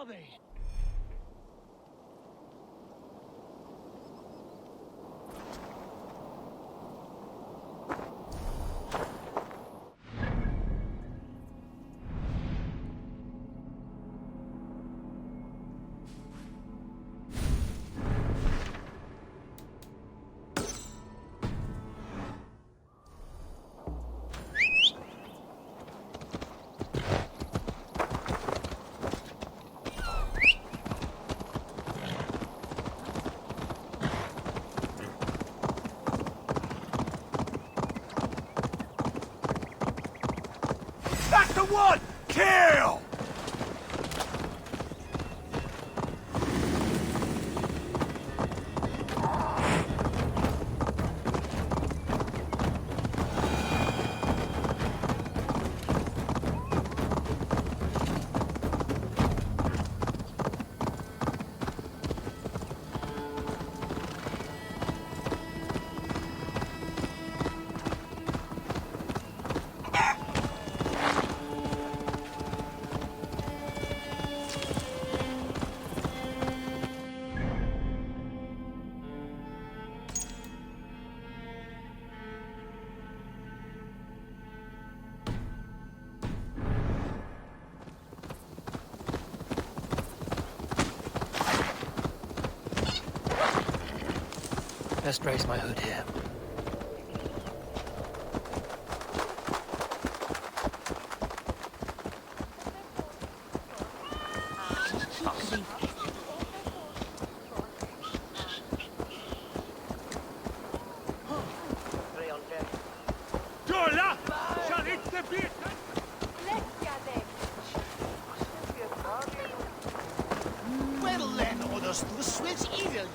are they? That's the one! Kill! Best raise my hood here. Well then, others, the switch evil.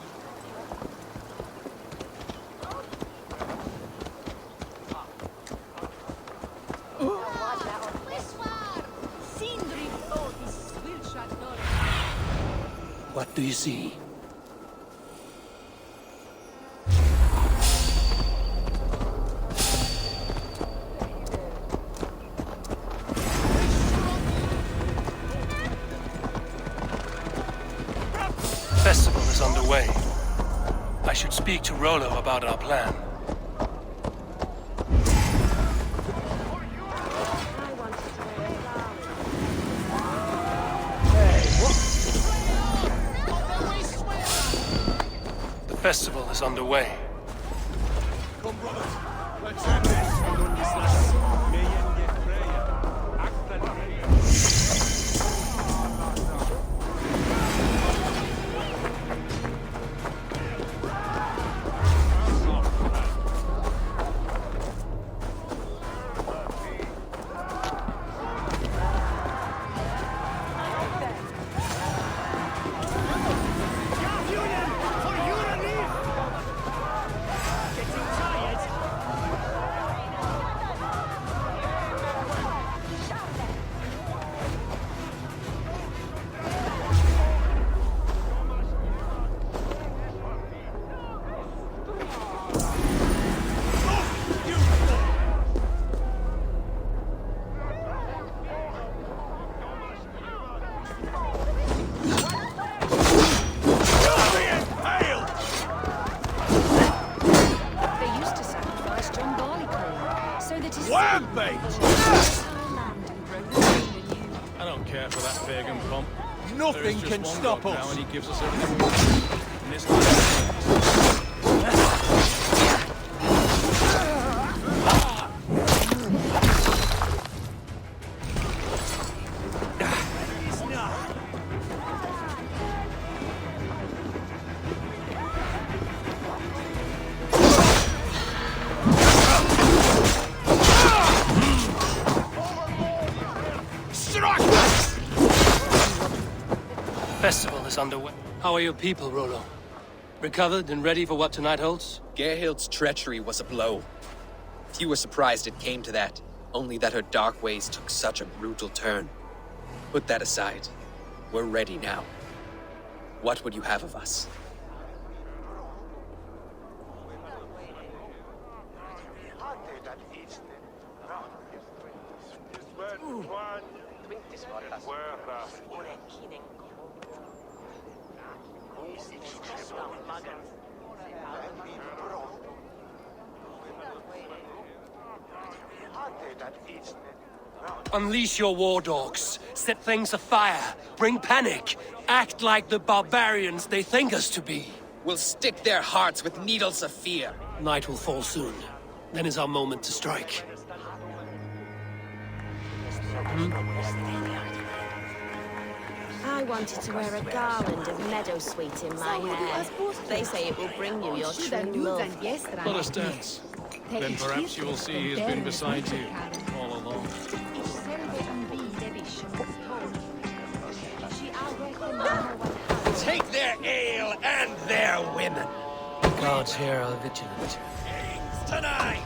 What do you see? Festival is underway. I should speak to Rollo about our plan. The festival is underway. Come, brothers. Let's end this. I don't care for that pagan pomp. Nothing can stop us. Now, and he gives us everything we want. And this time, Festival is underway. How are your people, Rollo? Recovered and ready for what tonight holds? Gerhild's treachery was a blow. Few were surprised it came to that, only that her dark ways took such a brutal turn. Put that aside. We're ready now. What would you have of us? Unleash your war dogs. Set things afire. Bring panic. Act like the barbarians they think us to be. We'll stick their hearts with needles of fear. Night will fall soon. Then is our moment to strike. I wanted to wear a garland of meadowsweet in my hair. They say it will bring you your true love. Let us dance. Then perhaps you will see he has been beside you all along. Take their ale and their women. The guards here are vigilant. Tonight!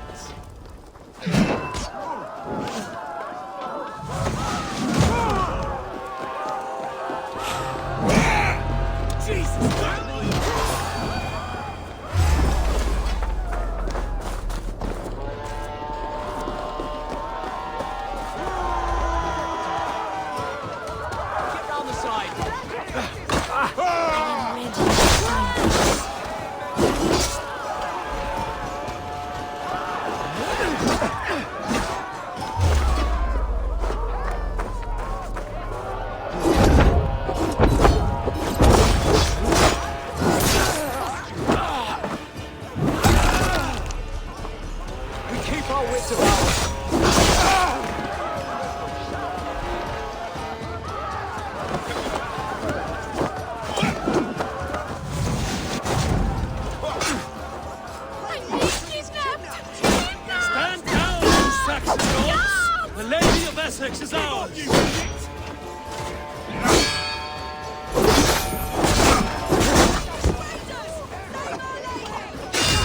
Essex is ours!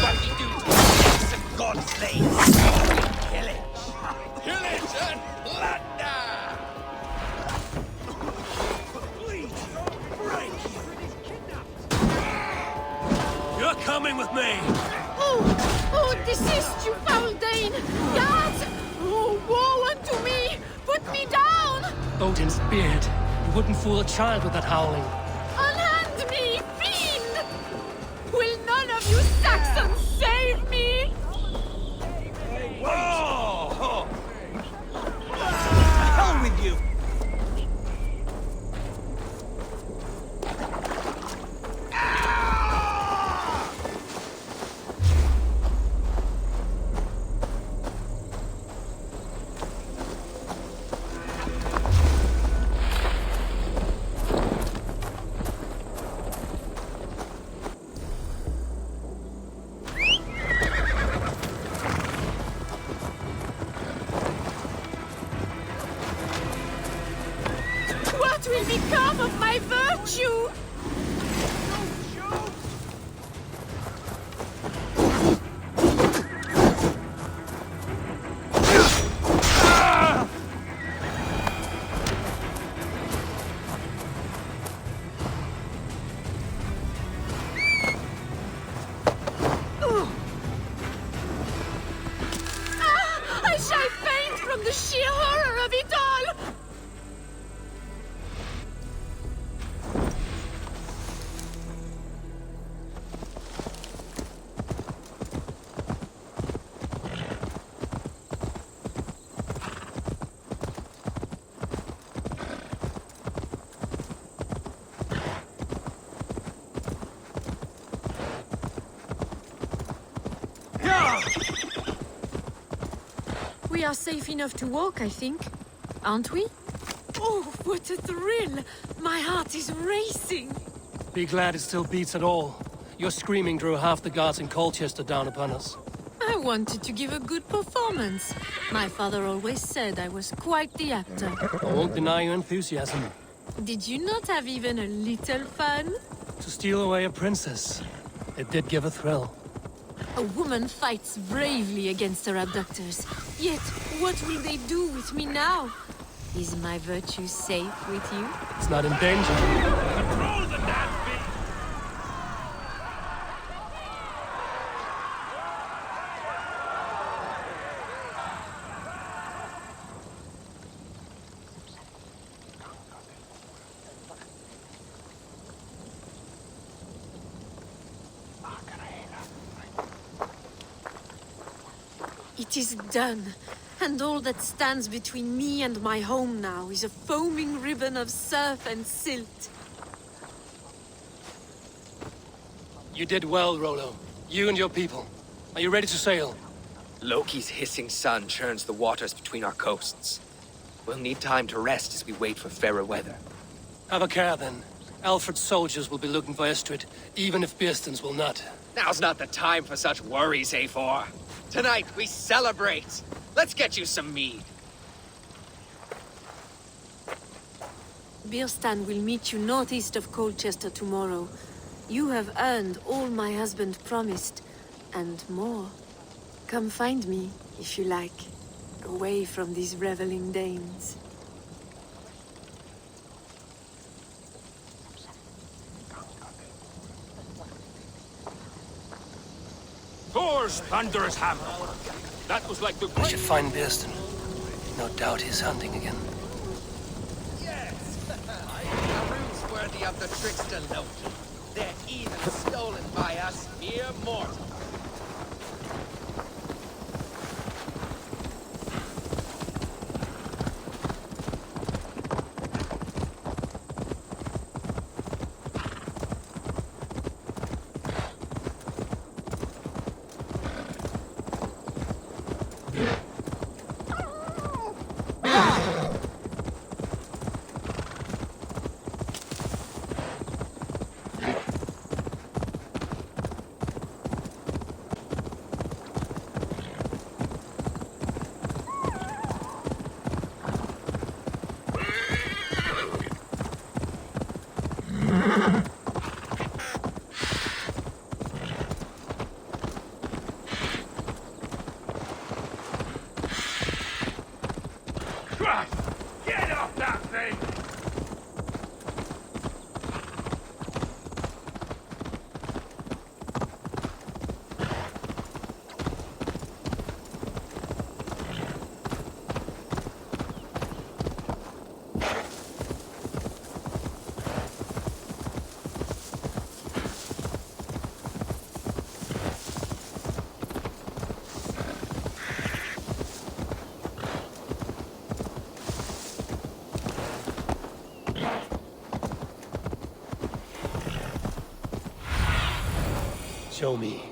What we do to innocent God's slaves. Pillage. Pillage and plunder! You're coming with me! Oh, desist, you foul Dane! Guards! Oh, woe unto me! Put me down! Odin's beard. You wouldn't fool a child with that howling. Unhand me, fiend! Will none of you Saxons save me? Whoa! Hell with you! What will become of my virtue? I shall faint from the sheer horror of it all! We are safe enough to walk, I think. Aren't we? Oh, what a thrill! My heart is racing! Be glad it still beats at all. Your screaming drew half the guards in Colchester down upon us. I wanted to give a good performance. My father always said I was quite the actor. I won't deny your enthusiasm. Did you not have even a little fun? To steal away a princess. It did give a thrill. A woman fights bravely against her abductors. Yet, what will they do with me now? Is my virtue safe with you? It's not in danger. Control the damn beast! It is done. And all that stands between me and my home now is a foaming ribbon of surf and silt. You did well, Rollo. You and your people. Are you ready to sail? Loki's hissing sun churns the waters between our coasts. We'll need time to rest as we wait for fairer weather. Have a care, then. Alfred's soldiers will be looking for Estrid, even if Birsten's will not. Now's not the time for such worries, A4. Tonight, we celebrate. Let's get you some mead. Birstan will meet you northeast of Colchester tomorrow. You have earned all my husband promised, and more. Come find me, if you like, away from these reveling Danes. Thor's thunderous hammer! That was like the We should find Birsten. No doubt he's hunting again. Yes! A ruse worthy of the trickster Loki. They're even stolen by us mere mortals. Get off that thing! Show me.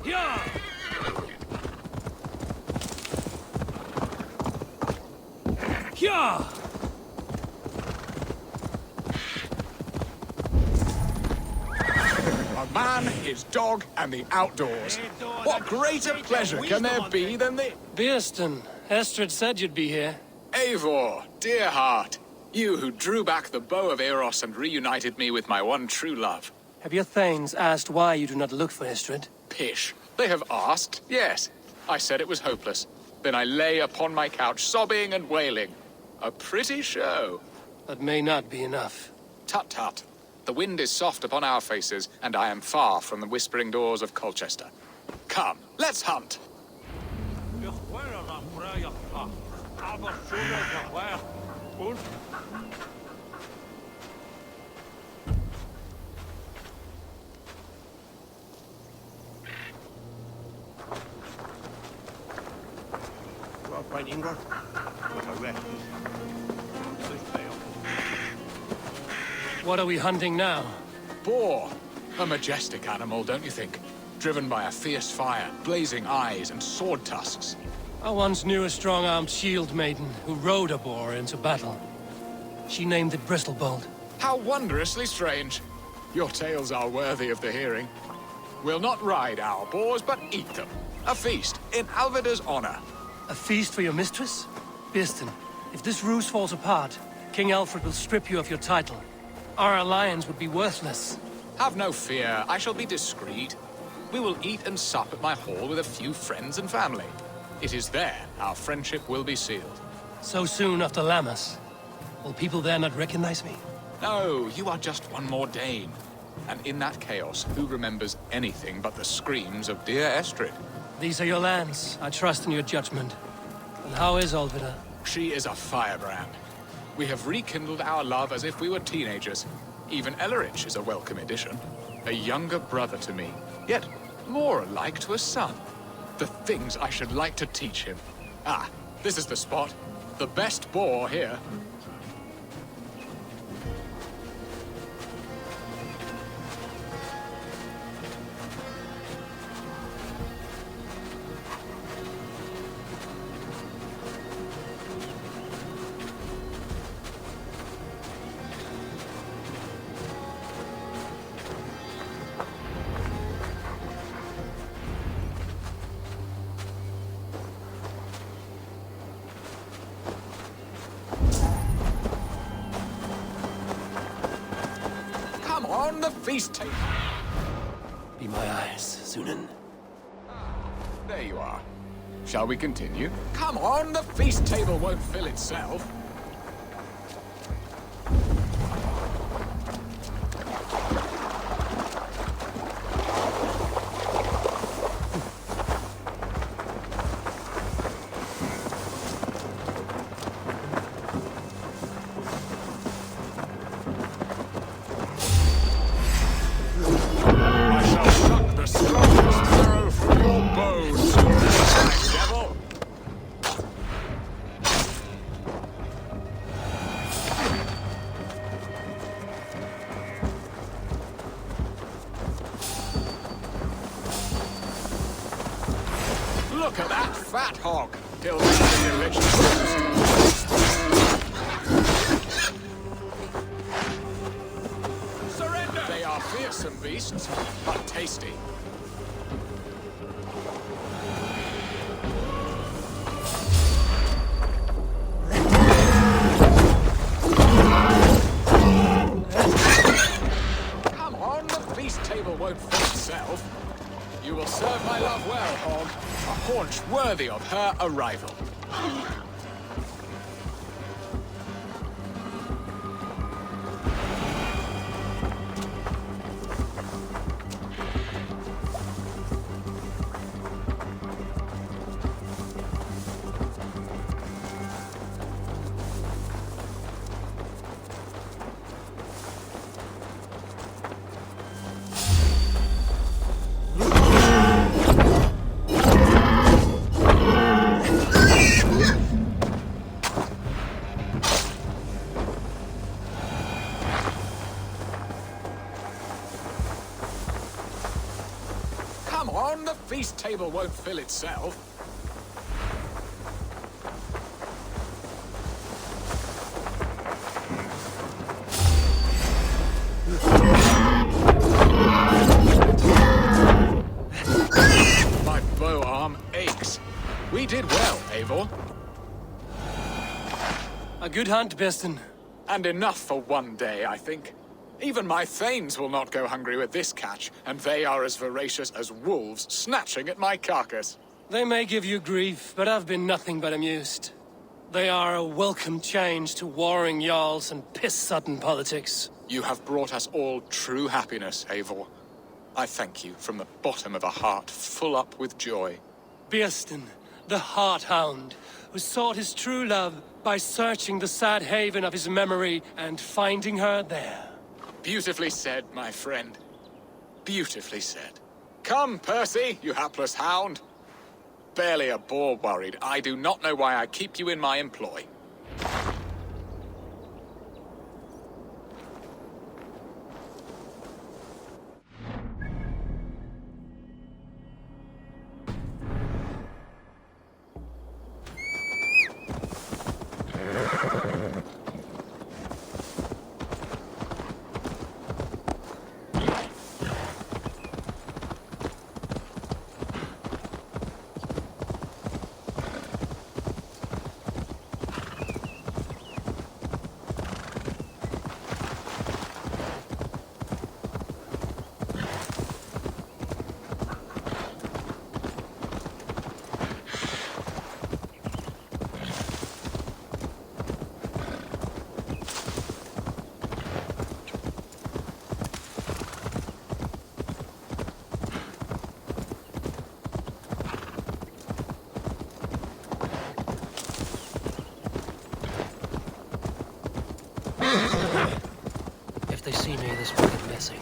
Yeah! Yeah! A man, his dog, and the outdoors. What greater pleasure can there be than the... Birsten, Estrid said you'd be here. Eivor, dear heart. You who drew back the bow of Eros and reunited me with my one true love. Have your thanes asked why you do not look for Estrid? Pish. They have asked, yes. I said it was hopeless. Then I lay upon my couch, sobbing and wailing. A pretty show. That may not be enough. Tut tut. The wind is soft upon our faces, and I am far from the whispering doors of Colchester. Come, let's hunt. What are we hunting now? Boar. A majestic animal, don't you think? Driven by a fierce fire, blazing eyes, and sword tusks. I once knew a strong-armed shield maiden who rode a boar into battle. She named it Bristolbolt. How wondrously strange. Your tales are worthy of the hearing. We'll not ride our boars, but eat them. A feast in Alvida's honor. A feast for your mistress? Birsten, if this ruse falls apart, King Alfred will strip you of your title. Our alliance would be worthless. Have no fear, I shall be discreet. We will eat and sup at my hall with a few friends and family. It is there our friendship will be sealed. So soon after Lammas. Will people there not recognize me? No, you are just one more Dane. And in that chaos, who remembers anything but the screams of dear Estrid? These are your lands. I trust in your judgment. And how is Alvida? She is a firebrand. We have rekindled our love as if we were teenagers. Even Ellerich is a welcome addition. A younger brother to me, yet more alike to a son. The things I should like to teach him. Ah, this is the spot. The best boar here. Come on, the feast table. Be my eyes, Sunan. There you are. Shall we continue? Come on, the feast table won't fill itself. I shall suck the strongest marrow from your bones, devil. Look at that fat hog. He'll make a delicious roast. Surrender! They are fearsome beasts, but tasty. Come on, the feast table won't fill itself. You will serve my love well, hog. A haunch worthy of her arrival. Come on, the feast table won't fill itself. My bow arm aches. We did well, Eivor. A good hunt, Birston. And enough for one day, I think. Even my thanes will not go hungry with this catch, and they are as voracious as wolves snatching at my carcass. They may give you grief, but I've been nothing but amused. They are a welcome change to warring jarls and piss-sudden politics. You have brought us all true happiness, Eivor. I thank you from the bottom of a heart full up with joy. Birston, the Heart-Hound, who sought his true love by searching the sad haven of his memory and finding her there. Beautifully said, my friend. Beautifully said. Come, Percy, you hapless hound. Barely a boar worried. I do not know why I keep you in my employ. If they see me, this will get messy.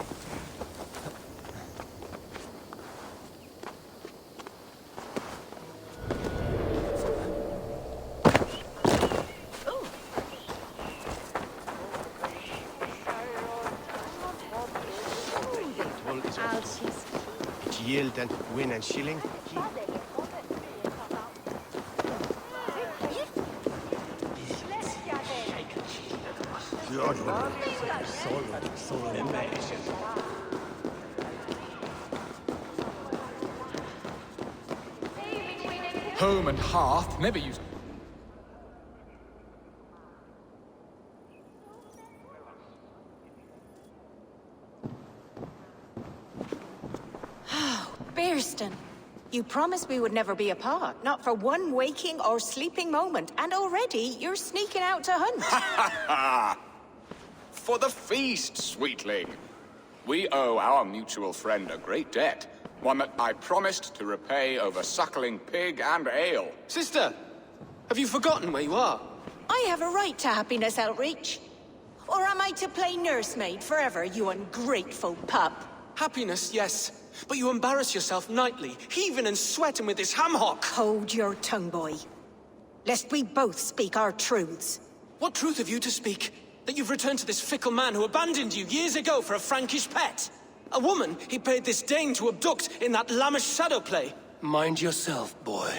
Yield and win and shilling. Home and hearth never used. Bearston, you promised we would never be apart, not for one waking or sleeping moment, and already you're sneaking out to hunt. For the feast, sweetling. We owe our mutual friend a great debt, one that I promised to repay over suckling pig and ale. Sister, have you forgotten where you are? I have a right to happiness, Outreach. Or am I to play nursemaid forever, you ungrateful pup? Happiness, yes. But you embarrass yourself nightly, heaving and sweating with this ham-hock. Hold your tongue, boy. Lest we both speak our truths. What truth have you to speak? That you've returned to this fickle man who abandoned you years ago for a Frankish pet? A woman he paid this Dane to abduct in that lammish shadow play? Mind yourself, boy.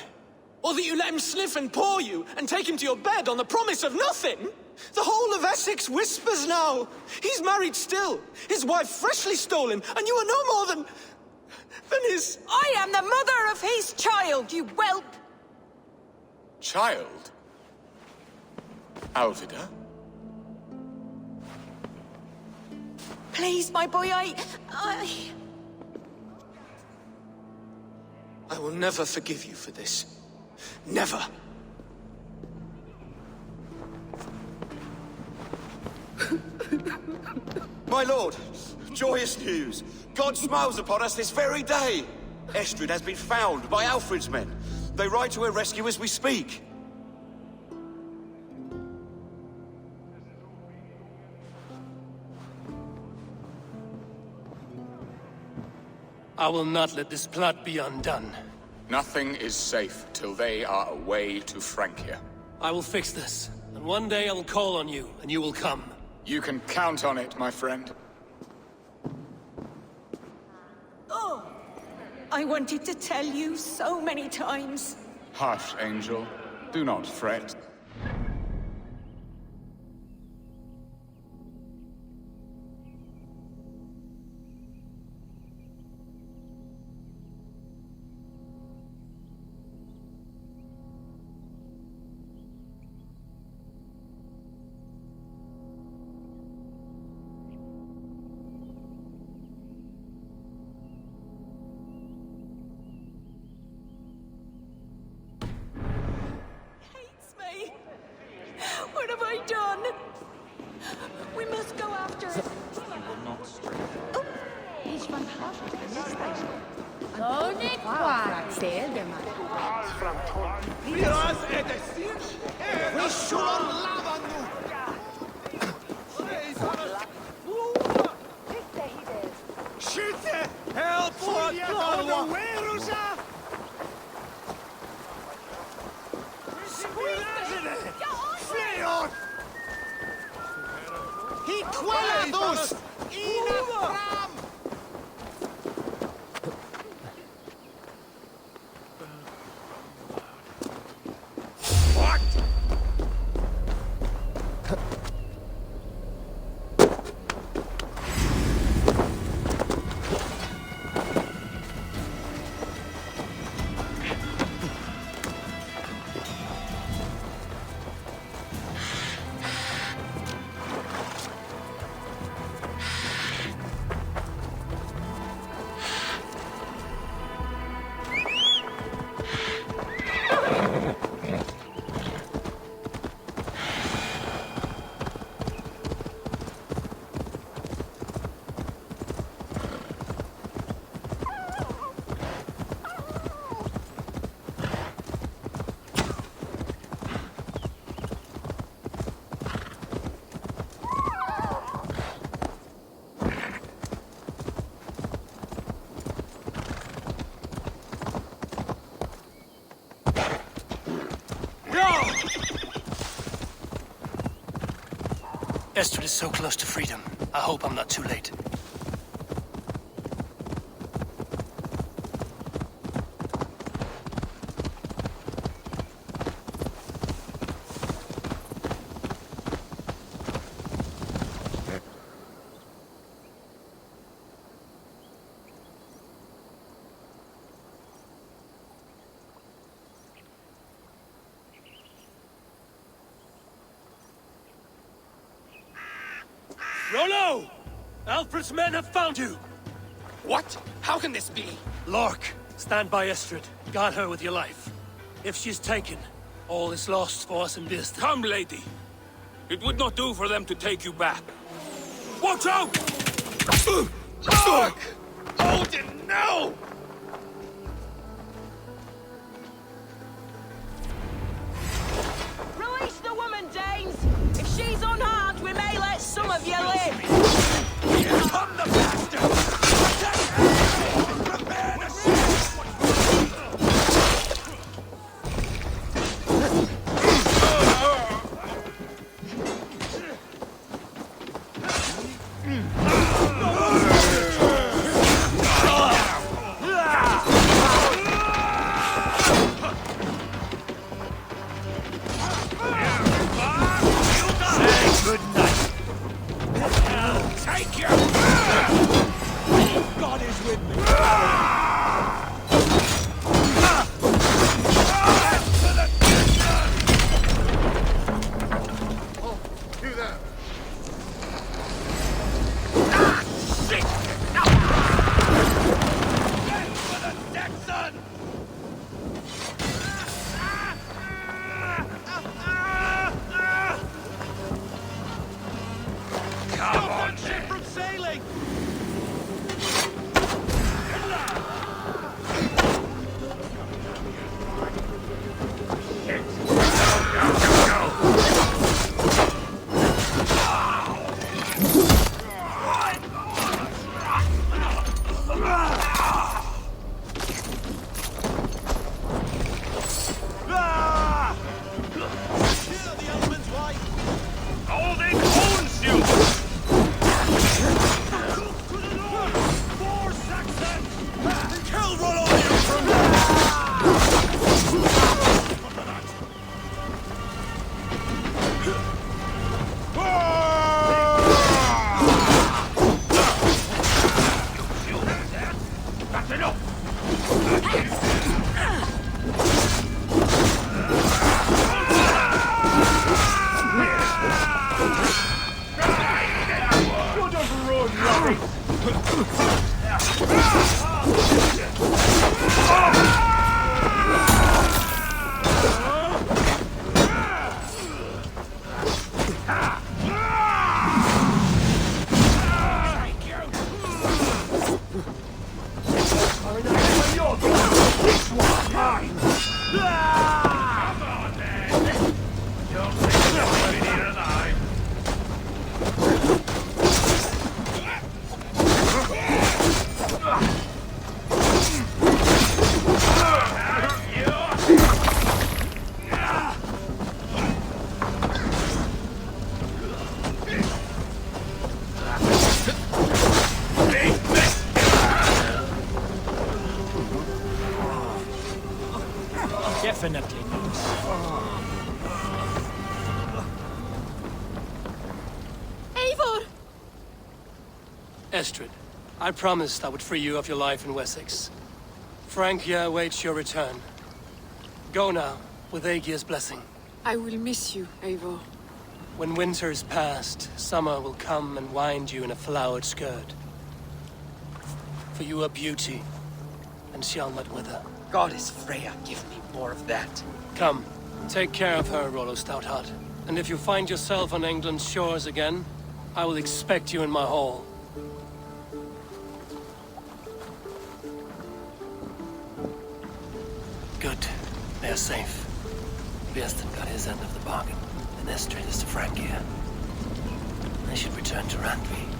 Or that you let him sniff and paw you, and take him to your bed on the promise of nothing? The whole of Essex whispers now. He's married still, his wife freshly stolen, and you are no more than his... I am the mother of his child, you whelp! Child? Alvida? Please, my boy, I will never forgive you for this. Never. My lord, joyous news. God smiles upon us this very day. Estrid has been found by Alfred's men. They ride to her rescue as we speak. I will not let this plot be undone. Nothing is safe till they are away to Francia. I will fix this, and one day I will call on you, and you will come. You can count on it, my friend. Oh, I wanted to tell you so many times. Hush, Angel. Do not fret. Hates me. What have I done? We must go after him. Help for Hiquelados! Inafram! Estrid is so close to freedom. I hope I'm not too late. Rollo! Alfred's men have found you! What? How can this be? Lork, stand by Estrid. Guard her with your life. If she's taken, all is lost for us in Beast. Come, lady. It would not do for them to take you back. Watch out! Fuck! Odin, no! Release the woman, Danes! If she's unharmed, we may let some of you live! Here come the bastards! Prepare to shoot! Take your... God is with me. Come on, ship from sailing! Holding horns, you! To the north! More Saxons! Kill Rollo from That's enough! Definitely not. Eivor! Estrid, I promised I would free you of your life in Wessex. Francia awaits your return. Go now, with Aegir's blessing. I will miss you, Eivor. When winter is past, summer will come and wind you in a flowered skirt. For you are beauty, and shall not wither. Goddess Freya, give me more of that. Come, take care of her, Rollo Stoutheart. And if you find yourself on England's shores again, I will expect you in my hall. Good. They are safe. Beaston got his end of the bargain, and Estrid is to Francia. I should return to Randvi.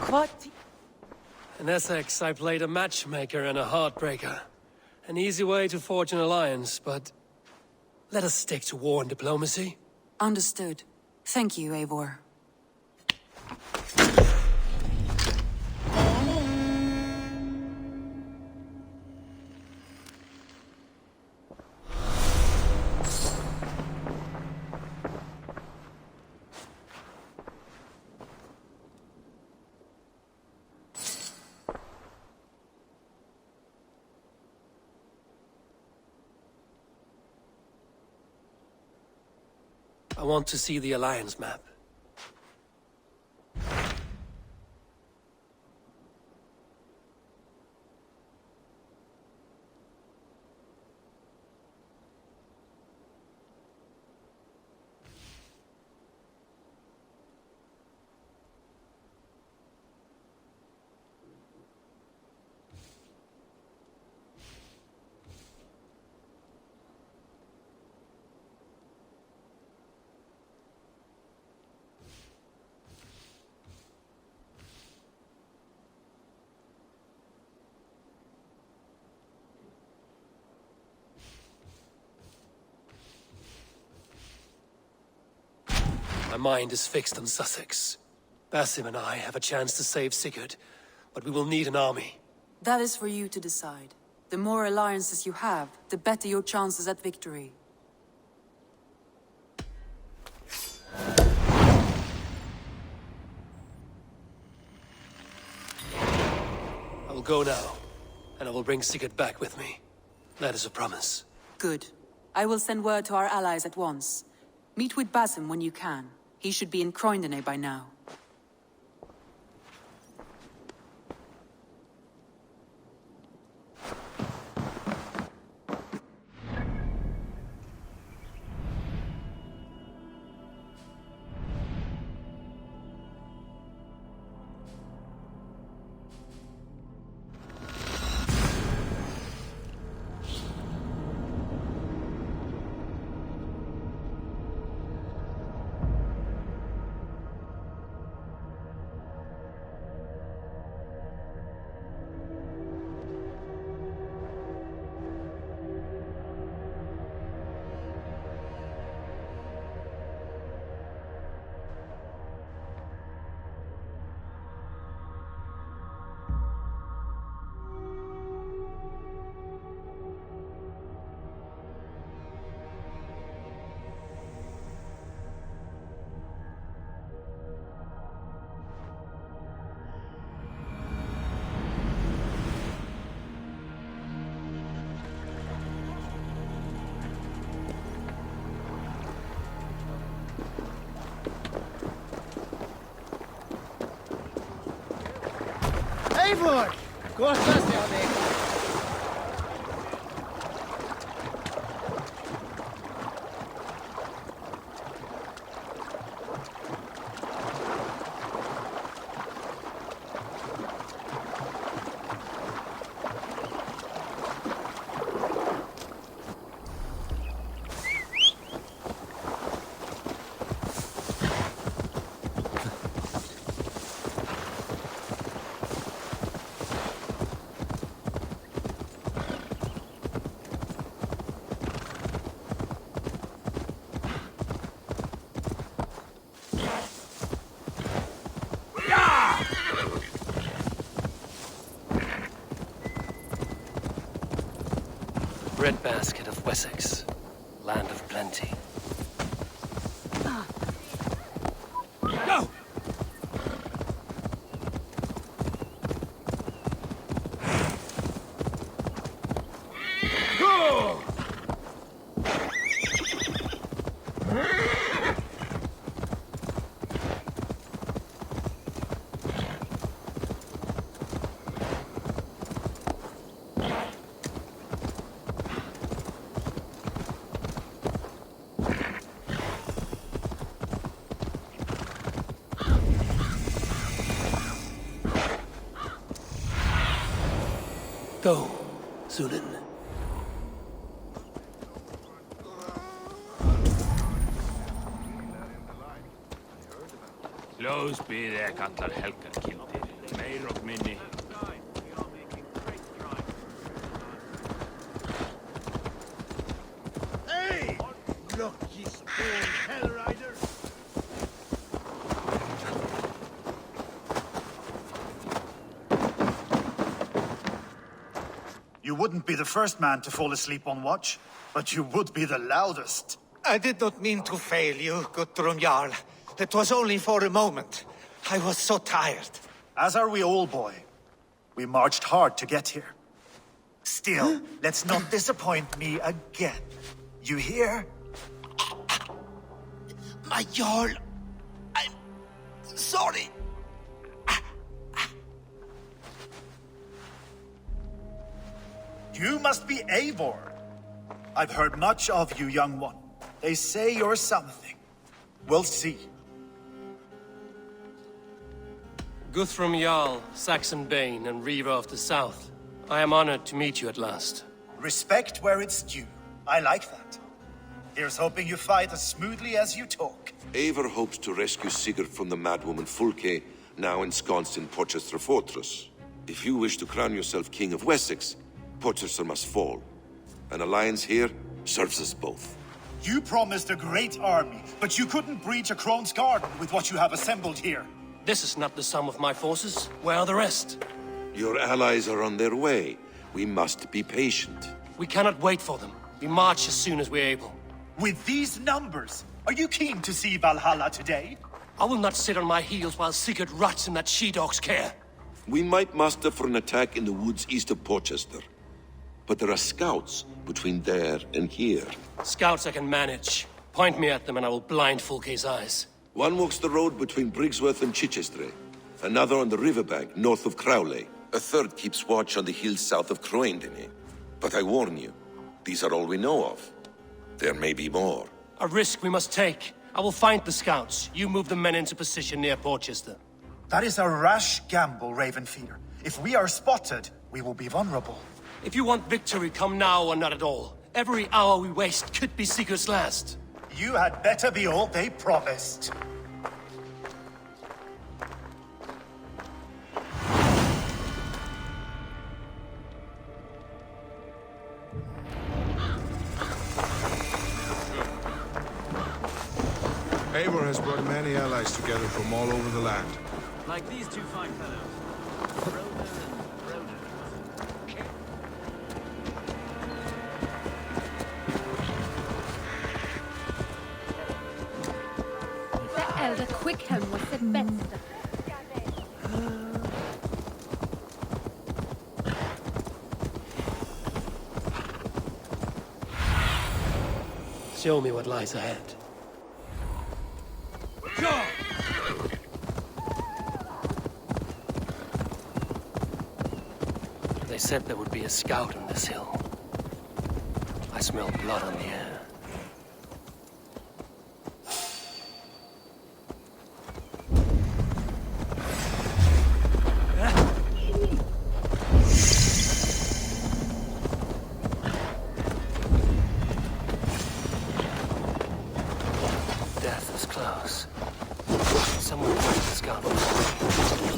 What? In Essex, I played a matchmaker and a heartbreaker. An easy way to forge an alliance, but let us stick to war and diplomacy. Understood. Thank you, Eivor. I want to see the alliance map. My mind is fixed on Sussex. Basim and I have a chance to save Sigurd, but we will need an army. That is for you to decide. The more alliances you have, the better your chances at victory. I will go now, and I will bring Sigurd back with me. That is a promise. Good. I will send word to our allies at once. Meet with Basim when you can. He should be in Croydon by now. Eivor! Koostaa se on Eivor. Breadbasket of Wessex, land of plenty. Go! Go! Go, Sunan. Close be there, kallar Helga kildir. wouldn't be the first man to fall asleep on watch, but you would be the loudest. I did not mean to fail you, Guthrum Jarl. It was only for a moment. I was so tired. As are we all, boy. We marched hard to get here. Still, let's not disappoint me again. You hear? My Jarl, I'm sorry. You must be Eivor. I've heard much of you, young one. They say you're something. We'll see. Guthrum Jarl, Saxon Bane, and Reaver of the South. I am honored to meet you at last. Respect where it's due. I like that. Here's hoping you fight as smoothly as you talk. Eivor hopes to rescue Sigurd from the madwoman Fulke, now ensconced in Porchester Fortress. If you wish to crown yourself King of Wessex, Porchester must fall. An alliance here serves us both. You promised a great army, but you couldn't breach a Crone's garden with what you have assembled here. This is not the sum of my forces. Where are the rest? Your allies are on their way. We must be patient. We cannot wait for them. We march as soon as we're able. With these numbers, are you keen to see Valhalla today? I will not sit on my heels while Sigurd rots in that she-dog's care. We might muster for an attack in the woods east of Porchester. But there are scouts between there and here. Scouts I can manage. Point me at them and I will blind Fulke's eyes. One walks the road between Briggsworth and Chichester. Another on the riverbank north of Crowley. A third keeps watch on the hills south of Croendene. But I warn you, these are all we know of. There may be more. A risk we must take. I will find the scouts. You move the men into position near Porchester. That is a rash gamble, Ravenfeeder. If we are spotted, we will be vulnerable. If you want victory, come now or not at all. Every hour we waste could be Sigurd's last. You had better be all they promised. Eivor has brought many allies together from all over the land. Like these two fine fellows. The elder Quickhelm was the best. Show me what lies ahead. They said there would be a scout on this hill. I smell blood on the air. Death is close. Someone find the scout before me.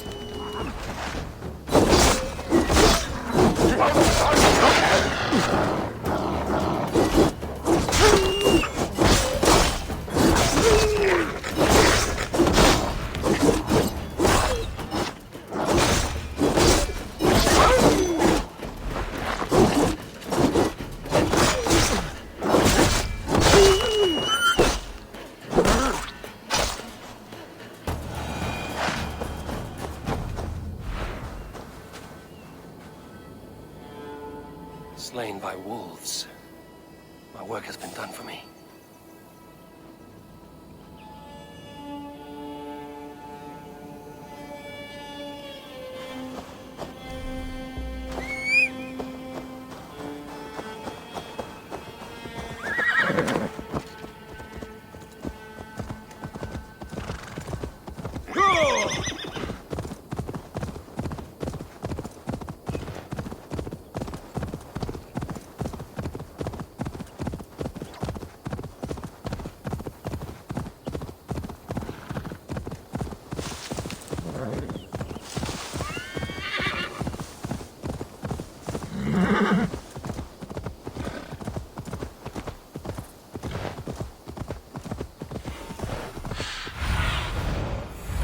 Slain by wolves. My work has been done for me.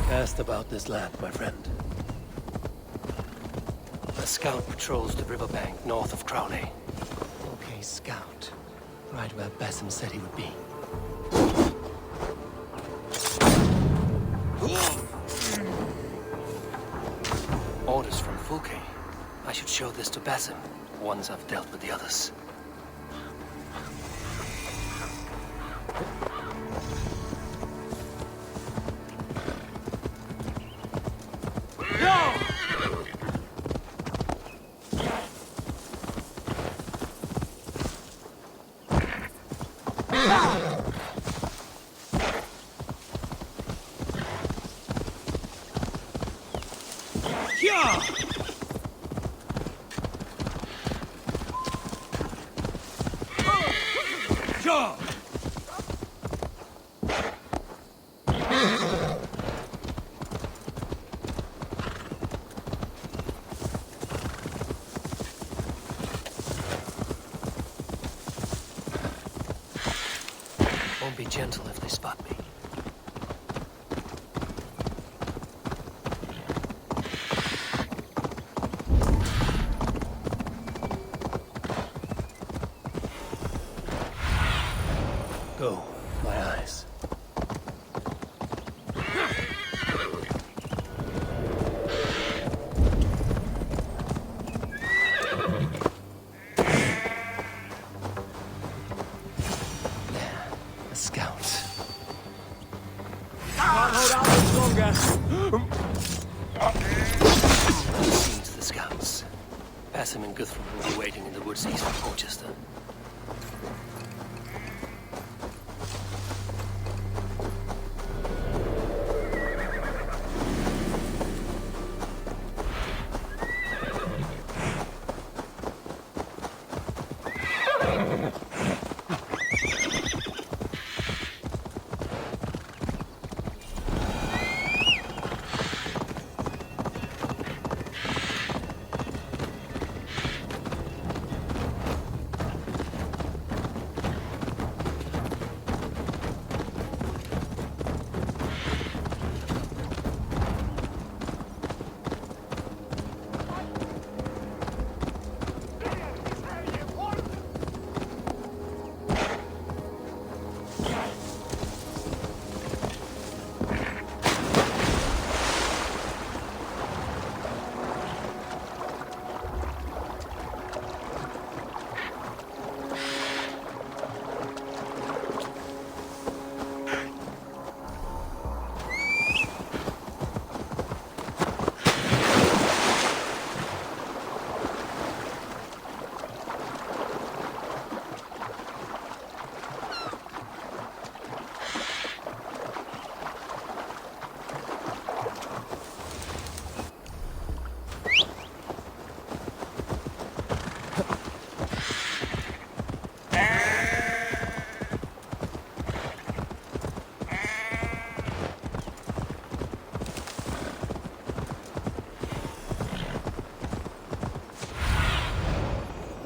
Cast about this land, my friend. A scout scout patrols the riverbank north of Crowley. Okay, scout. Right where Basim said he would be. Orders from Fulke. I should show this to Basim, once I've dealt with the others. Won't be gentle if they spot me. Go, my eyes. A scout. Can't hold out much longer. Seems the scouts. Basim and Guthrum will be waiting in the woods east of Colchester.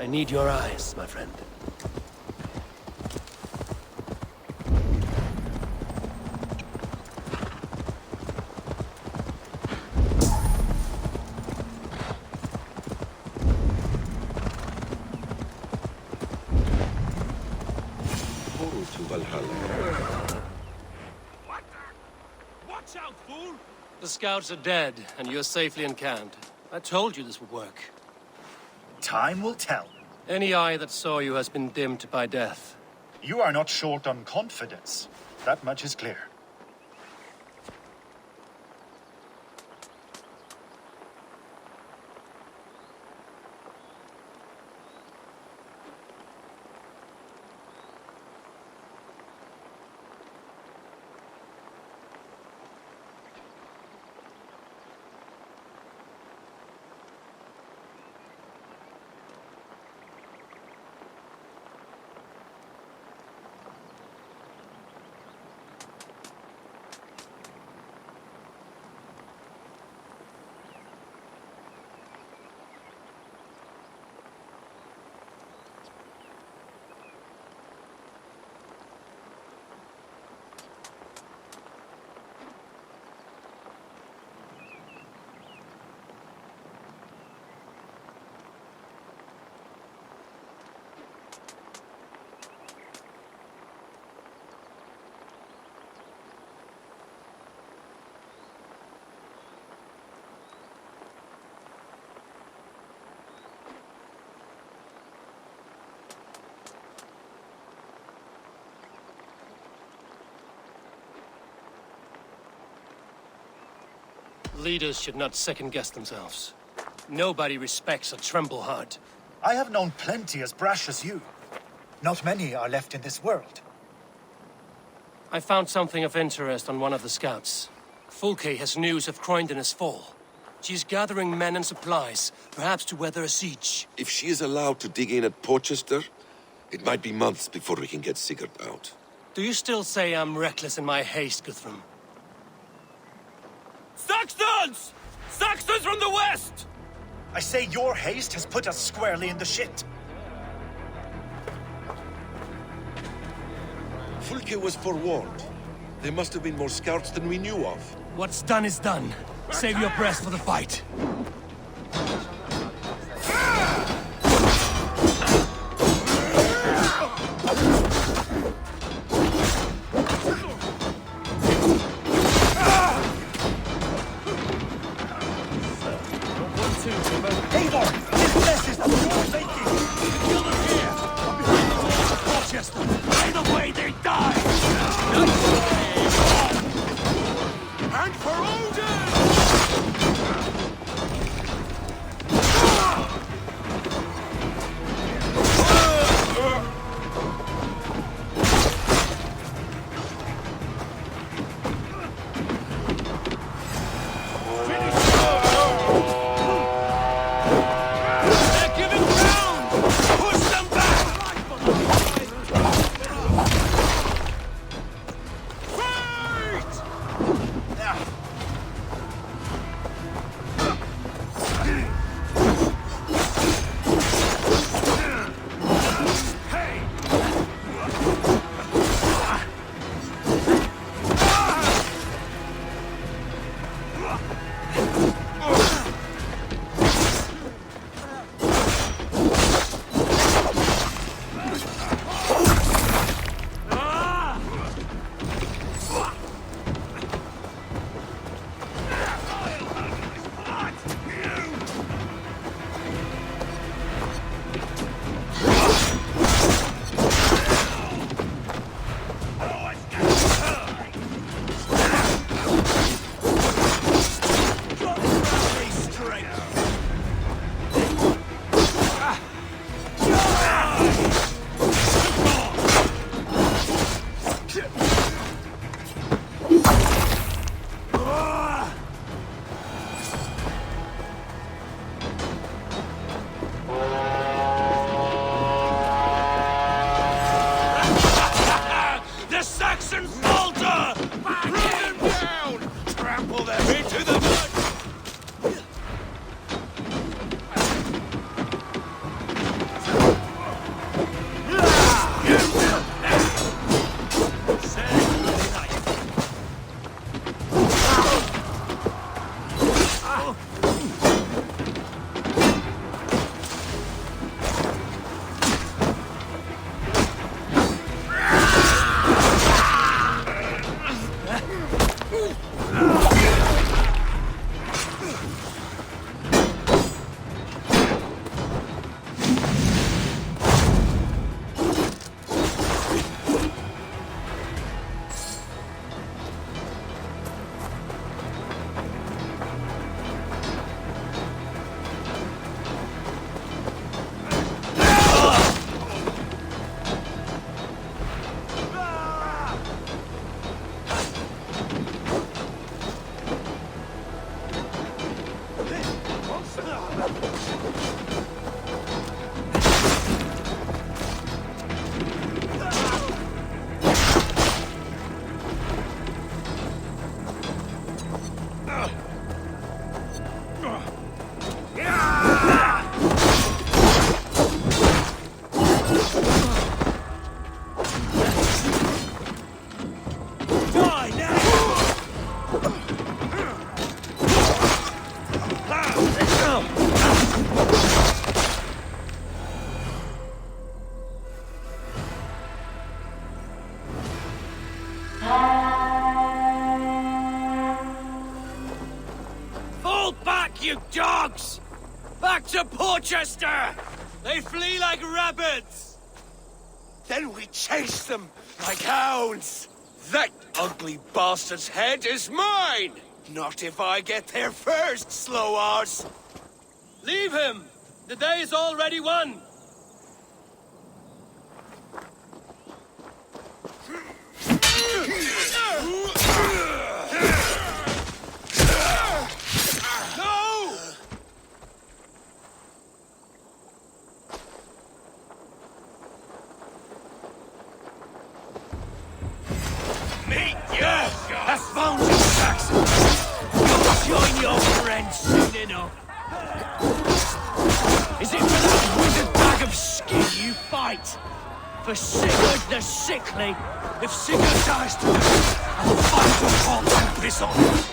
I need your eyes, my friend. Portal to Valhalla. Watch out, fool! The scouts are dead, and you're safely encamped. I told you this would work. Time will tell. Any eye that saw you has been dimmed by death. You are not short on confidence. That much is clear. Leaders should not second-guess themselves. Nobody respects a trembleheart. I have known plenty as brash as you. Not many are left in this world. I found something of interest on one of the scouts. Fulke has news of Croydon's fall. She is gathering men and supplies, perhaps to weather a siege. If she is allowed to dig in at Porchester, it might be months before we can get Sigurd out. Do you still say I'm reckless in my haste, Guthrum? Saxons! Saxons from the west! I say your haste has put us squarely in the shit. Fulke was forewarned. There must have been more scouts than we knew of. What's done is done. Save your breath for the fight. Eivor! This mess is your making! Kill them here! Behind the walls of Porchester! By the way they die! And for Odin! You dogs! Back to Porchester! They flee like rabbits! Then we chase them like hounds. That ugly bastard's head is mine! Not if I get there first, slow-arse! Leave him! The day is already won! No! Me? Yes! I found you, Saxon! You'll join your friends soon enough. Is it for that withered bag of skin you fight? For Sigurd the Sickly? If Sigurd dies tonight, I will find your corpse and piss on it.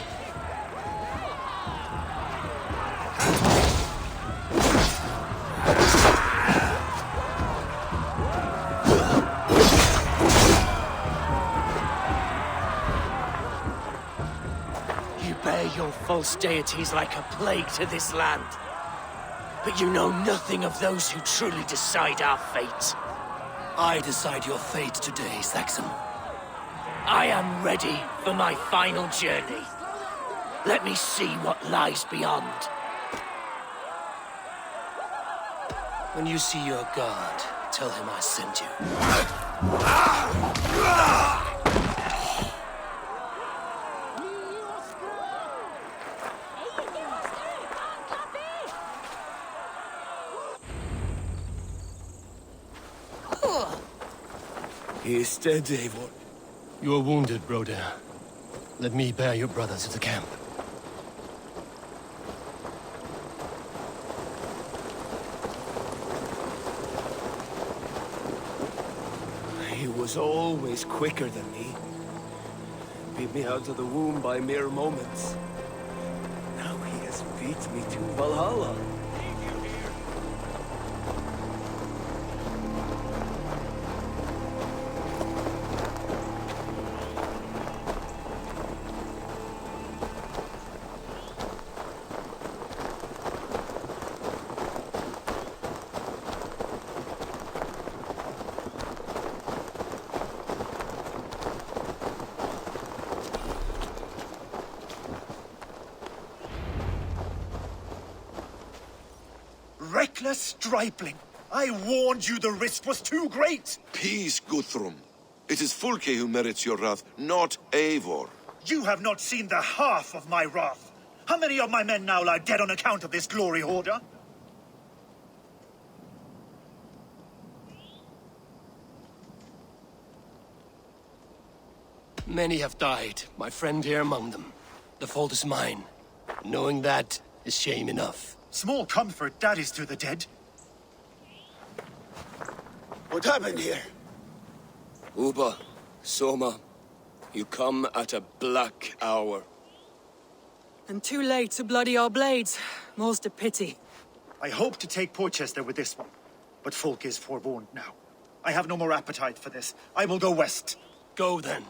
You bear your false deities like a plague to this land. But you know nothing of those who truly decide our fate. I decide your fate today, Saxon. I am ready for my final journey. Let me see what lies beyond. When you see your god, tell him I sent you. He is dead, Eivor. You are wounded, Broder. Let me bear your brother to the camp. He was always quicker than me. Beat me out of the womb by mere moments. Now he has beat me to Valhalla. Reckless stripling! I warned you the risk was too great! Peace, Guthrum. It is Fulke who merits your wrath, not Eivor. You have not seen the half of my wrath. How many of my men now lie dead on account of this glory hoarder? Many have died, my friend here among them. The fault is mine. Knowing that is shame enough. Small comfort that is to the dead. What happened here? Uba, Soma, you come at a black hour. And too late to bloody our blades. Most a pity. I hope to take Porchester with this one, but Folk is forewarned now. I have no more appetite for this. I will go west. Go then.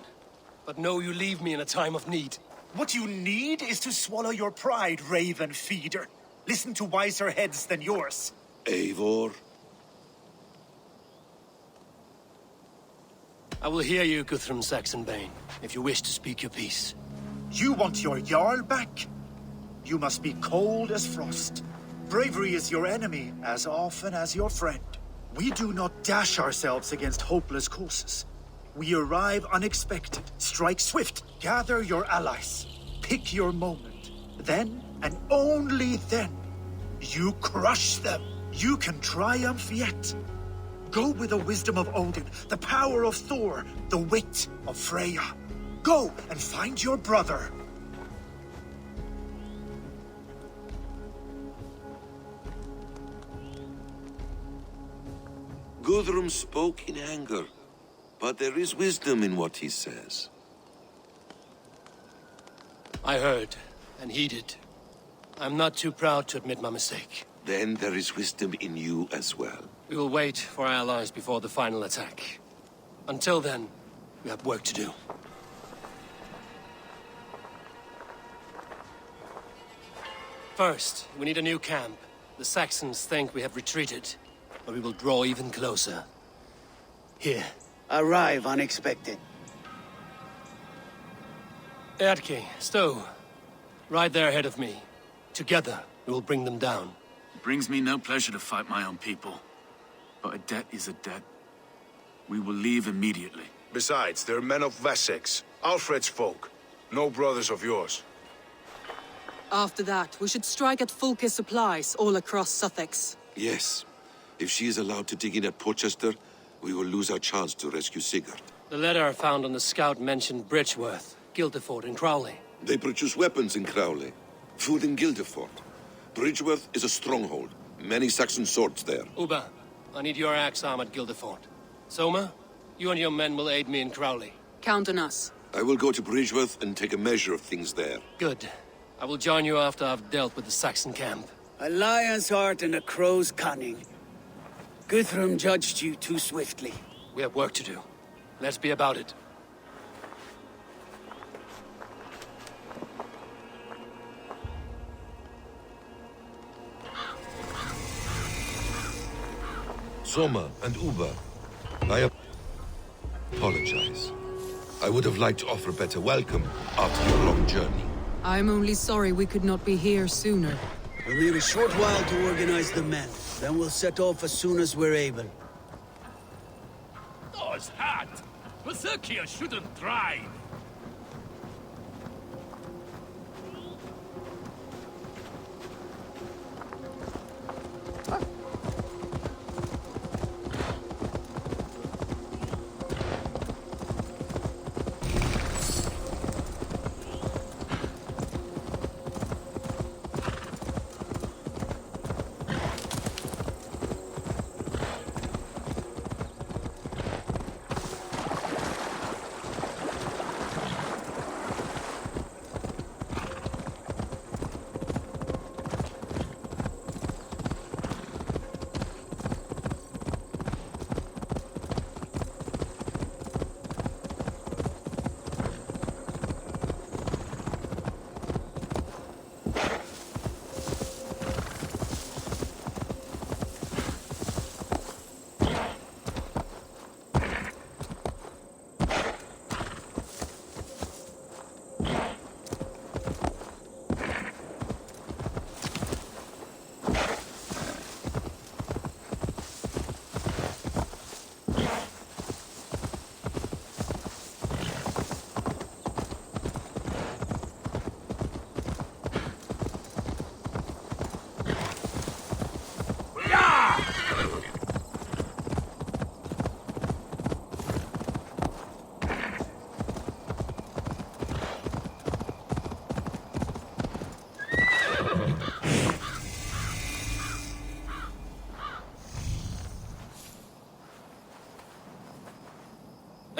But know you leave me in a time of need. What you need is to swallow your pride, raven feeder. Listen to wiser heads than yours. Eivor? I will hear you, Guthrum Saxonbane, if you wish to speak your piece. You want your Jarl back? You must be cold as frost. Bravery is your enemy as often as your friend. We do not dash ourselves against hopeless courses. We arrive unexpected, strike swift, gather your allies, pick your moment. Then, and only then, you crush them. You can triumph yet. Go with the wisdom of Odin, the power of Thor, the wit of Freya. Go and find your brother. Guthrum spoke in anger, but there is wisdom in what he says. I heard, and heeded. I'm not too proud to admit my mistake. Then there is wisdom in you as well. We will wait for our allies before the final attack. Until then, we have work to do. First, we need a new camp. The Saxons think we have retreated, but we will draw even closer. Here. Arrive unexpected. Erki, Stow, Right there ahead of me. Together, we will bring them down. It brings me no pleasure to fight my own people. But a debt is a debt. We will leave immediately. Besides, they're men of Wessex, Alfred's folk. No brothers of yours. After that, we should strike at Fulke supplies all across Sussex. Yes. If she is allowed to dig in at Portchester, we will lose our chance to rescue Sigurd. The letter I found on the scout mentioned Bridgeworth, Guildeford, and Crowley. They produce weapons in Crowley, food in Guildeford. Bridgeworth is a stronghold. Many Saxon swords there. Uba, I need your axe arm at Guildeford. Soma, you and your men will aid me in Crowley. Count on us. I will go to Bridgeworth and take a measure of things there. Good. I will join you after I've dealt with the Saxon camp. A lion's heart and a crow's cunning. Guthrum judged you too swiftly. We have work to do. Let's be about it. Soma and Uba, I apologize. I would have liked to offer a better welcome after your long journey. I'm only sorry we could not be here sooner. We'll need a short while to organize the men. Then we'll set off as soon as we're able. Those hat! Berserkia shouldn't drive!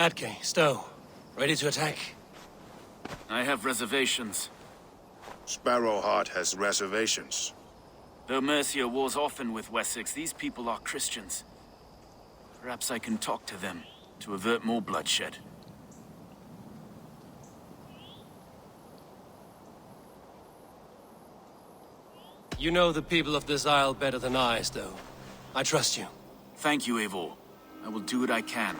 Atke, Stowe, ready to attack? I have reservations. Sparrowheart has reservations. Though Mercia wars often with Wessex, these people are Christians. Perhaps I can talk to them to avert more bloodshed. You know the people of this isle better than I, Stowe. I trust you. Thank you, Eivor. I will do what I can.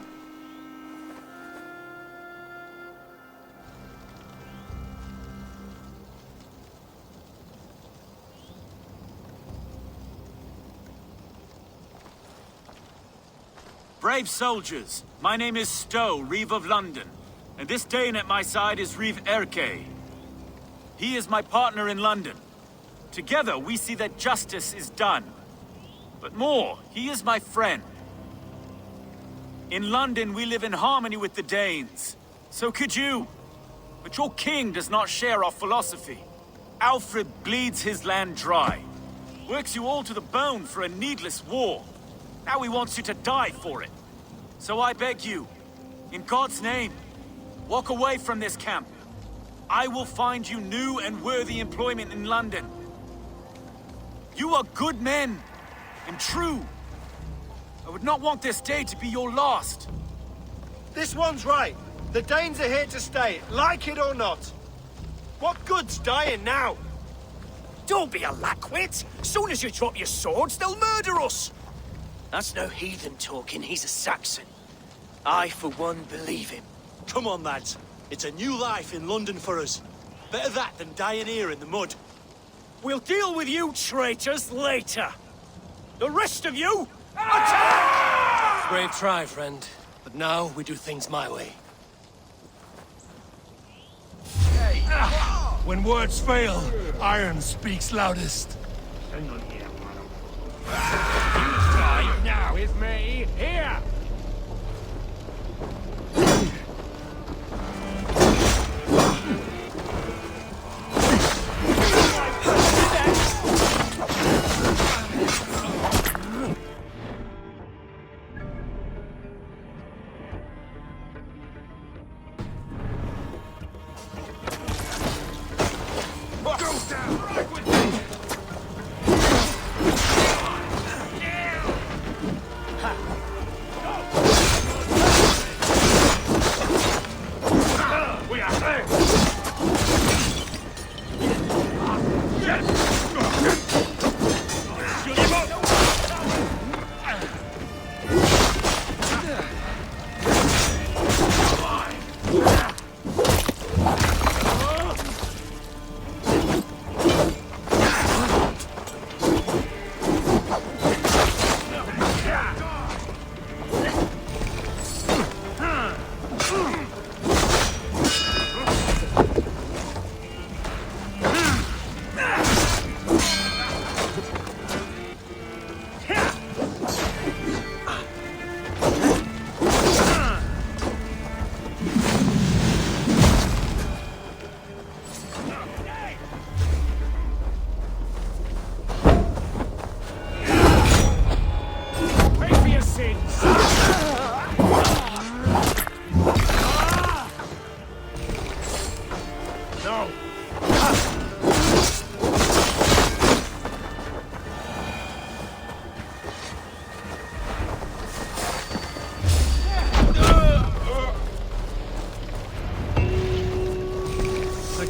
Brave soldiers, my name is Stowe, Reeve of London, and this Dane at my side is Reeve Erke. He is my partner in London. Together we see that justice is done. But more, he is my friend. In London we live in harmony with the Danes. So could you. But your king does not share our philosophy. Alfred bleeds his land dry. Works you all to the bone for a needless war. Now he wants you to die for it. So I beg you, in God's name, walk away from this camp. I will find you new and worthy employment in London. You are good men, and true. I would not want this day to be your last. This one's right. The Danes are here to stay, like it or not. What good's dying now? Don't be a lackwit! Soon as you drop your swords, they'll murder us! That's no heathen talking, he's a Saxon. I, for one, believe him. Come on, lads. It's a new life in London for us. Better that than dying here in the mud. We'll deal with you traitors later. The rest of you, attack! Brave try, friend. But now we do things my way. When words fail, iron speaks loudest. You fight now with me, here!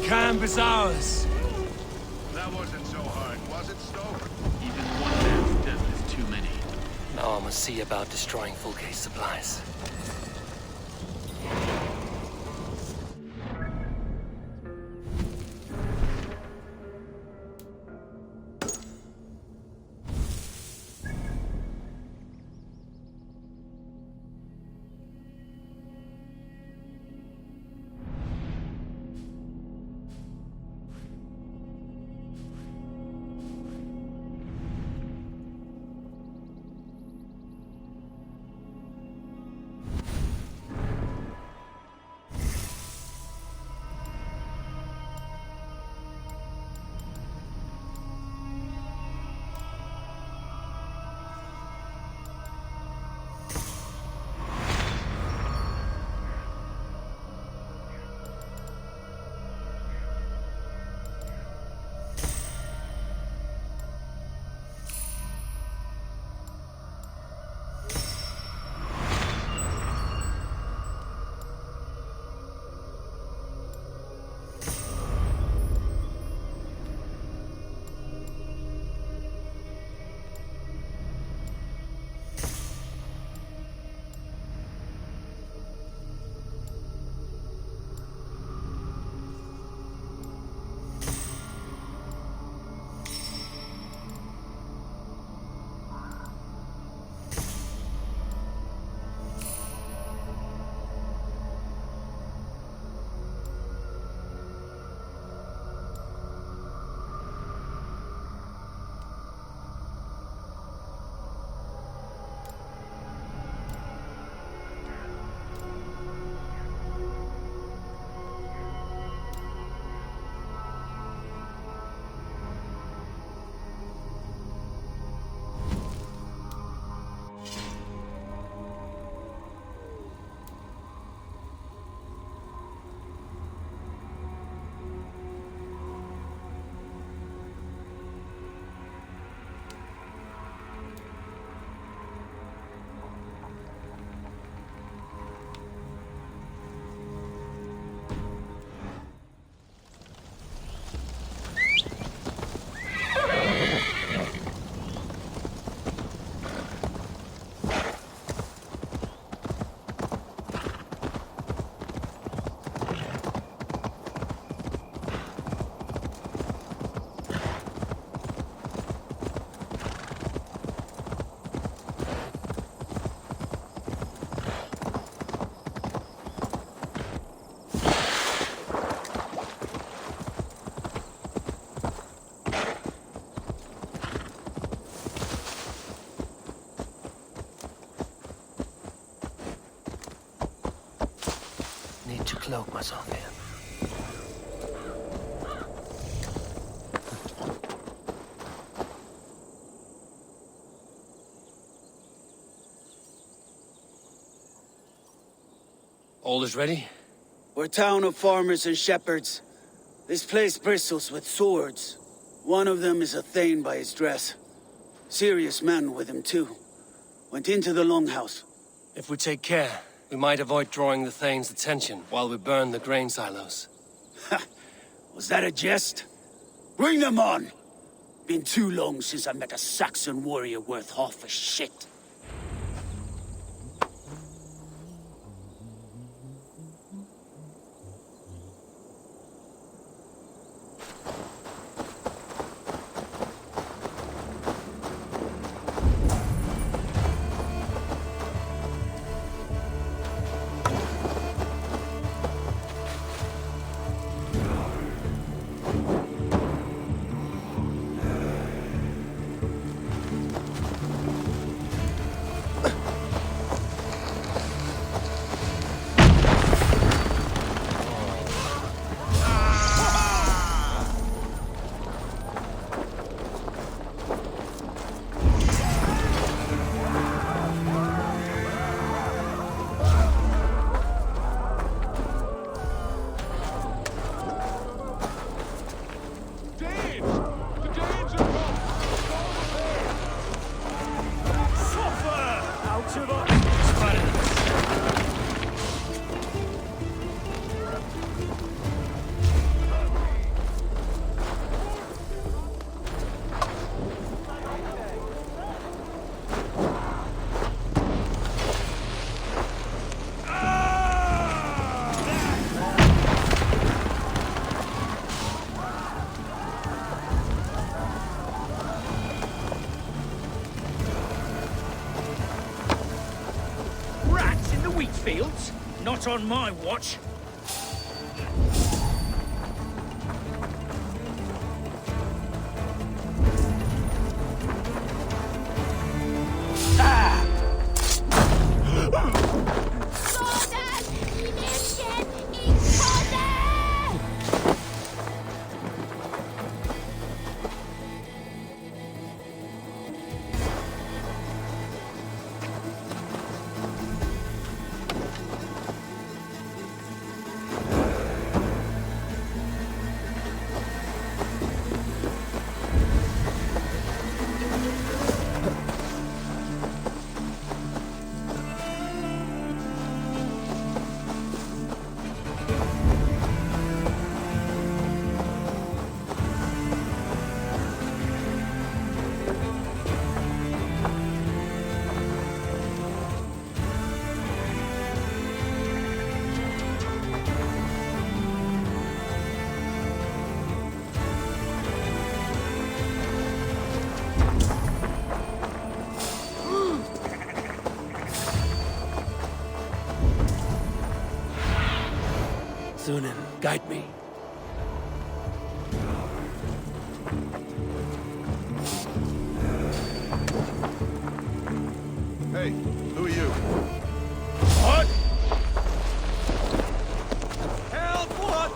Camp is ours. That wasn't so hard, was it, Stoke? Even one man's death is too many. Now I must see about destroying Fulke's supplies. Need to cloak myself here. All is ready? We're a town of farmers and shepherds. This place bristles with swords. One of them is a Thane by his dress. Serious man with him too. Went into the longhouse. If we take care, we might avoid drawing the Thane's attention while we burn the grain silos. Ha! Was that a jest? Bring them on! Been too long since I met a Saxon warrior worth half a shit. Fields? Not on my watch. Sunan, guide me. Hey, who are you? What? Help! What?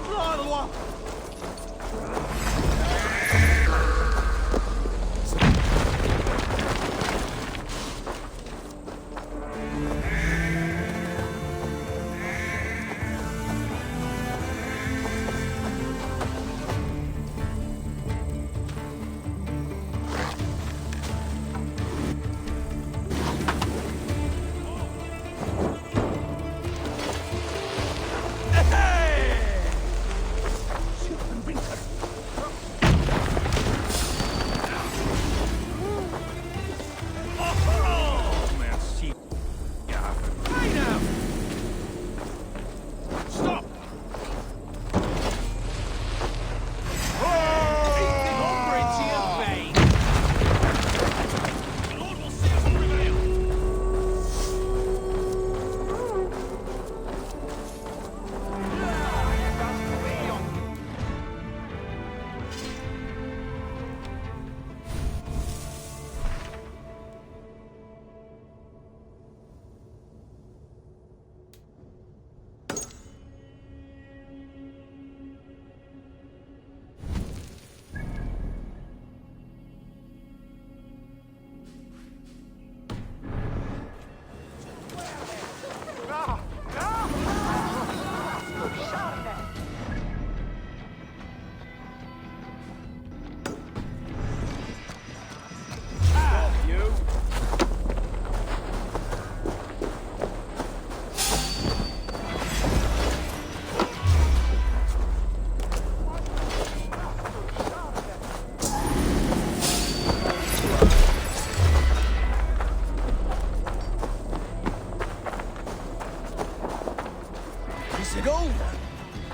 Is it over?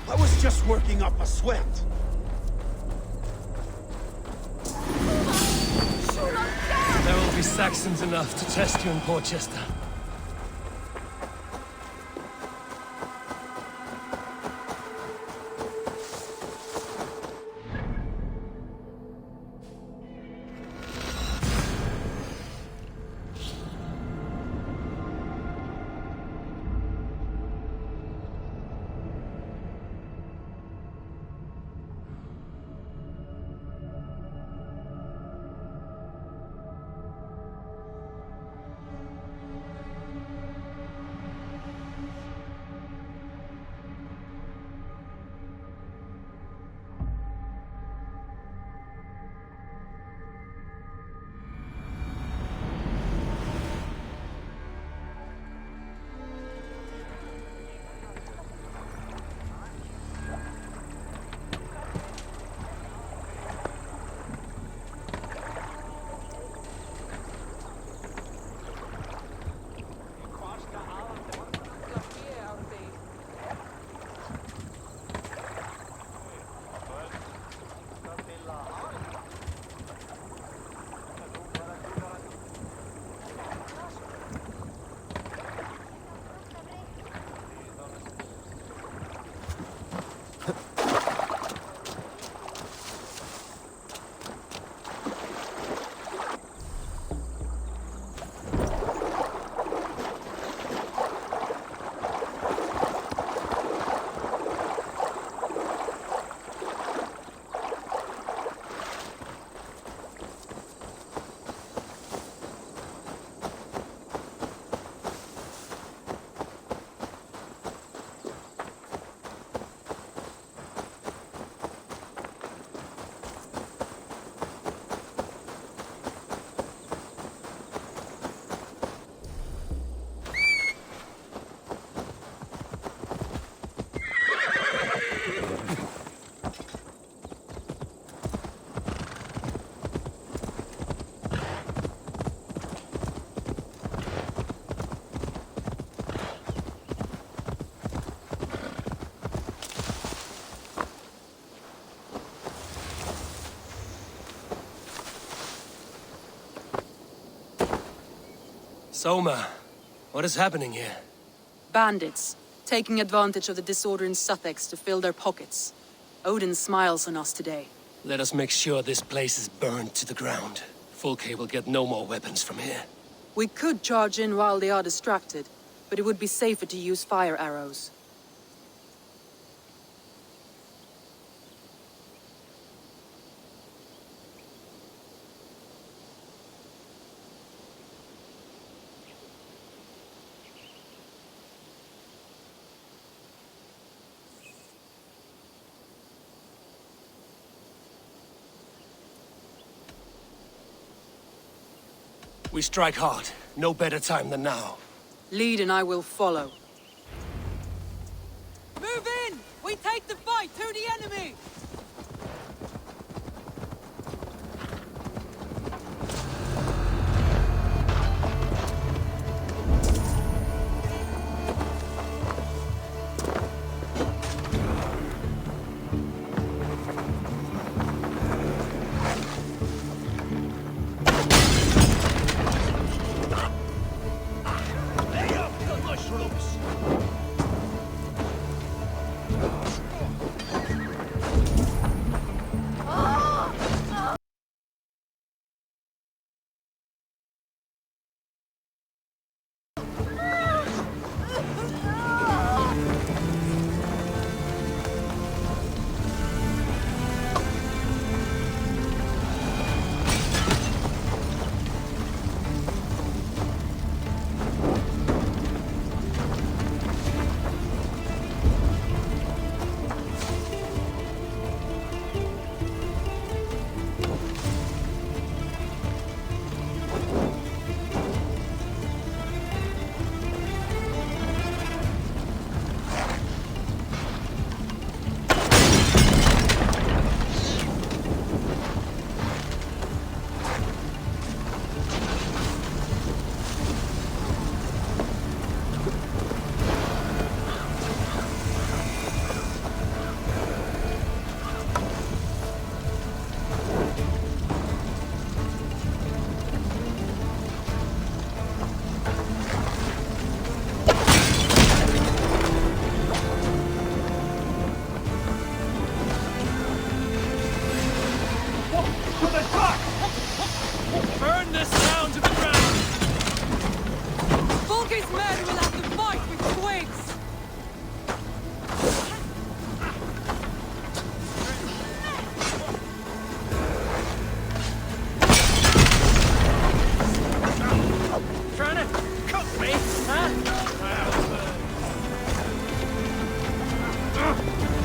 I was just working up a sweat. There will be Saxons enough to test you in Portchester. Soma, what is happening here? Bandits, taking advantage of the disorder in Sussex to fill their pockets. Odin smiles on us today. Let us make sure this place is burned to the ground. Fulke will get no more weapons from here. We could charge in while they are distracted, but it would be safer to use fire arrows. We strike hard. No better time than now. Lead and I will follow. Move in! We take the fight to the enemy!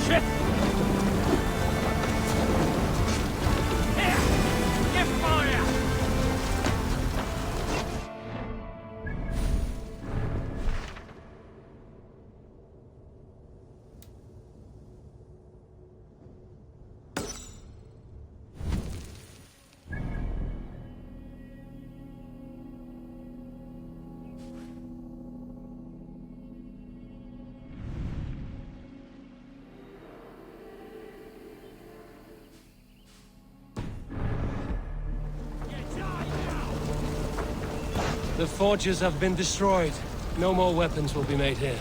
Shit! Here! Give fire! The forges have been destroyed. No more weapons will be made here.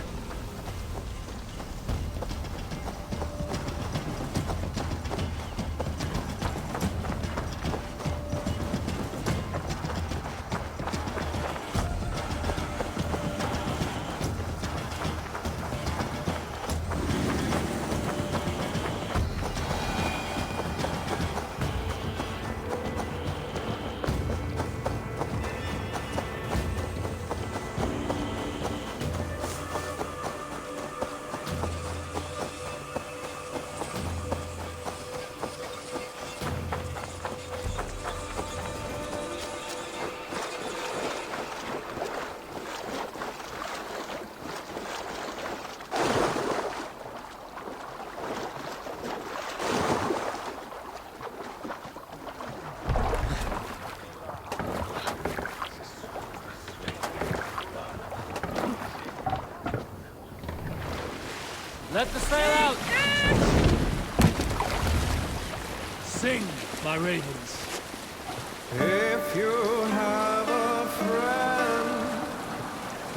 Let the sail out! Sing, my ravens. If you have a friend,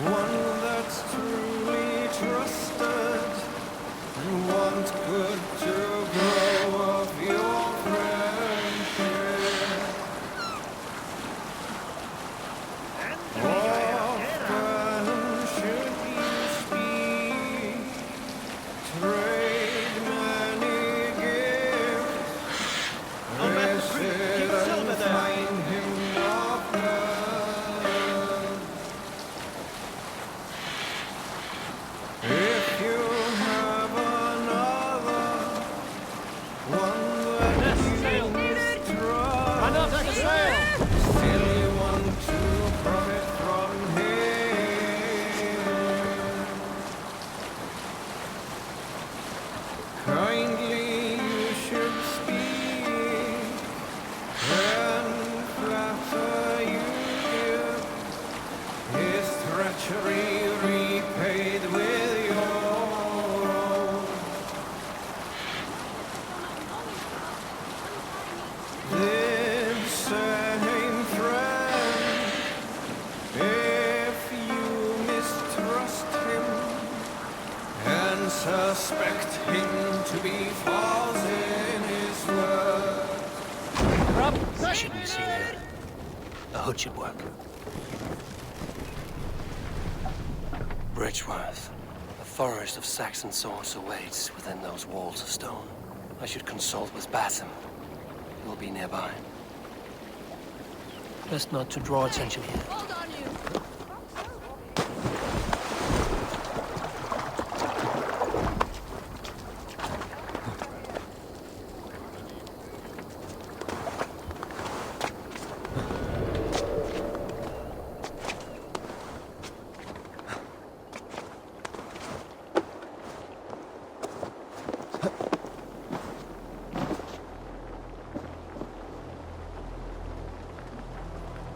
one that's truly trusted, and want good to grow of your friendship, often should you speak, trade many gifts, visit and find him not heard. If you have another, one that you mistrust, still you want to profit from him, kindly you should speak, and flatter you give, his treachery repaid with your own. This same friend, if you mistrust him and suspect him to be false in his word, I shouldn't be seen here. A hood should work. Bridgeworth. A forest of Saxon swords awaits within those walls of stone. I should consult with Basim. He will be nearby. Best not to draw attention here. Hold on, you!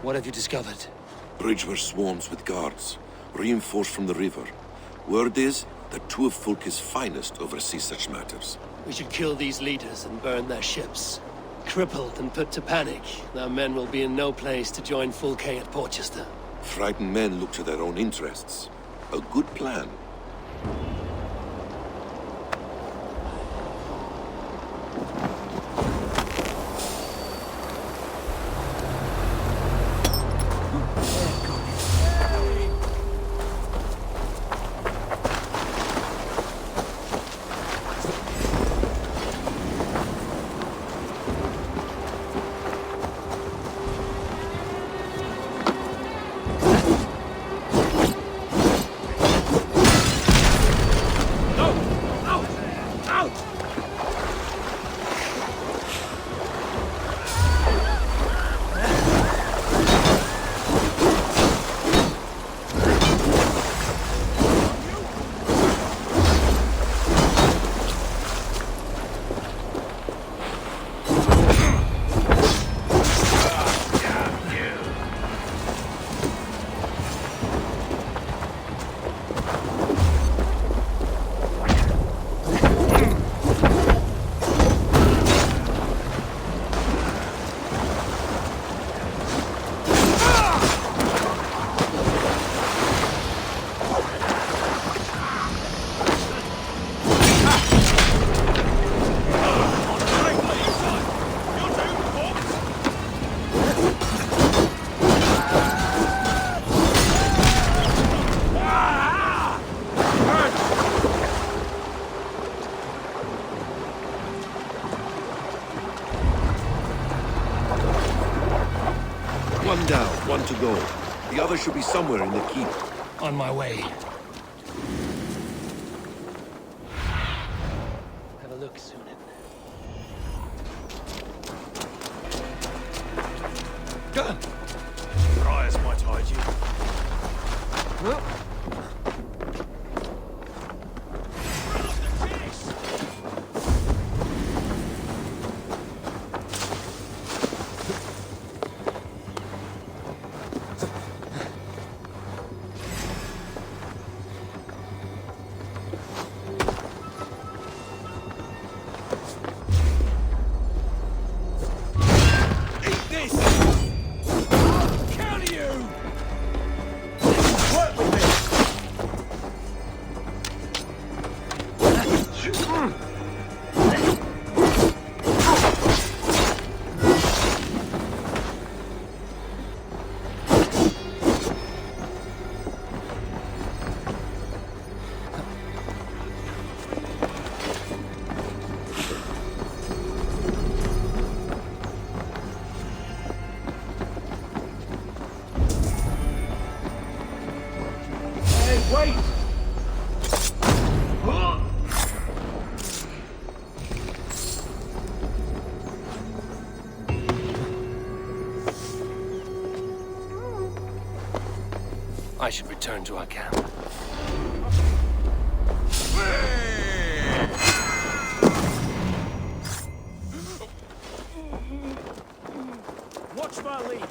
What have you discovered? Bridgeworth swarms with guards, reinforced from the river. Word is that two of Fulke's finest oversee such matters. We should kill these leaders and burn their ships. Crippled and put to panic, our men will be in no place to join Fulke at Portchester. Frightened men look to their own interests. A good plan. one to go. The other should be somewhere in the keep. On my way. Have a look, Sunan. Briars might hide you. I should return to our camp. Watch my lead.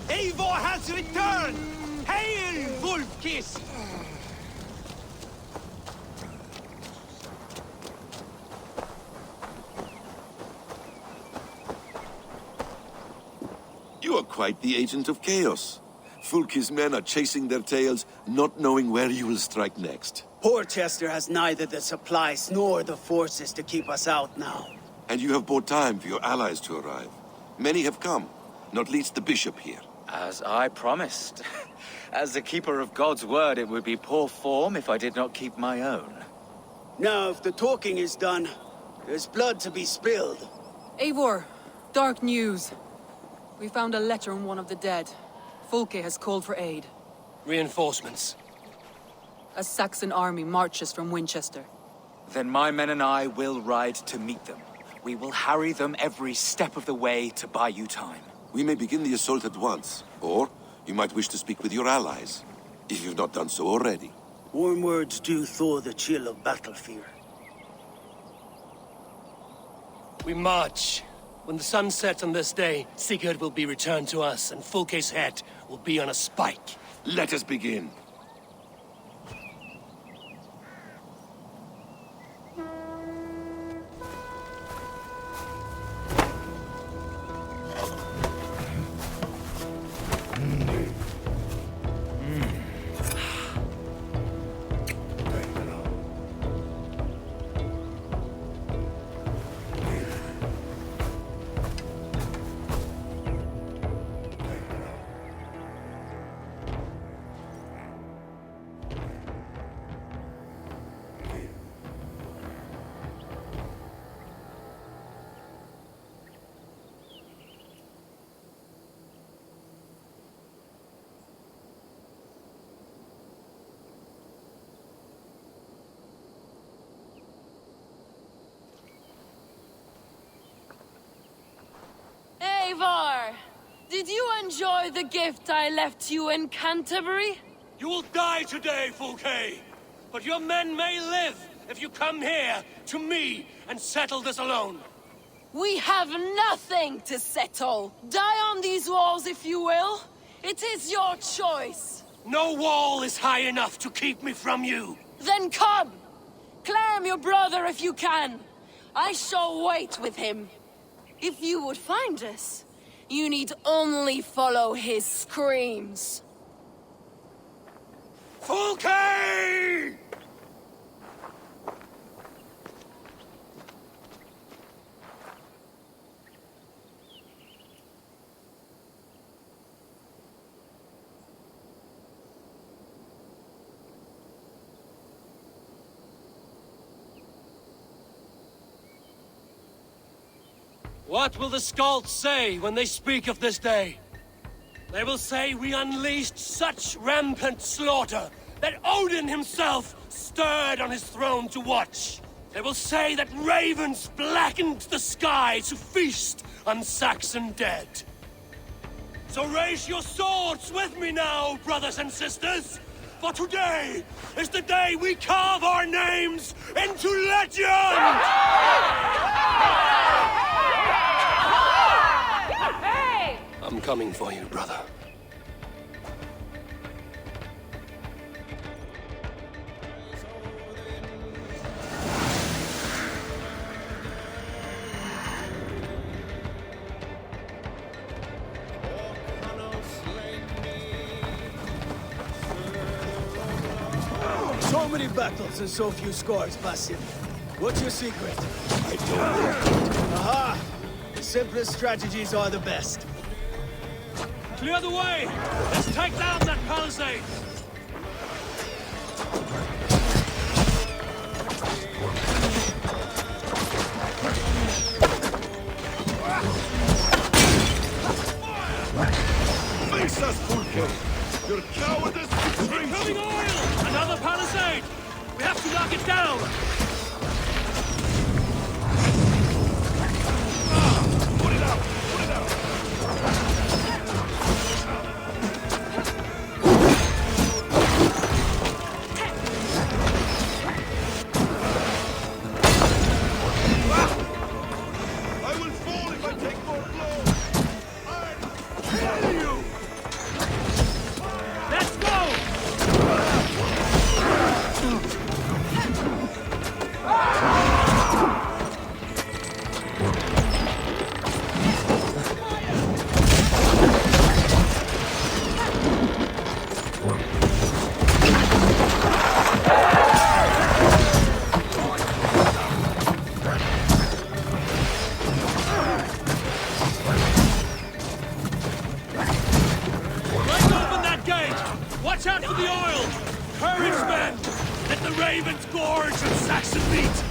Eivor has returned! Hail, Wolfkiss! You are quite the agent of chaos. Fulki's men are chasing their tails, not knowing where you will strike next. Porchester has neither the supplies nor the forces to keep us out now. And you have bought time for your allies to arrive. Many have come, not least the bishop here. As I promised. As the keeper of God's word, it would be poor form if I did not keep my own. Now, if the talking is done, there's blood to be spilled. Eivor, dark news. We found a letter on one of the dead. Fulke has called for aid. Reinforcements. A Saxon army marches from Winchester. Then my men and I will ride to meet them. We will harry them every step of the way to buy you time. We may begin the assault at once, or you might wish to speak with your allies, if you've not done so already. Warm words do thaw the chill of battle fear. We march. When the sun sets on this day, Sigurd will be returned to us, and Fulke's head will be on a spike. Let us begin. Eivor! Did you enjoy the gift I left you in Canterbury? You will die today, Fulke! But your men may live if you come here, to me, and settle this alone. We have nothing to settle. Die on these walls if you will. It is your choice. No wall is high enough to keep me from you. Then come! Claim your brother if you can. I shall wait with him. If you would find us, you need only follow his screams. Fulke! What will the Skalds say when they speak of this day? They will say we unleashed such rampant slaughter that Odin himself stirred on his throne to watch. They will say that ravens blackened the sky to feast on Saxon dead. So raise your swords with me now, brothers and sisters, for today is the day we carve our names into legend! I'm coming for you, brother. So many battles and so few scars, Basim. What's your secret? I don't know. Aha! The simplest strategies are the best. Clear the way! Let's take down that palisade! Face us, Fulke! Your cowardice betrays you! Incoming oil! Another palisade! We have to knock it down! Put it out! Put it out! I will fall if I take more blows! I'll kill you! Let's go! Break open that gate! Watch out for the oil! Courage, men! Let the Raven's Gorge of Saxon meat!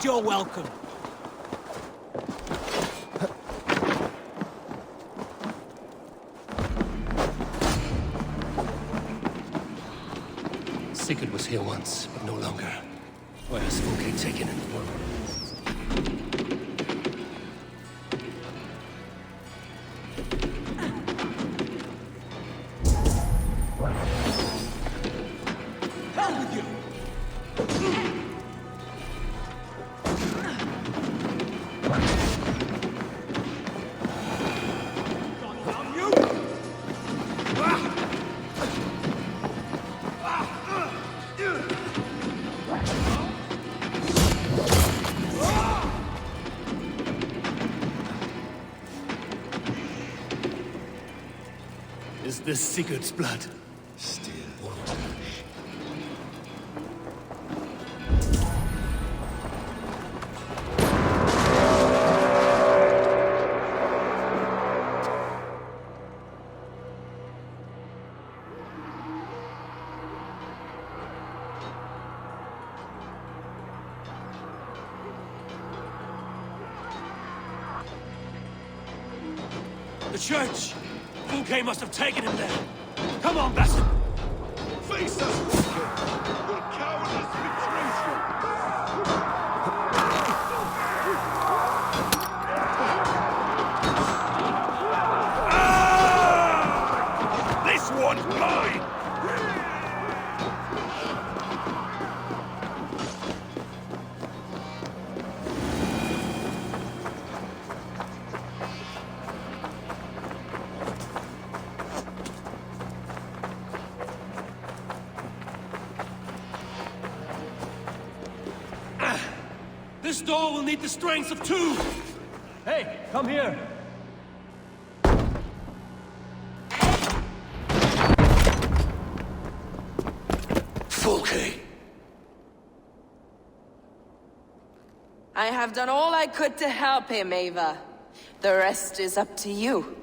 You're welcome. Sigurd was here once, but no longer. Where has Fulke taken him? Is this Sigurd's blood? Still. The church! Fulke must have taken him there. Come on, Basim! Face us, Fulke! Your cowardice betrays you! This one's mine! This door will need the strength of two! Hey, come here! Fulke! I have done all I could to help him, Ava. The rest is up to you.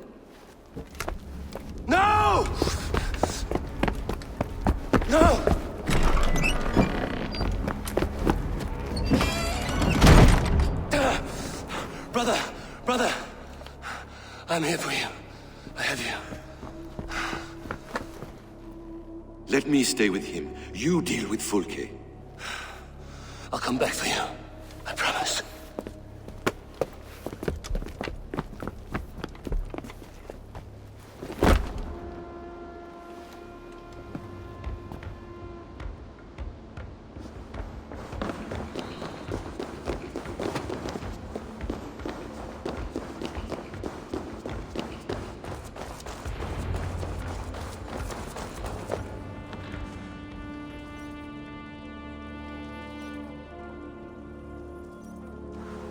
No! No! Brother! I'm here for you. I have you. Let me stay with him. You deal with Fulke. I'll come back for you. I promise.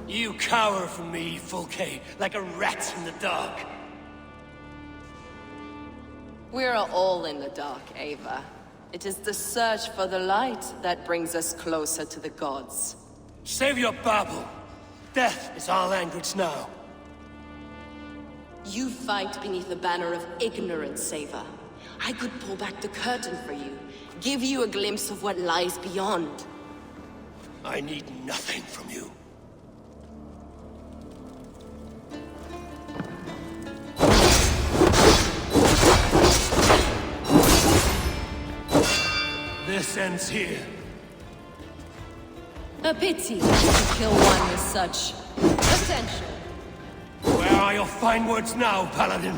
You cower from me, Fulke, like a rat in the dark. We're all in the dark, Ava. It is the search for the light that brings us closer to the gods. Save your babble. Death is our language now. You fight beneath the banner of ignorance, Ava. I could pull back the curtain for you, give you a glimpse of what lies beyond. I need nothing from you. This ends here. A pity to kill one with such potential. Where are your fine words now, Paladin?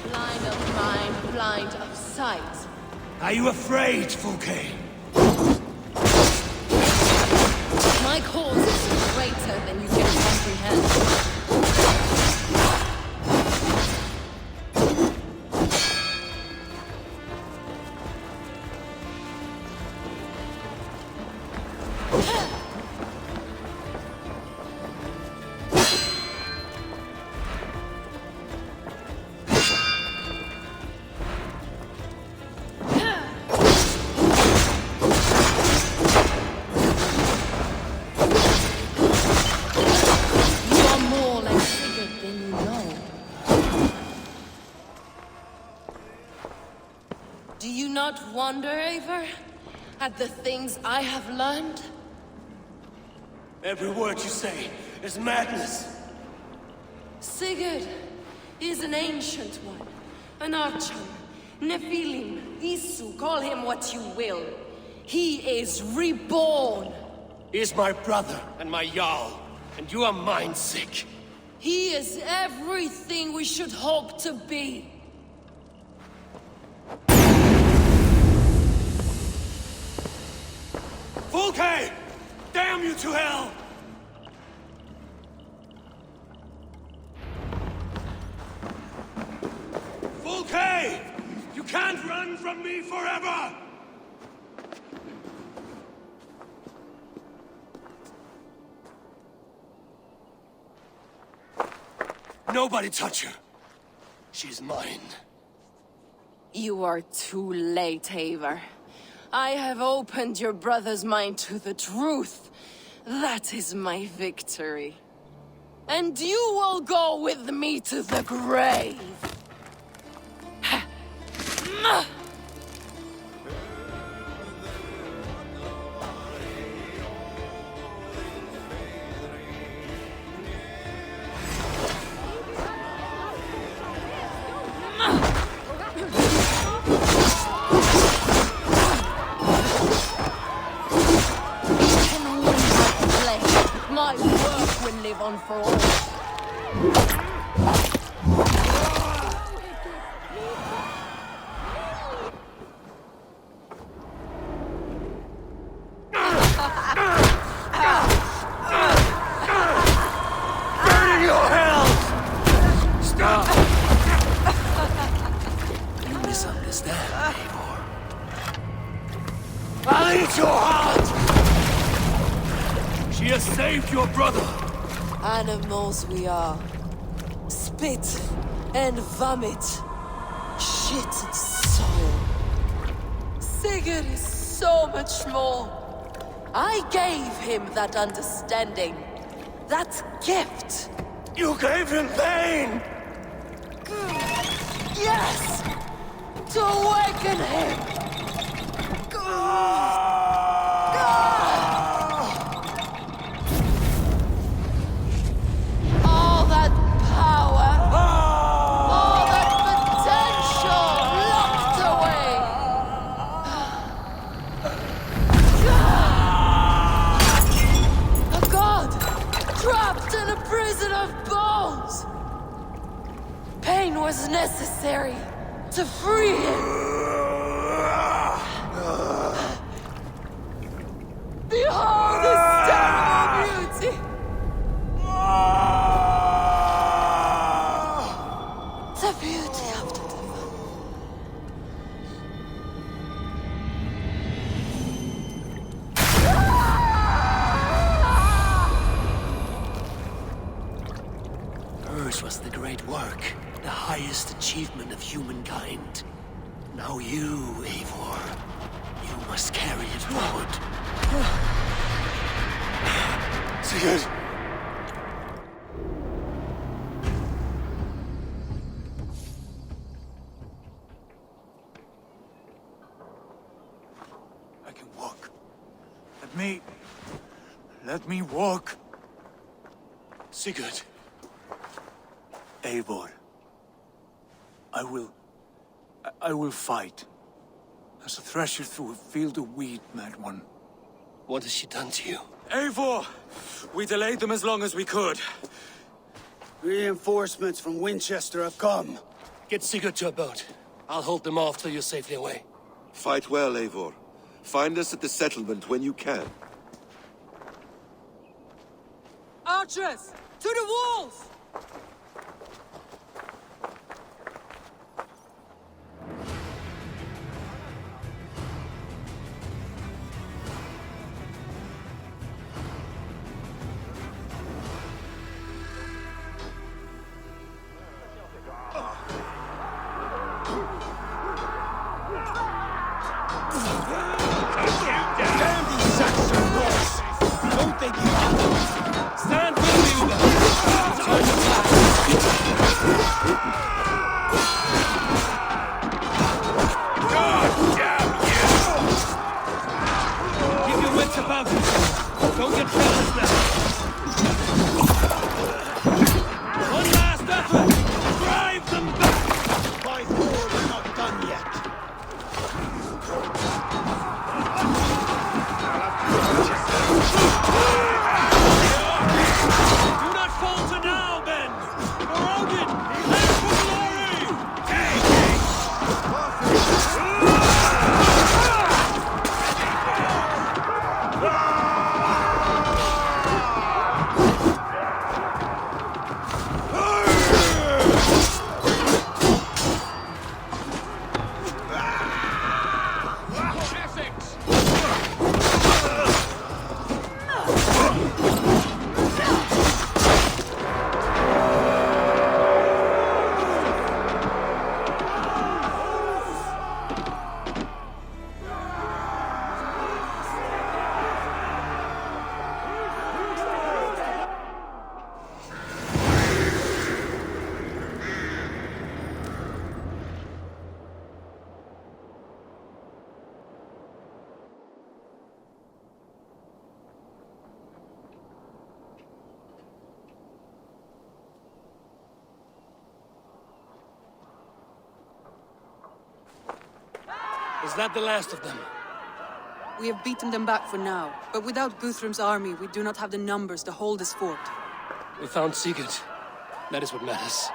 Blind of mind, blind of sight. Are you afraid, Fulke? My cause is greater than you can comprehend. Wonder, Eivor, at the things I have learned? Every word you say is madness. Sigurd is an ancient one, an archer, Nephilim, Isu, call him what you will. He is reborn. He is my brother and my Jarl, and you are mind-sick. He is everything we should hope to be. Fulke! Damn you to hell! Fulke! You can't run from me forever! Nobody touch her. She's mine. You are too late, Eivor. I have opened your brother's mind to the truth. That is my victory. And you will go with me to the grave. at your heart! She has saved your brother! Animals we are. Spit and vomit. Shit and soul. Sigurd is so much more. I gave him that understanding. That gift. You gave him pain! Yes! To awaken him! All that power, all that potential locked away! A god trapped in a prison of bones! Pain was necessary to free him! Behold his terrible beauty! The beauty of the divine. Hers was the great work, the highest achievement of humankind. Now you, Eivor, you must carry it forward. Sigurd! I can walk. Let me walk. Sigurd. Eivor. I will fight. As a thresher through a field of wheat, mad one. What has she done to you? Eivor! We delayed them as long as we could. Reinforcements from Winchester have come. Get Sigurd to a boat. I'll hold them off till you're safely away. Fight well, Eivor. Find us at the settlement when you can. Archers! To the walls! Stand with me, Uga! Turn your back! God damn you! Keep your wits about you. Don't get jealous now. One last effort! Drive them back! My war is not done yet. Do not falter now, men! For Odin, he lives for glory! Take it! Is that the last of them? We have beaten them back for now, but without Guthrum's army, we do not have the numbers to hold this fort. We found Sigurd. That is what matters.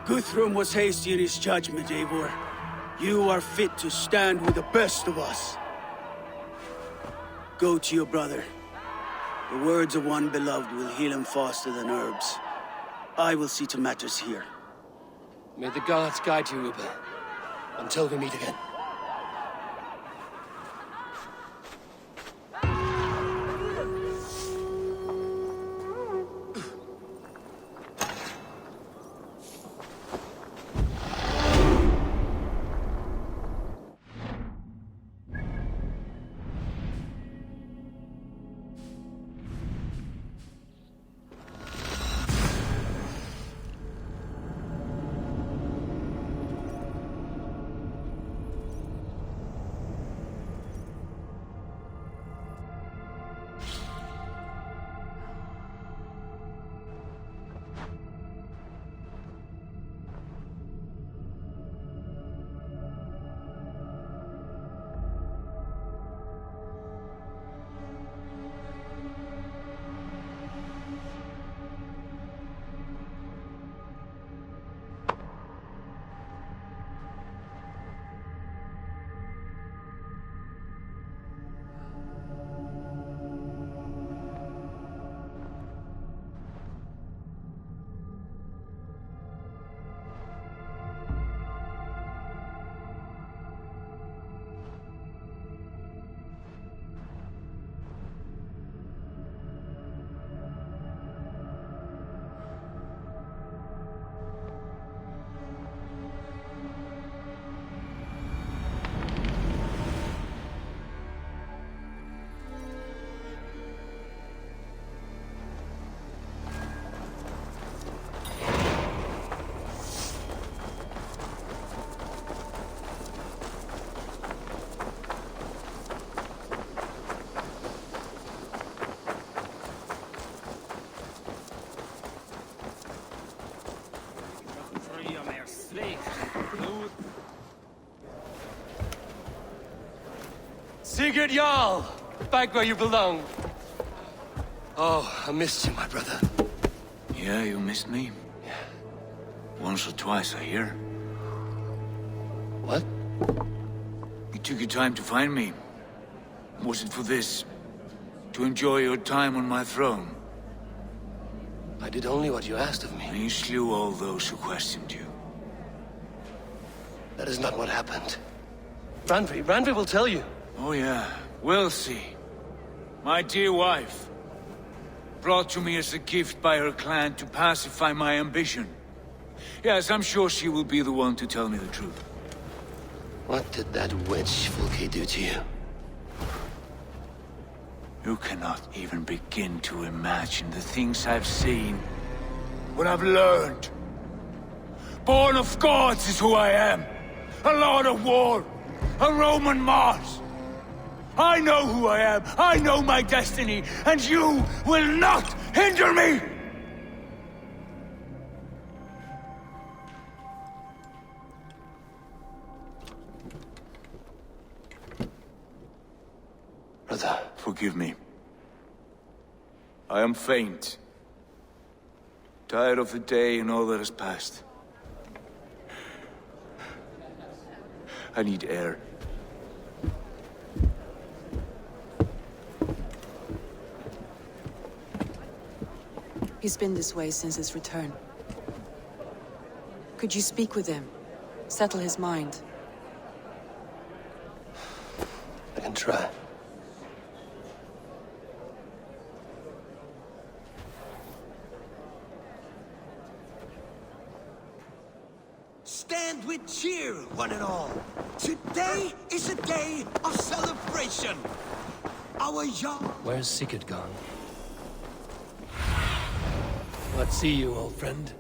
Guthrum was hasty in his judgment, Eivor. You are fit to stand with the best of us. Go to your brother. The words of one beloved will heal him faster than herbs. I will see to matters here. May the gods guide you, Uber. Until we meet again. Sigurd Jarl! Back where you belong. Oh, I missed you, my brother. Yeah, you missed me? Yeah. Once or twice, I hear. What? You took your time to find me. Was it for this? To enjoy your time on my throne? I did only what you asked of me. And you slew all those who questioned you. That is not what happened. Randvi will tell you. Oh yeah, we'll see. My dear wife, brought to me as a gift by her clan to pacify my ambition. Yes, I'm sure she will be the one to tell me the truth. What did that witch Fulke do to you? You cannot even begin to imagine the things I've seen. What I've learned. Born of gods is who I am. A lord of war. A Roman Mars. I know who I am. I know my destiny. And you will not hinder me! Brother. Forgive me. I am faint. Tired of the day and all that has passed. I need air. He's been this way since his return. Could you speak with him? Settle his mind? I can try. Stand with cheer, one and all. Today is a day of celebration. Our young... Where's Sigurd gone? What see you, old friend?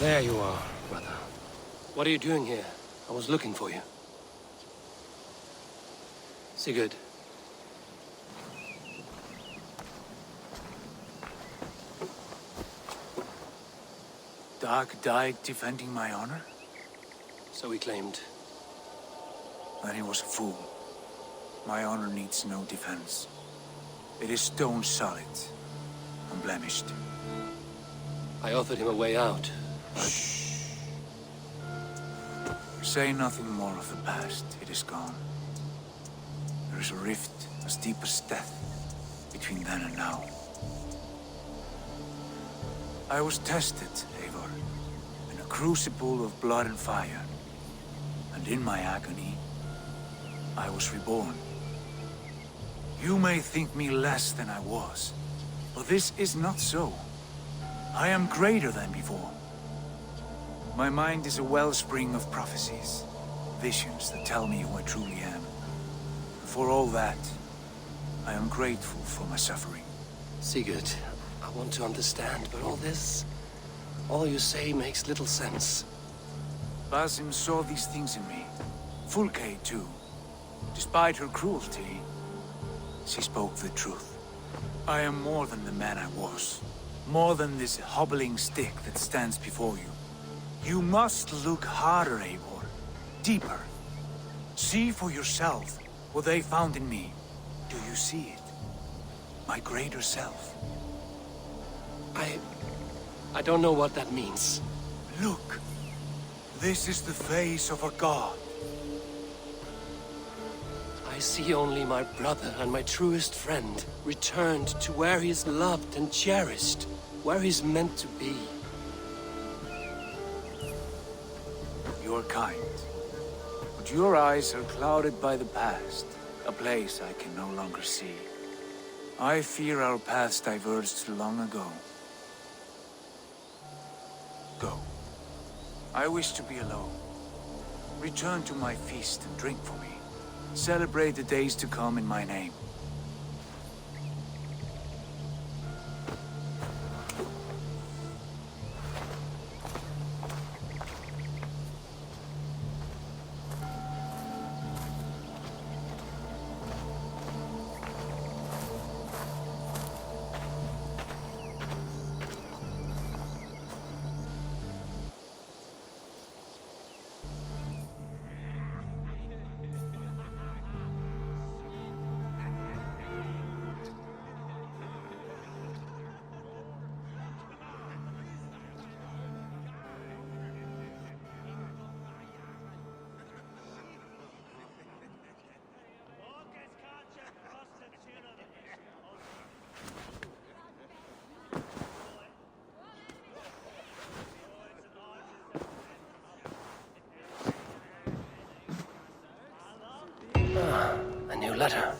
There you are, brother. What are you doing here? I was looking for you. Sigurd. Dag died defending my honor? So he claimed. Then he was a fool. My honor needs no defense. It is stone solid, unblemished. I offered him a way out. Shh. Say nothing more of the past. It is gone. There is a rift as deep as death between then and now. I was tested, Eivor, in a crucible of blood and fire. And in my agony, I was reborn. You may think me less than I was, but this is not so. I am greater than before. My mind is a wellspring of prophecies, visions that tell me who I truly am. For all that, I am grateful for my suffering. Sigurd, I want to understand, but all you say makes little sense. Basim saw these things in me. Fulke, too. Despite her cruelty, she spoke the truth. I am more than the man I was. More than this hobbling stick that stands before you. You must look harder, Eivor. Deeper. See for yourself what they found in me. Do you see it? My greater self. I don't know what that means. Look. This is the face of a god. I see only my brother and my truest friend returned to where he is loved and cherished, where he's meant to be. You are kind, but your eyes are clouded by the past, a place I can no longer see. I fear our paths diverged long ago. Go. I wish to be alone. Return to my feast and drink for me. Celebrate the days to come in my name. A new letter.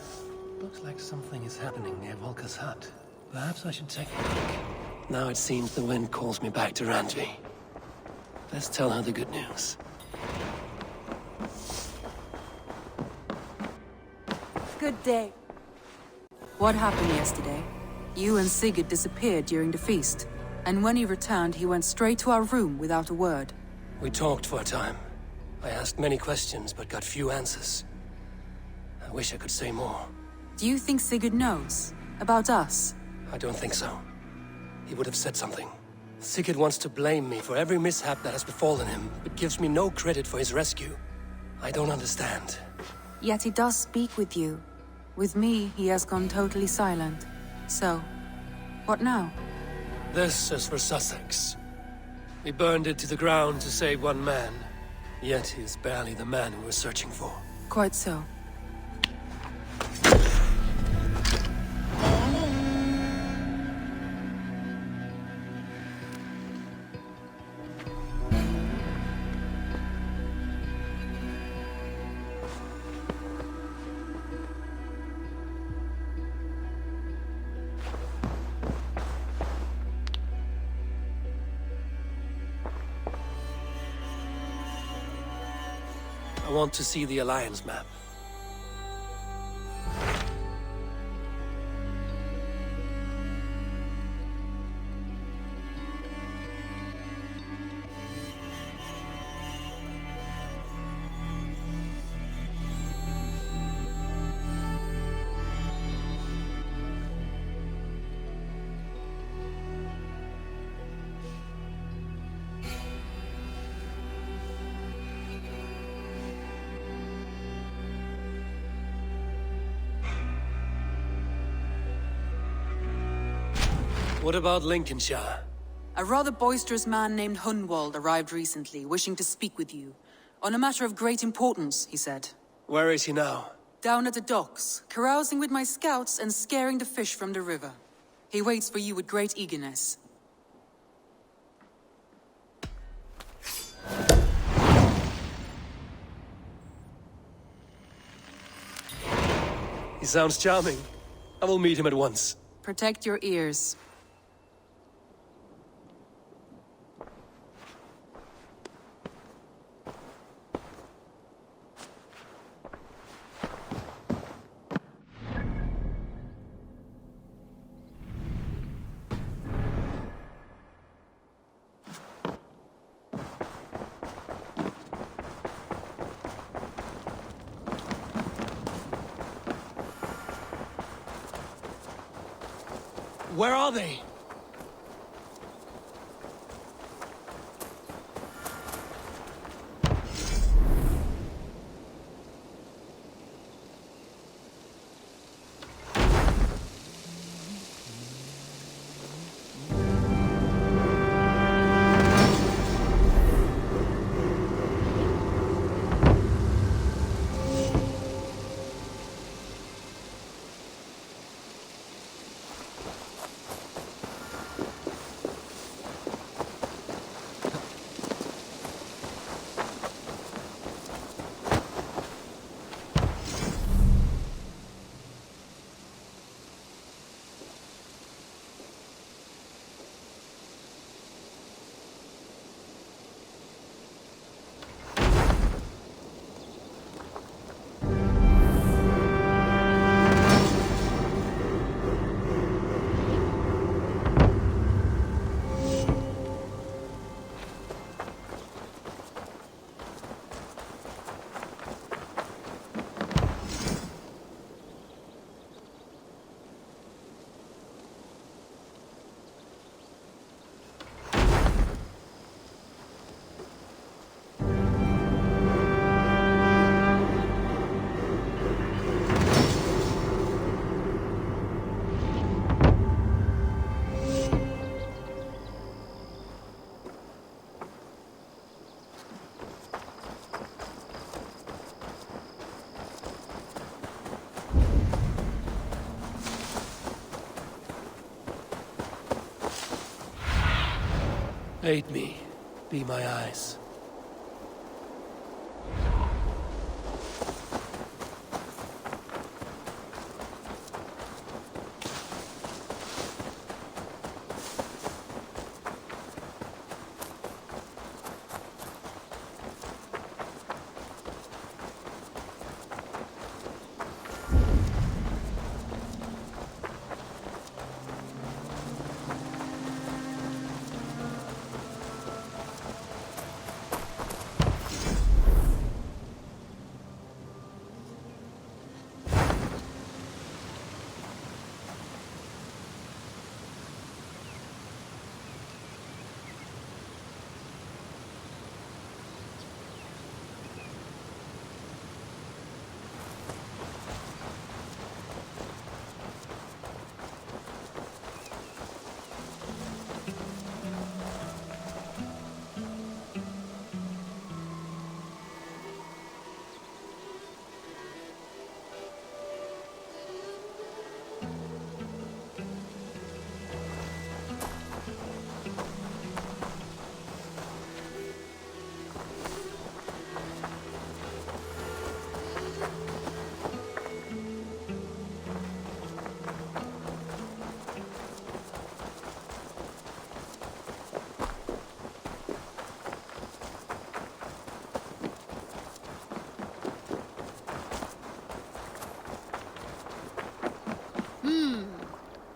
Looks like something is happening near Volker's hut. Perhaps I should take a look. Now it seems the wind calls me back to Randvi. Let's tell her the good news. Good day. What happened yesterday? You and Sigurd disappeared during the feast, and when he returned, he went straight to our room without a word. We talked for a time. I asked many questions, but got few answers. I wish I could say more. Do you think Sigurd knows? About us? I don't think so. He would have said something. Sigurd wants to blame me for every mishap that has befallen him, but gives me no credit for his rescue. I don't understand. Yet he does speak with you. With me, he has gone totally silent. So, what now? This is for Sussex. We burned it to the ground to save one man. Yet he is barely the man we were searching for. Quite so. I want to see the Alliance map. What about Lincolnshire? A rather boisterous man named Hunwald arrived recently, wishing to speak with you. On a matter of great importance, he said. Where is he now? Down at the docks, carousing with my scouts and scaring the fish from the river. He waits for you with great eagerness. He sounds charming. I will meet him at once. Protect your ears. Where are they? Aid me. Be my eyes.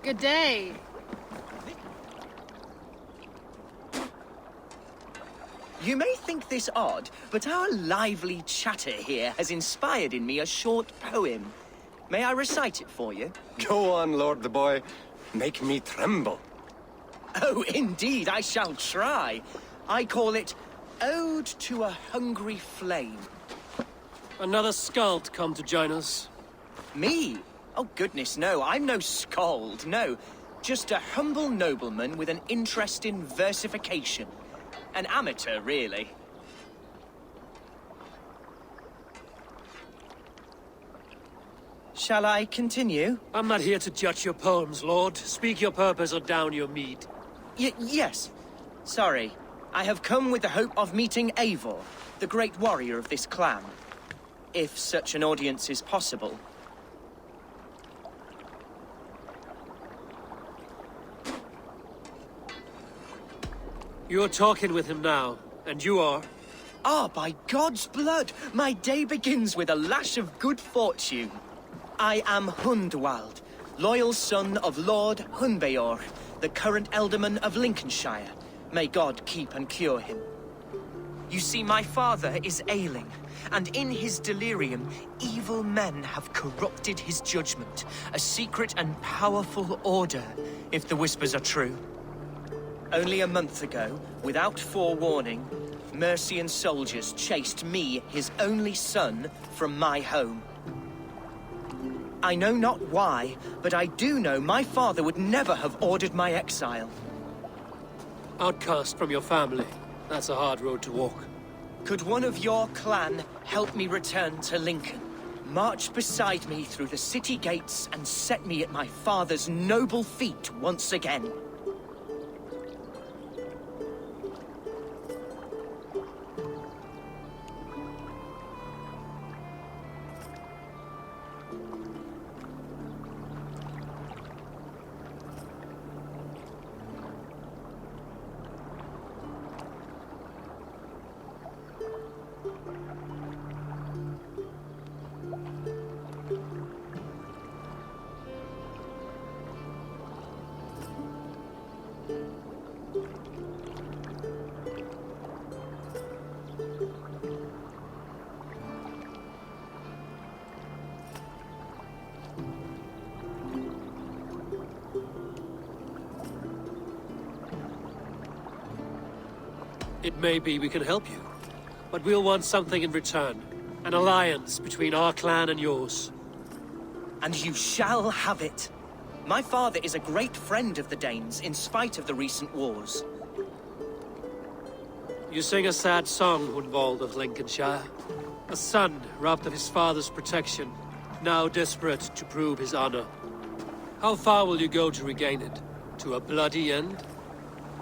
Good day. You may think this odd, but our lively chatter here has inspired in me a short poem. May I recite it for you? Go on, Lord the Boy. Make me tremble. Oh, indeed, I shall try. I call it Ode to a Hungry Flame. Another skald come to join us. Me? Oh, goodness, no. I'm no skald, no. Just a humble nobleman with an interest in versification. An amateur, really. Shall I continue? I'm not here to judge your poems, Lord. Speak your purpose or down your mead. Yes. Sorry. I have come with the hope of meeting Eivor, the great warrior of this clan. If such an audience is possible. You're talking with him now, and you are? Ah, by God's blood! My day begins with a lash of good fortune. I am Hundwald, loyal son of Lord Hunbeor, the current Elderman of Lincolnshire. May God keep and cure him. You see, my father is ailing, and in his delirium, evil men have corrupted his judgment. A secret and powerful order, if the whispers are true. Only a month ago, without forewarning, Mercian soldiers chased me, his only son, from my home. I know not why, but I do know my father would never have ordered my exile. Outcast from your family. That's a hard road to walk. Could one of your clan help me return to Lincoln? March beside me through the city gates and set me at my father's noble feet once again. It may be we can help you, but we'll want something in return. An alliance between our clan and yours. And you shall have it. My father is a great friend of the Danes, in spite of the recent wars. You sing a sad song, Hundwald of Lincolnshire. A son robbed of his father's protection, now desperate to prove his honor. How far will you go to regain it? To a bloody end?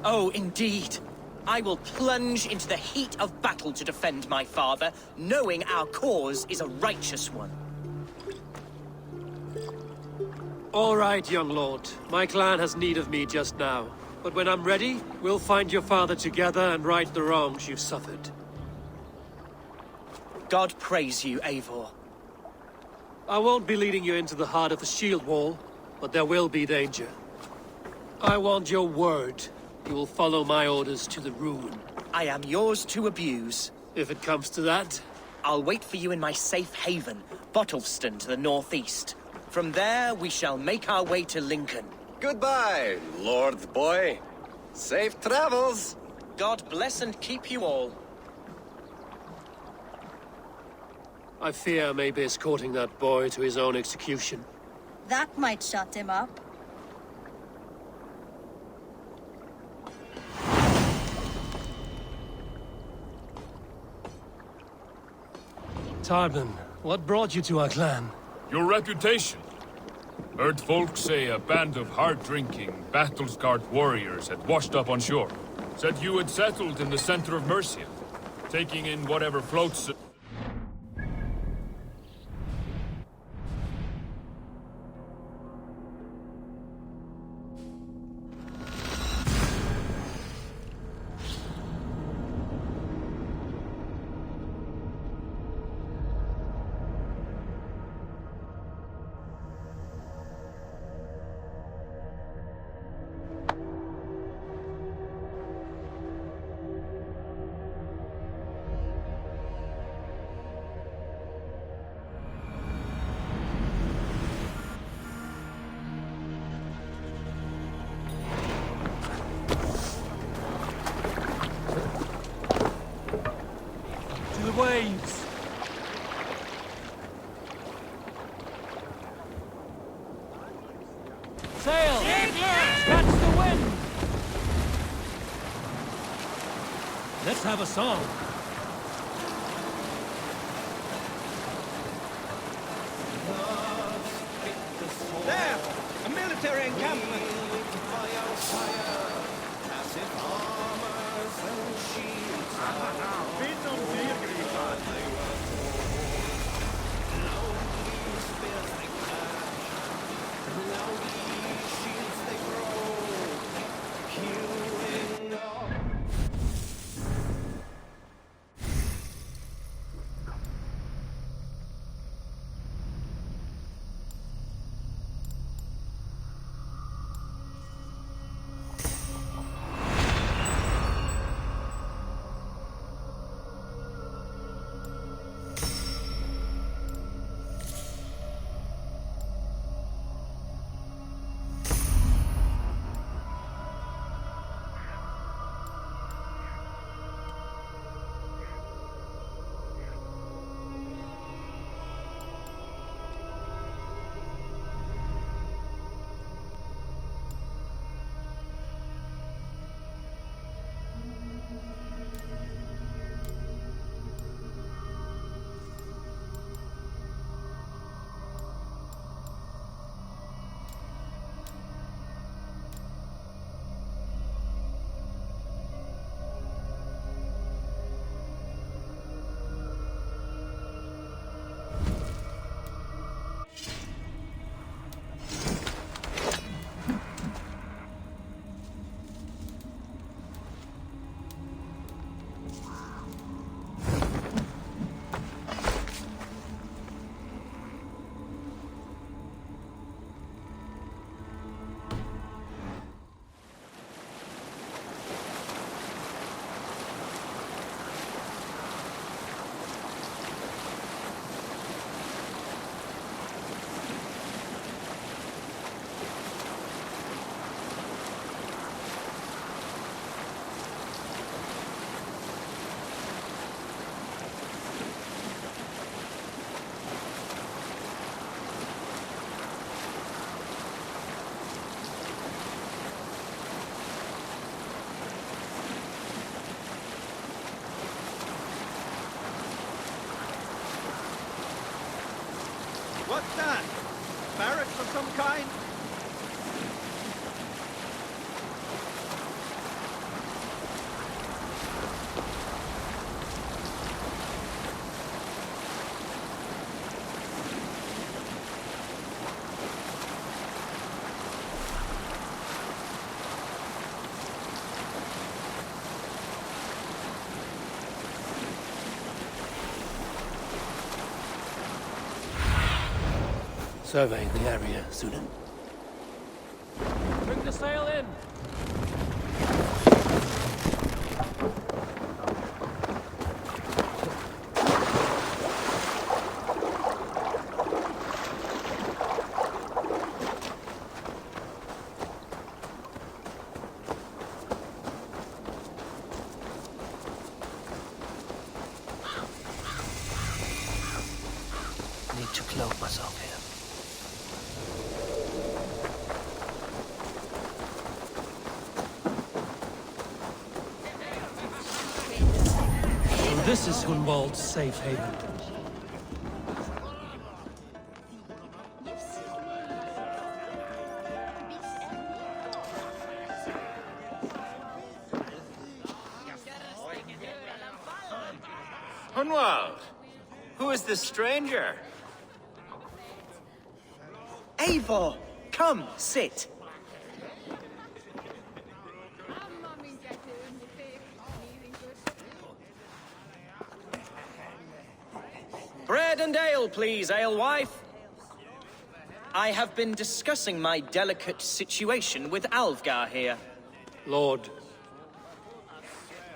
Oh, indeed. I will plunge into the heat of battle to defend my father, knowing our cause is a righteous one. All right, young lord. My clan has need of me just now. But when I'm ready, we'll find your father together and right the wrongs you've suffered. God praise you, Eivor. I won't be leading you into the heart of the shield wall, but there will be danger. I want your word. You will follow my orders to the ruin. I am yours to abuse. If it comes to that. I'll wait for you in my safe haven, Bottleston to the northeast. From there, we shall make our way to Lincoln. Goodbye, Lord Boy. Safe travels. God bless and keep you all. I fear I may be escorting that boy to his own execution. That might shut him up. Tarbin, what brought you to our clan? Your reputation. Heard folks say a band of hard-drinking, battle-scarred warriors had washed up on shore. Said you had settled in the center of Mercia, taking in whatever floats... Waves! Sail! Let's have a song. There! A military encampment! What's that? Barracks of some kind? Survey the area, Sunan. Bring the sail in. Need to cloak myself here. So this is Hunwald's safe haven. Hunwald, who is this stranger? Eivor! Come, sit. Bread and ale, please, alewife. I have been discussing my delicate situation with Alfgar here. Lord.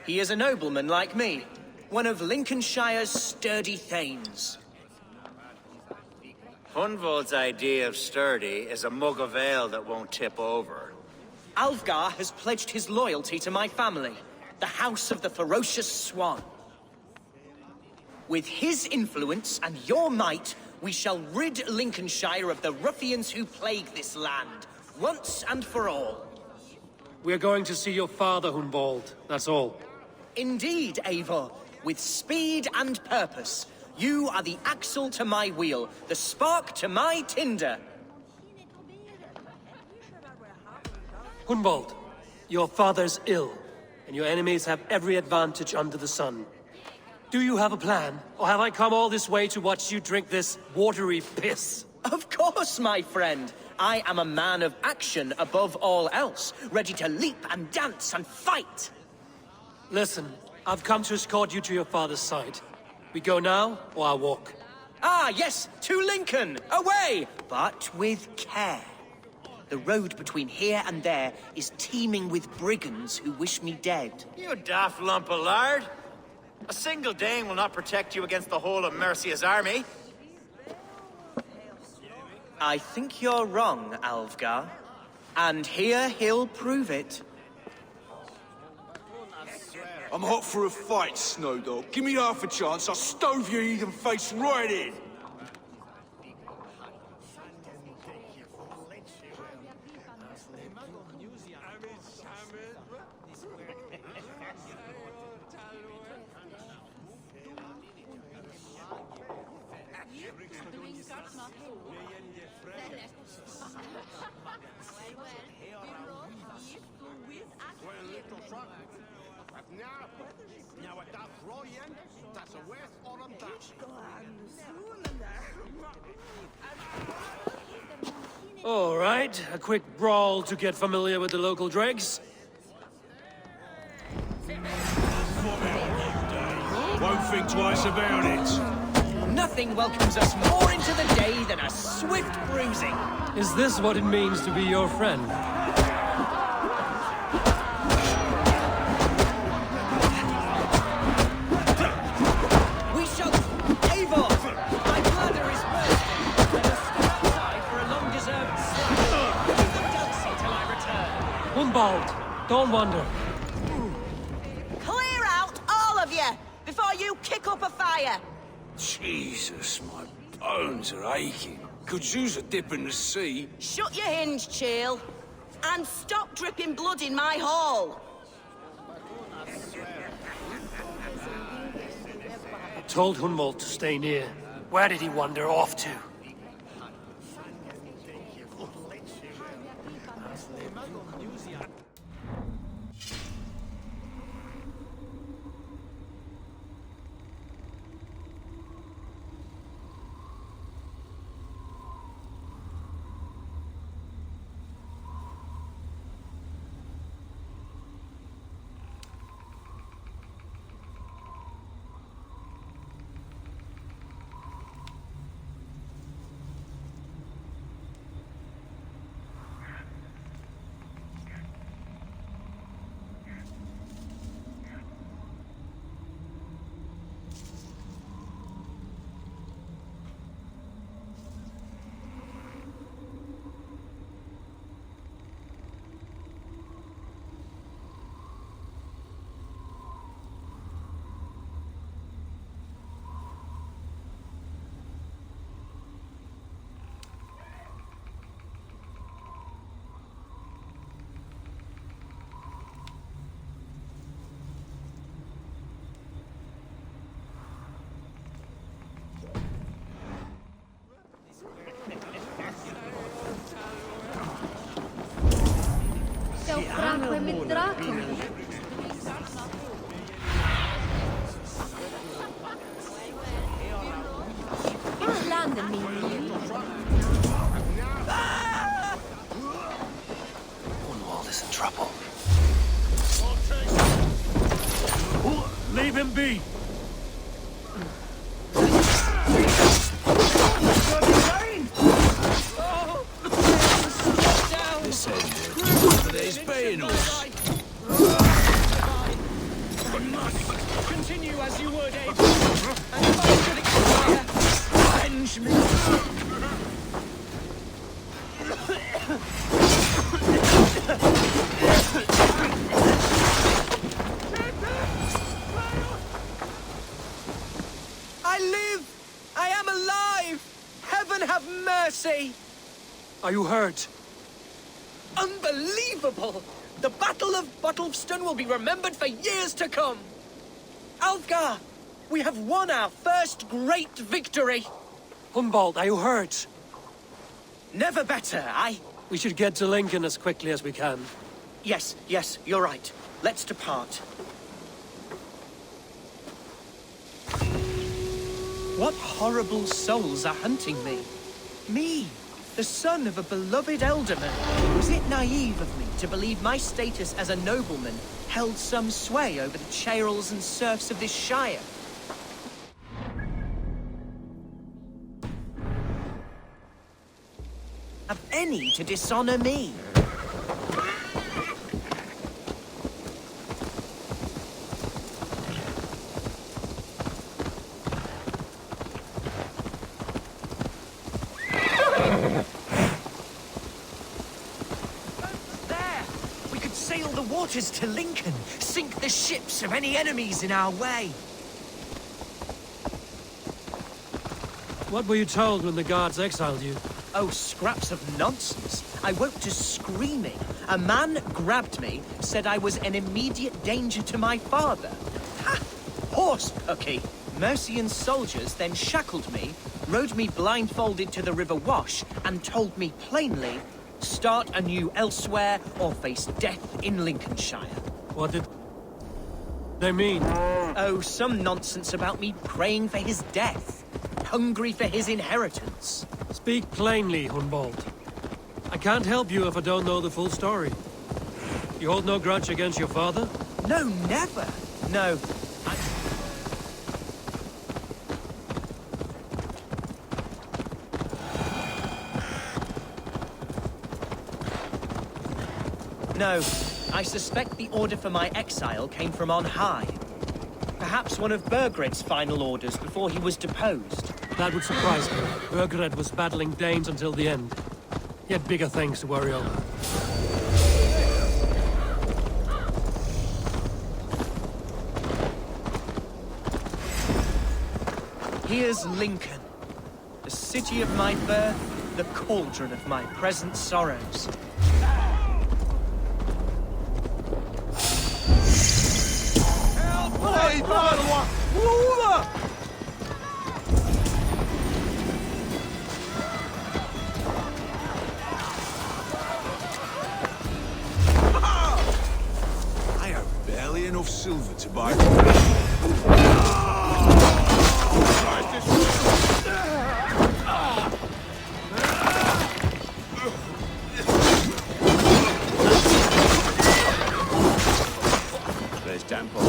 He is a nobleman like me, one of Lincolnshire's sturdy thanes. Hunwald's idea of sturdy is a mug of ale that won't tip over. Alfgar has pledged his loyalty to my family, the House of the Ferocious Swan. With his influence and your might, we shall rid Lincolnshire of the ruffians who plague this land, once and for all. We're going to see your father, Hunwald. That's all. Indeed, Eivor. With speed and purpose. You are the axle to my wheel, the spark to my tinder. Hunwald, your father's ill, and your enemies have every advantage under the sun. Do you have a plan, or have I come all this way to watch you drink this watery piss? Of course, my friend. I am a man of action above all else, ready to leap and dance and fight. Listen, I've come to escort you to your father's side. We go now, or I walk? Ah, yes, to Lincoln! Away! But with care. The road between here and there is teeming with brigands who wish me dead. You daft lump of lard! A single Dane will not protect you against the whole of Mercia's army. I think you're wrong, Alvgar. And here he'll prove it. I'm hot for a fight, Snowdog. Give me half a chance, I'll stove your heathen face right in! All right, a quick brawl to get familiar with the local dregs. Won't think twice about it. Nothing welcomes us more into the day than a swift bruising. Is this what it means to be your friend? We shall... Eivor! My bladder is bursting. Let us step outside for a long-deserved sleep. Keep them dulcy till I return. Hunwald, don't wander. Clear out, all of you, before you kick up a fire. Jesus, my bones are aching. Could use a dip in the sea. Shut your hinge, Chill. And stop dripping blood in my hall. Told Hunwald to stay near. Where did he wander off to? Hunwald is in trouble. Leave him be! This end, but there's paying us. Continue as you would, Eivor. And if I should expire, avenge me. I live! I am alive! Heaven have mercy! Are you hurt? Unbelievable! The Battle of Bottleston will be remembered for years to come! Alfgar! We have won our first great victory! Hunwald, are you hurt? Never better, aye? We should get to Lincoln as quickly as we can. Yes, you're right. Let's depart. What horrible souls are hunting me? Me, the son of a beloved elderman. Was it naive of me to believe my status as a nobleman held some sway over the churls and serfs of this shire? Have any to dishonor me? To Lincoln, sink the ships of any enemies in our way. What were you told when the guards exiled you? Oh, scraps of nonsense. I woke to screaming. A man grabbed me, said I was an immediate danger to my father. Ha! Horse pucky. Mercian soldiers then shackled me, rode me blindfolded to the River Wash, and told me plainly, start anew elsewhere or face death in Lincolnshire. What did they mean? Oh, some nonsense about me praying for his death, hungry for his inheritance. Speak plainly, Hunwald. I can't help you if I don't know the full story. You hold no grudge against your father? No, never. No. No, I suspect the order for my exile came from on high. Perhaps one of Burgred's final orders before he was deposed. That would surprise me. Burgred was battling Danes until the end. He had bigger things to worry over. Here's Lincoln, the city of my birth, the cauldron of my present sorrows. I have barely enough silver to buy. There's Dampo.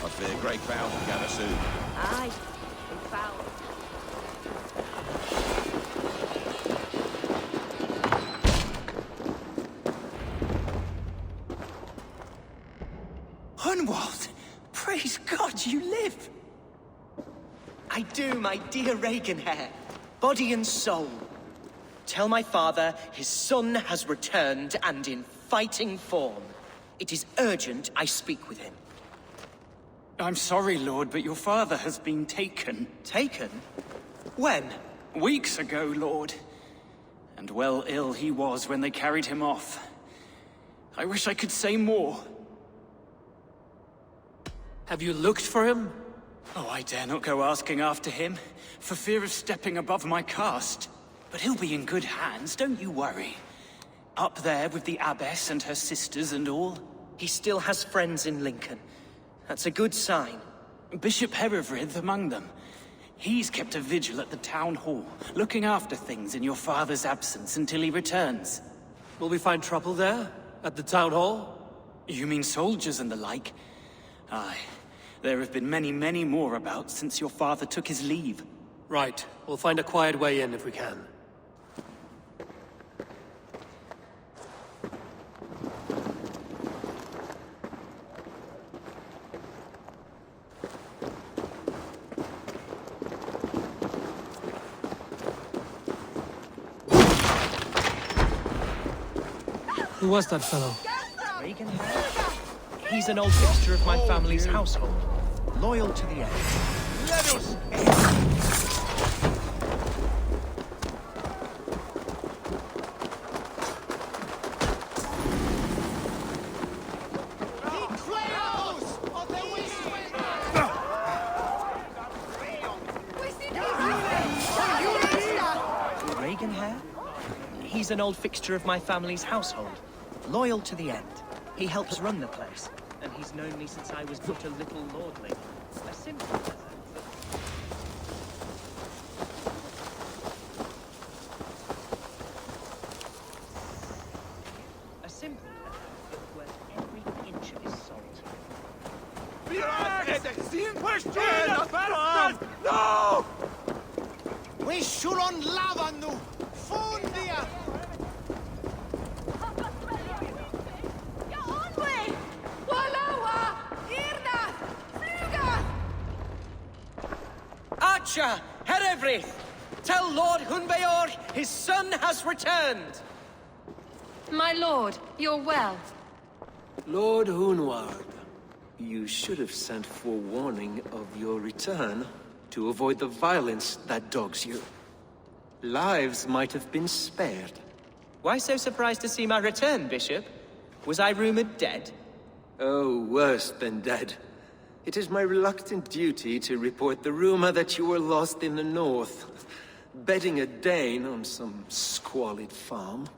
I fear great crowd will gather soon. Aye, we found. Hunwald! Praise God you live! I do, my dear Regenhair. Body and soul. Tell my father his son has returned and in fighting form. It is urgent I speak with him. I'm sorry, Lord, but your father has been taken. Taken? When? Weeks ago, Lord. And well ill he was when they carried him off. I wish I could say more. Have you looked for him? Oh, I dare not go asking after him, for fear of stepping above my caste. But he'll be in good hands, don't you worry. Up there with the abbess and her sisters and all. He still has friends in Lincoln. That's a good sign. Bishop Herefrith among them. He's kept a vigil at the town hall, looking after things in your father's absence until he returns. Will we find trouble there? At the town hall? You mean soldiers and the like? Aye. There have been many, many more about since your father took his leave. Right. We'll find a quiet way in if we can. Who was that fellow? He's an old fixture of my family's household. Loyal to the end. Let us pagan hair? He's an old fixture of my family's household, loyal to the end. He helps run the place, and he's known me since I was but a little lordling. A simple peasant. A simple peasant, but worth every inch of his salt. No! We should on lava nu! Fundia! Archer, Herevri, tell Lord Hunbeor his son has returned. My lord, you're well. Lord Hunward, you should have sent forewarning of your return to avoid the violence that dogs you. Lives might have been spared. Why so surprised to see my return, Bishop? Was I rumored dead? Oh, worse than dead. It is my reluctant duty to report the rumor that you were lost in the north, bedding a Dane on some squalid farm.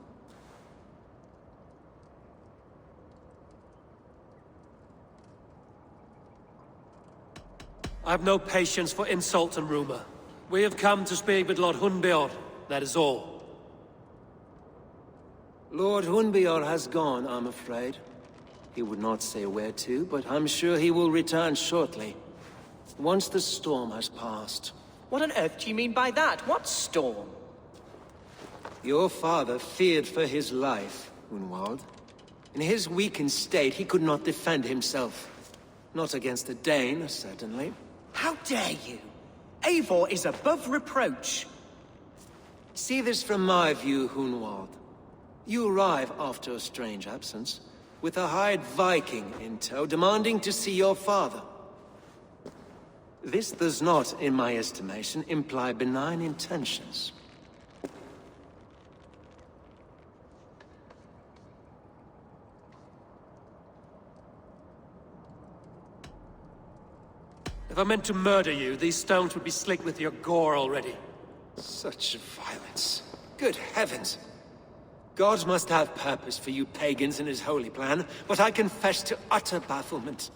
I've no patience for insult and rumor. We have come to speak with Lord Hunbeor, that is all. Lord Hunbeor has gone, I'm afraid. He would not say where to, but I'm sure he will return shortly. Once the storm has passed. What on earth do you mean by that? What storm? Your father feared for his life, Hunwald. In his weakened state, he could not defend himself. Not against a Dane, certainly. How dare you? Eivor is above reproach. See this from my view, Hunwald. You arrive after a strange absence, with a hired Viking in tow, demanding to see your father. This does not, in my estimation, imply benign intentions. If I meant to murder you, these stones would be slick with your gore already. Such violence. Good heavens! God must have purpose for you pagans in his holy plan, but I confess to utter bafflement.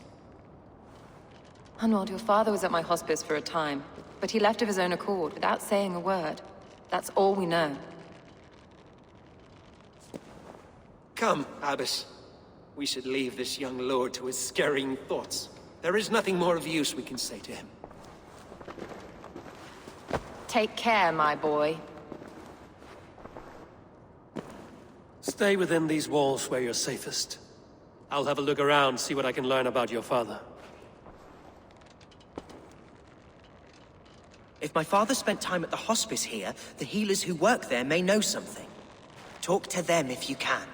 Hunwald, your father was at my hospice for a time, but he left of his own accord without saying a word. That's all we know. Come, Abbess. We should leave this young lord to his scurrying thoughts. There is nothing more of use we can say to him. Take care, my boy. Stay within these walls where you're safest. I'll have a look around, see what I can learn about your father. If my father spent time at the hospice here, the healers who work there may know something. Talk to them if you can.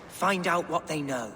Find out what they know.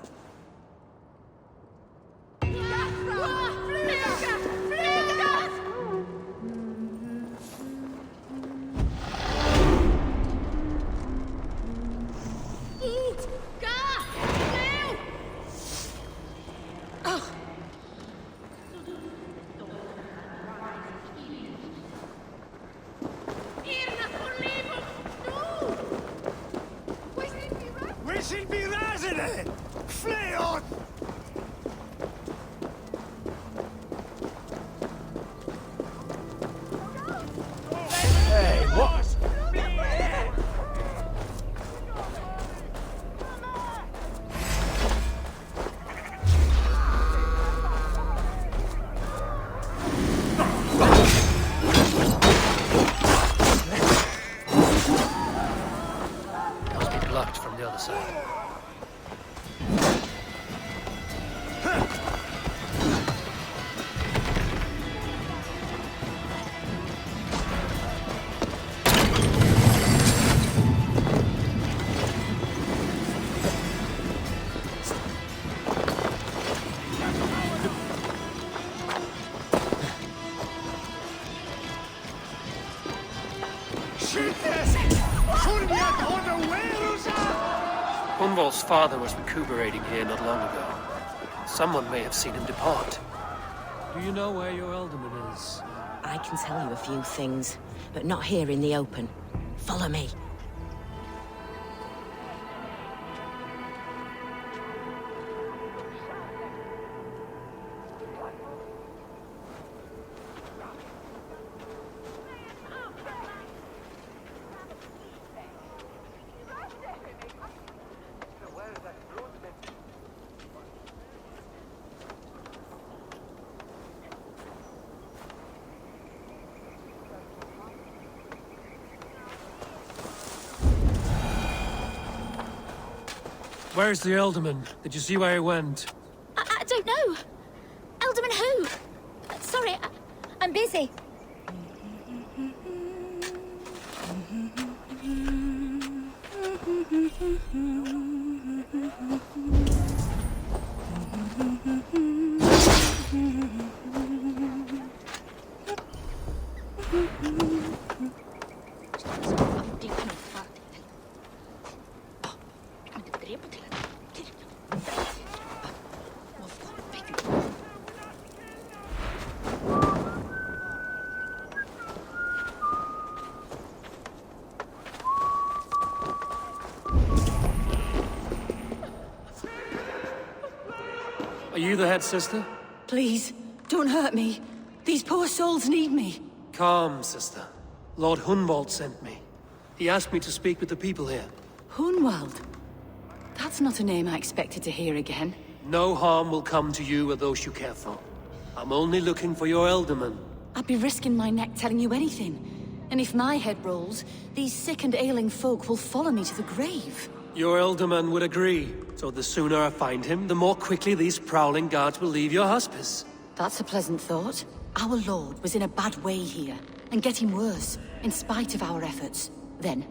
Hunwald's father was recuperating here not long ago. Someone may have seen him depart. Do you know where your alderman is? I can tell you a few things, but not here in the open. Follow me. Where's the Elderman? Did you see where he went? I don't know. Alderman who? Sorry, I'm busy. Are you the head sister? Please, don't hurt me. These poor souls need me. Calm, sister. Lord Hunwald sent me. He asked me to speak with the people here. Hunwald? That's not a name I expected to hear again. No harm will come to you or those you care for. I'm only looking for your Elderman. I'd be risking my neck telling you anything. And if my head rolls, these sick and ailing folk will follow me to the grave. Your Elderman would agree. So the sooner I find him, the more quickly these prowling guards will leave your hospice. That's a pleasant thought. Our lord was in a bad way here, and getting worse, in spite of our efforts. Then,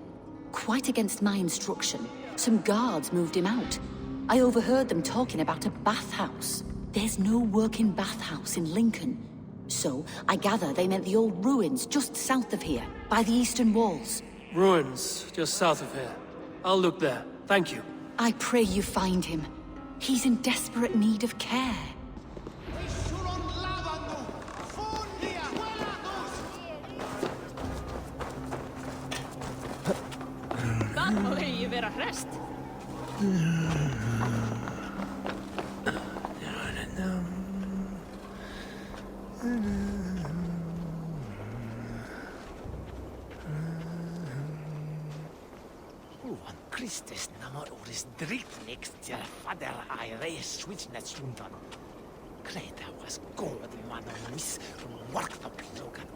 quite against my instruction, some guards moved him out. I overheard them talking about a bathhouse. There's no working bathhouse in Lincoln. So, I gather they meant the old ruins just south of here, by the eastern walls. Ruins, just south of here. I'll look there. Thank you. I pray you find him. He's in desperate need of care. Kan må je være rest. Christus namor oris dricknix til fader aire switchnetstundan. Kreta was god man on miss worked up logan.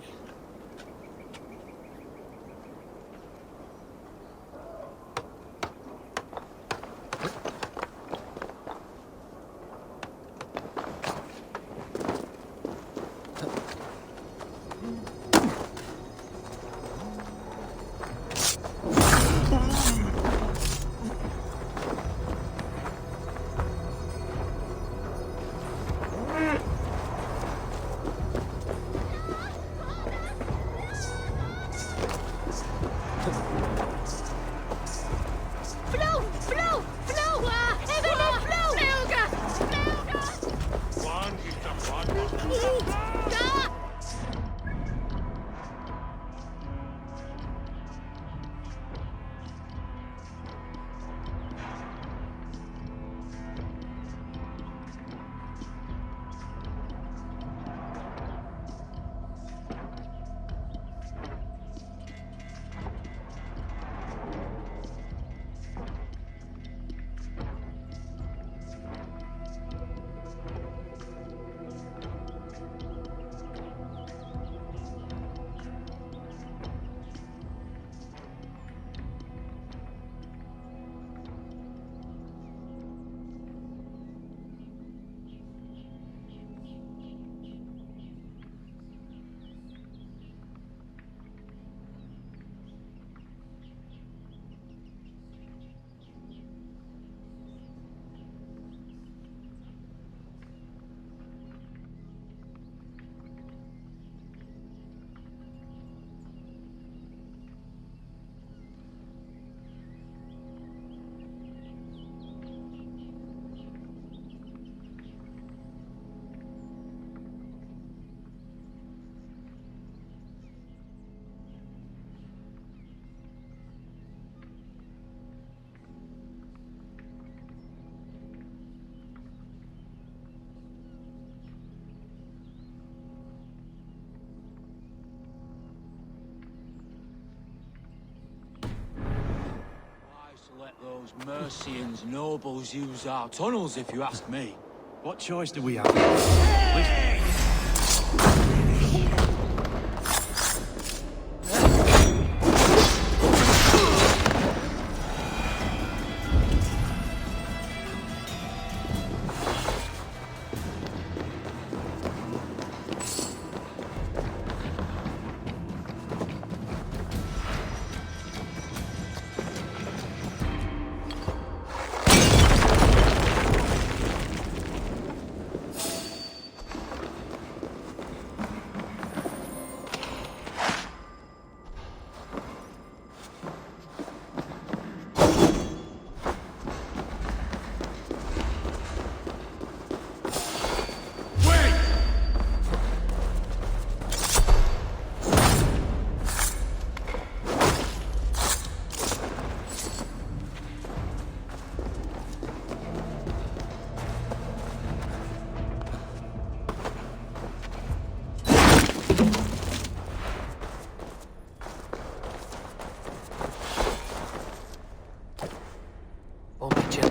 Those Mercians nobles use our tunnels, if you ask me. What choice do we have?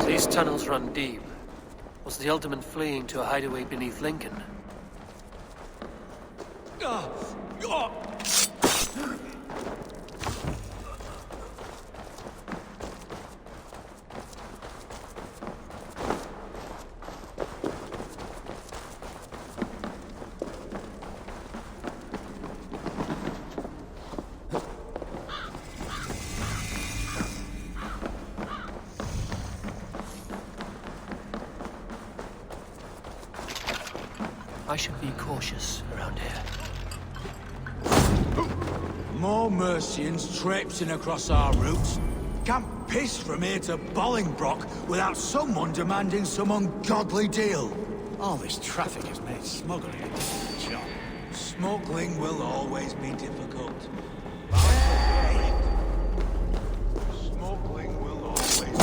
These tunnels run deep. Was the Ultimate fleeing to a hideaway beneath Lincoln? I should be cautious around here. More Mercians traipsing across our routes. Can't piss from here to Bolingbroke without someone demanding some ungodly deal. All this traffic has made smuggling a difficult job. Smuggling will always be difficult. Smuggling will always be difficult.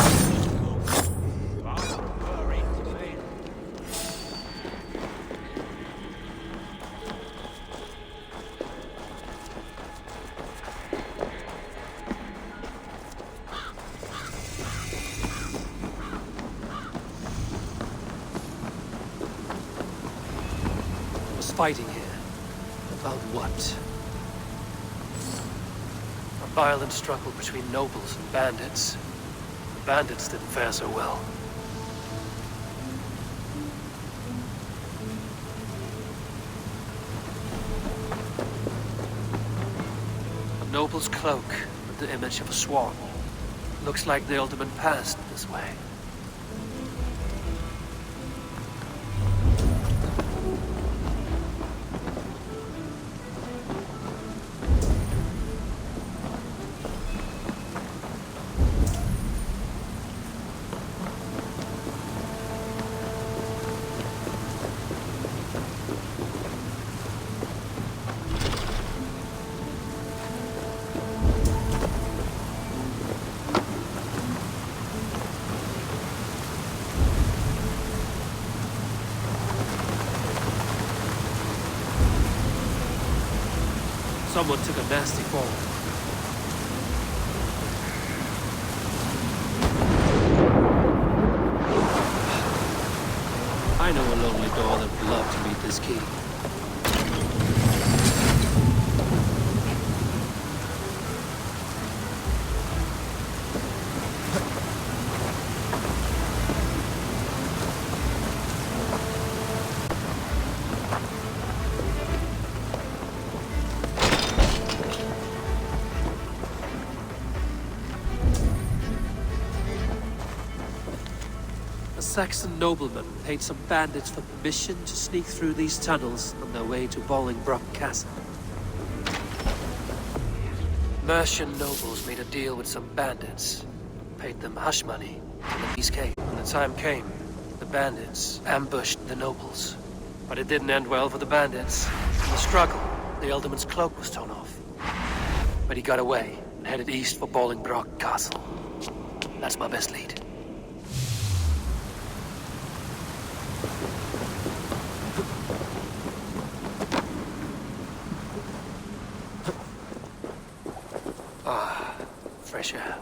Fighting here. About what? A violent struggle between nobles and bandits. The bandits didn't fare so well. A noble's cloak with the image of a swan. Looks like the Ultimate passed this way. Someone took a nasty fall. I know a lonely door that would love to meet this key. A Saxon nobleman paid some bandits for permission to sneak through these tunnels on their way to Bolingbroke Castle. Mercian nobles made a deal with some bandits, paid them hush money, and the peace came. When the time came, the bandits ambushed the nobles. But it didn't end well for the bandits. In the struggle, the Ultimate's cloak was torn off. But he got away and headed east for Bolingbroke Castle. That's my best lead. Fresh air.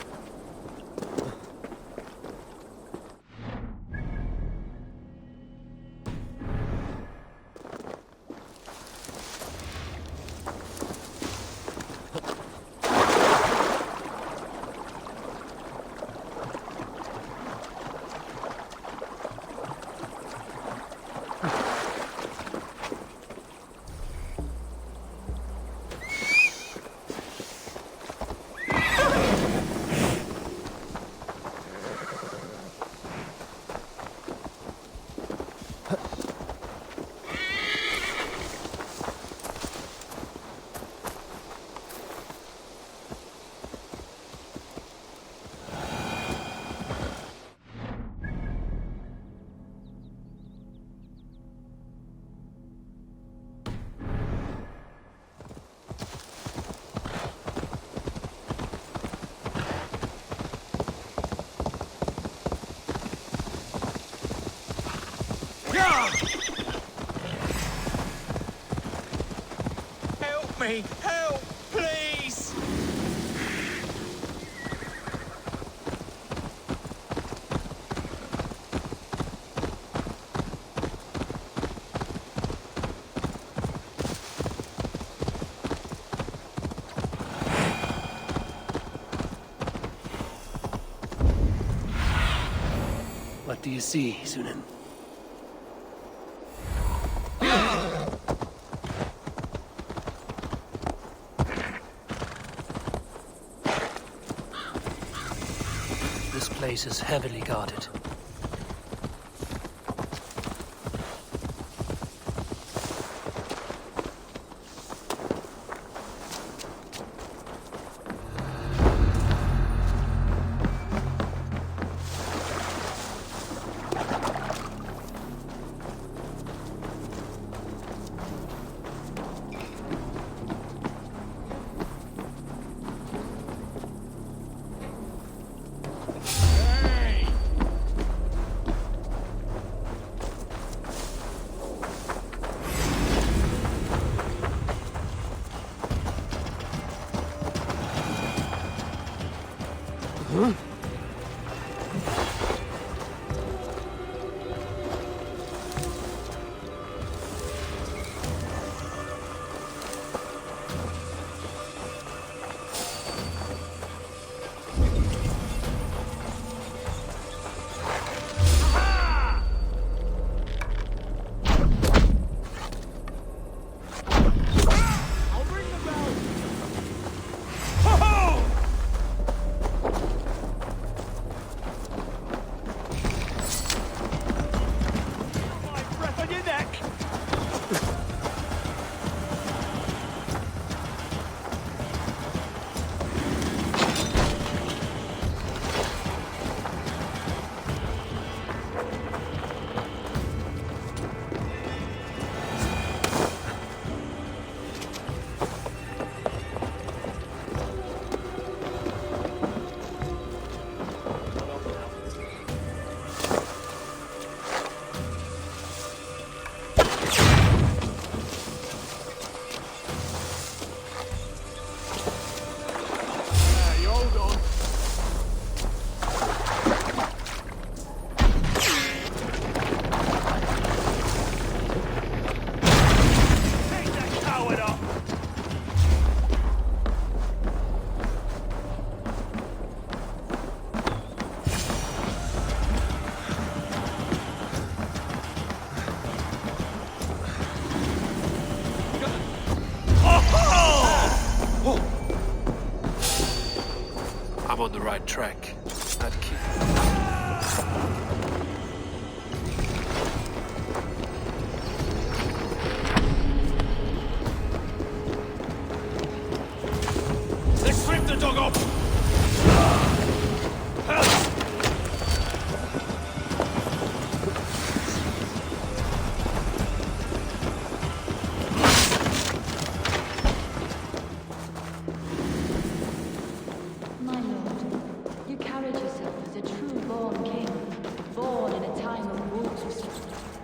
me! Help! Please! What do you see, Sunan? This place is heavily guarded. I'm on the right track. That key. Let's strip the dog off! My lord, you carried yourself as a true-born king, born in a time of wolves.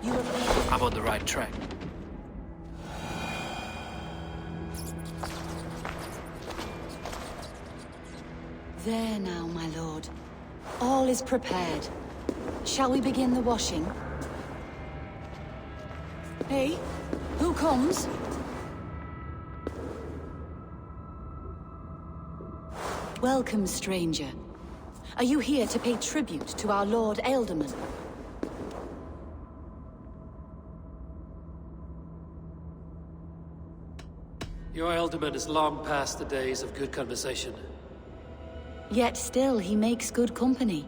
You have... I'm on the right track. There now, my lord. All is prepared. Shall we begin the washing? Hey, who comes? Welcome, stranger. Are you here to pay tribute to our Lord Ealdorman? Your Ealdorman is long past the days of good conversation. Yet still he makes good company.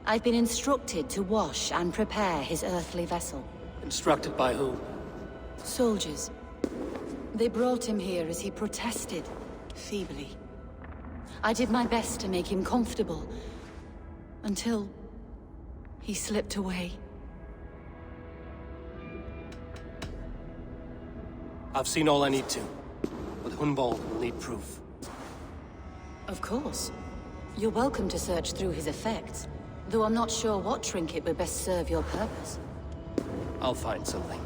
I've been instructed to wash and prepare his earthly vessel. Instructed by whom? Soldiers. They brought him here as he protested, feebly. I did my best to make him comfortable, until he slipped away. I've seen all I need to, but Hunvald will need proof. Of course. You're welcome to search through his effects, though I'm not sure what trinket would best serve your purpose. I'll find something.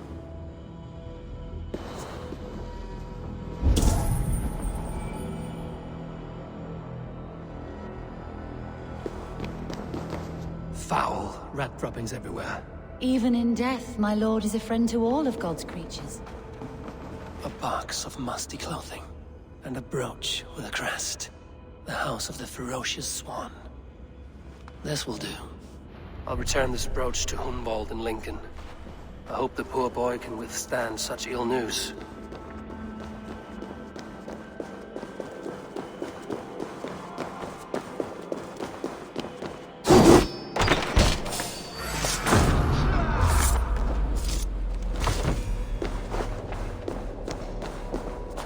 foul, rat droppings everywhere. Even in death, my lord is a friend to all of God's creatures. A box of musty clothing, and a brooch with a crest. The house of the ferocious swan. This will do. I'll return this brooch to Hunwald and Lincoln. I hope the poor boy can withstand such ill news.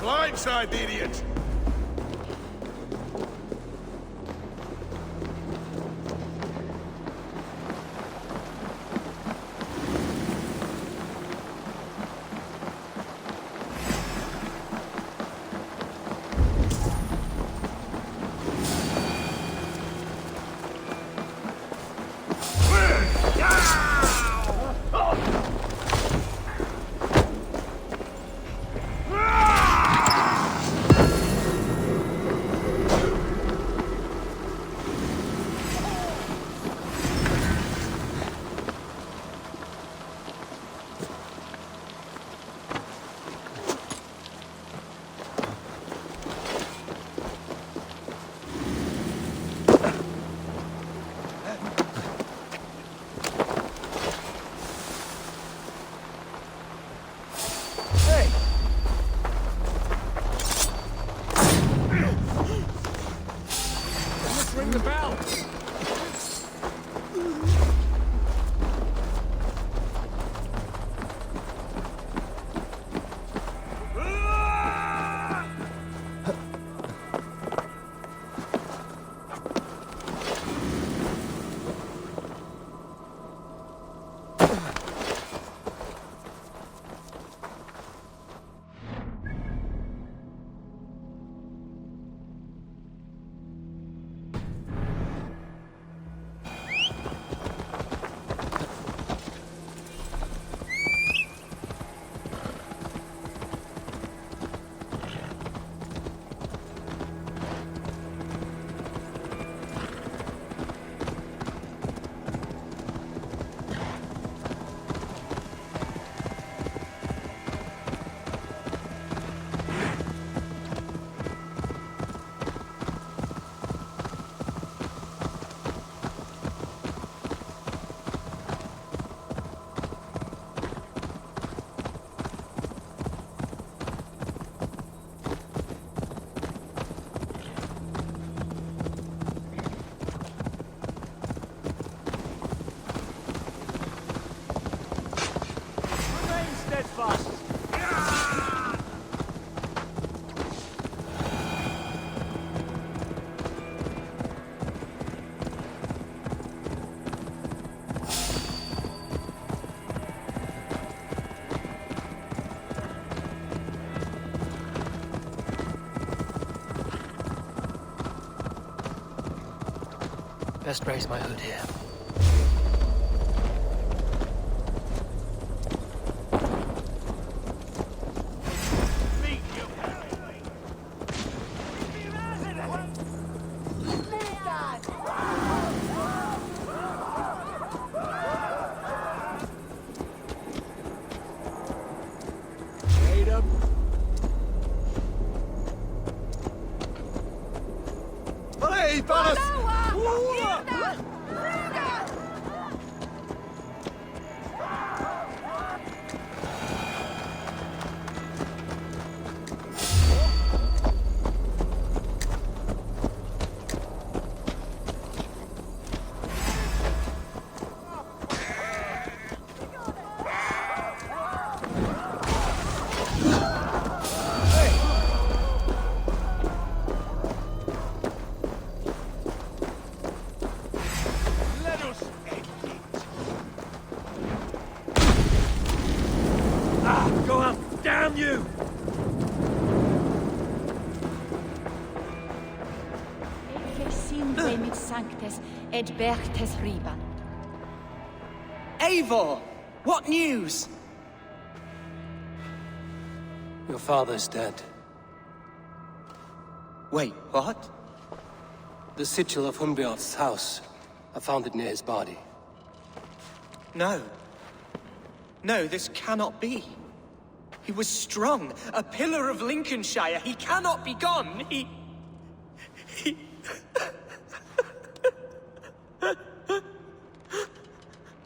Blindside the idiot! Ring the bell! Best raise my hood here. Go up! Damn you! Eivor! What news? Your father's dead. Wait, what? The sigil of Hunbeorth's house. I found it near his body. No. No, this cannot be. He was strong, a pillar of Lincolnshire. He cannot be gone. He...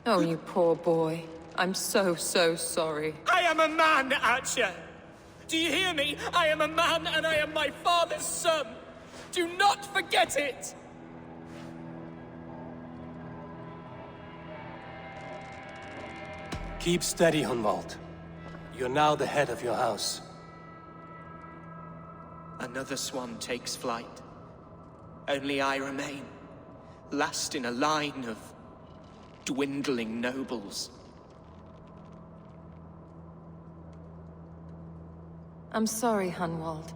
Oh, you poor boy. I'm so sorry. I am a man, Archer! Do you hear me? I am a man and I am my father's son! Do not forget it! Keep steady, Hunwald. You're now the head of your house. Another swan takes flight. Only I remain, last in a line of dwindling nobles. I'm sorry, Hunwald.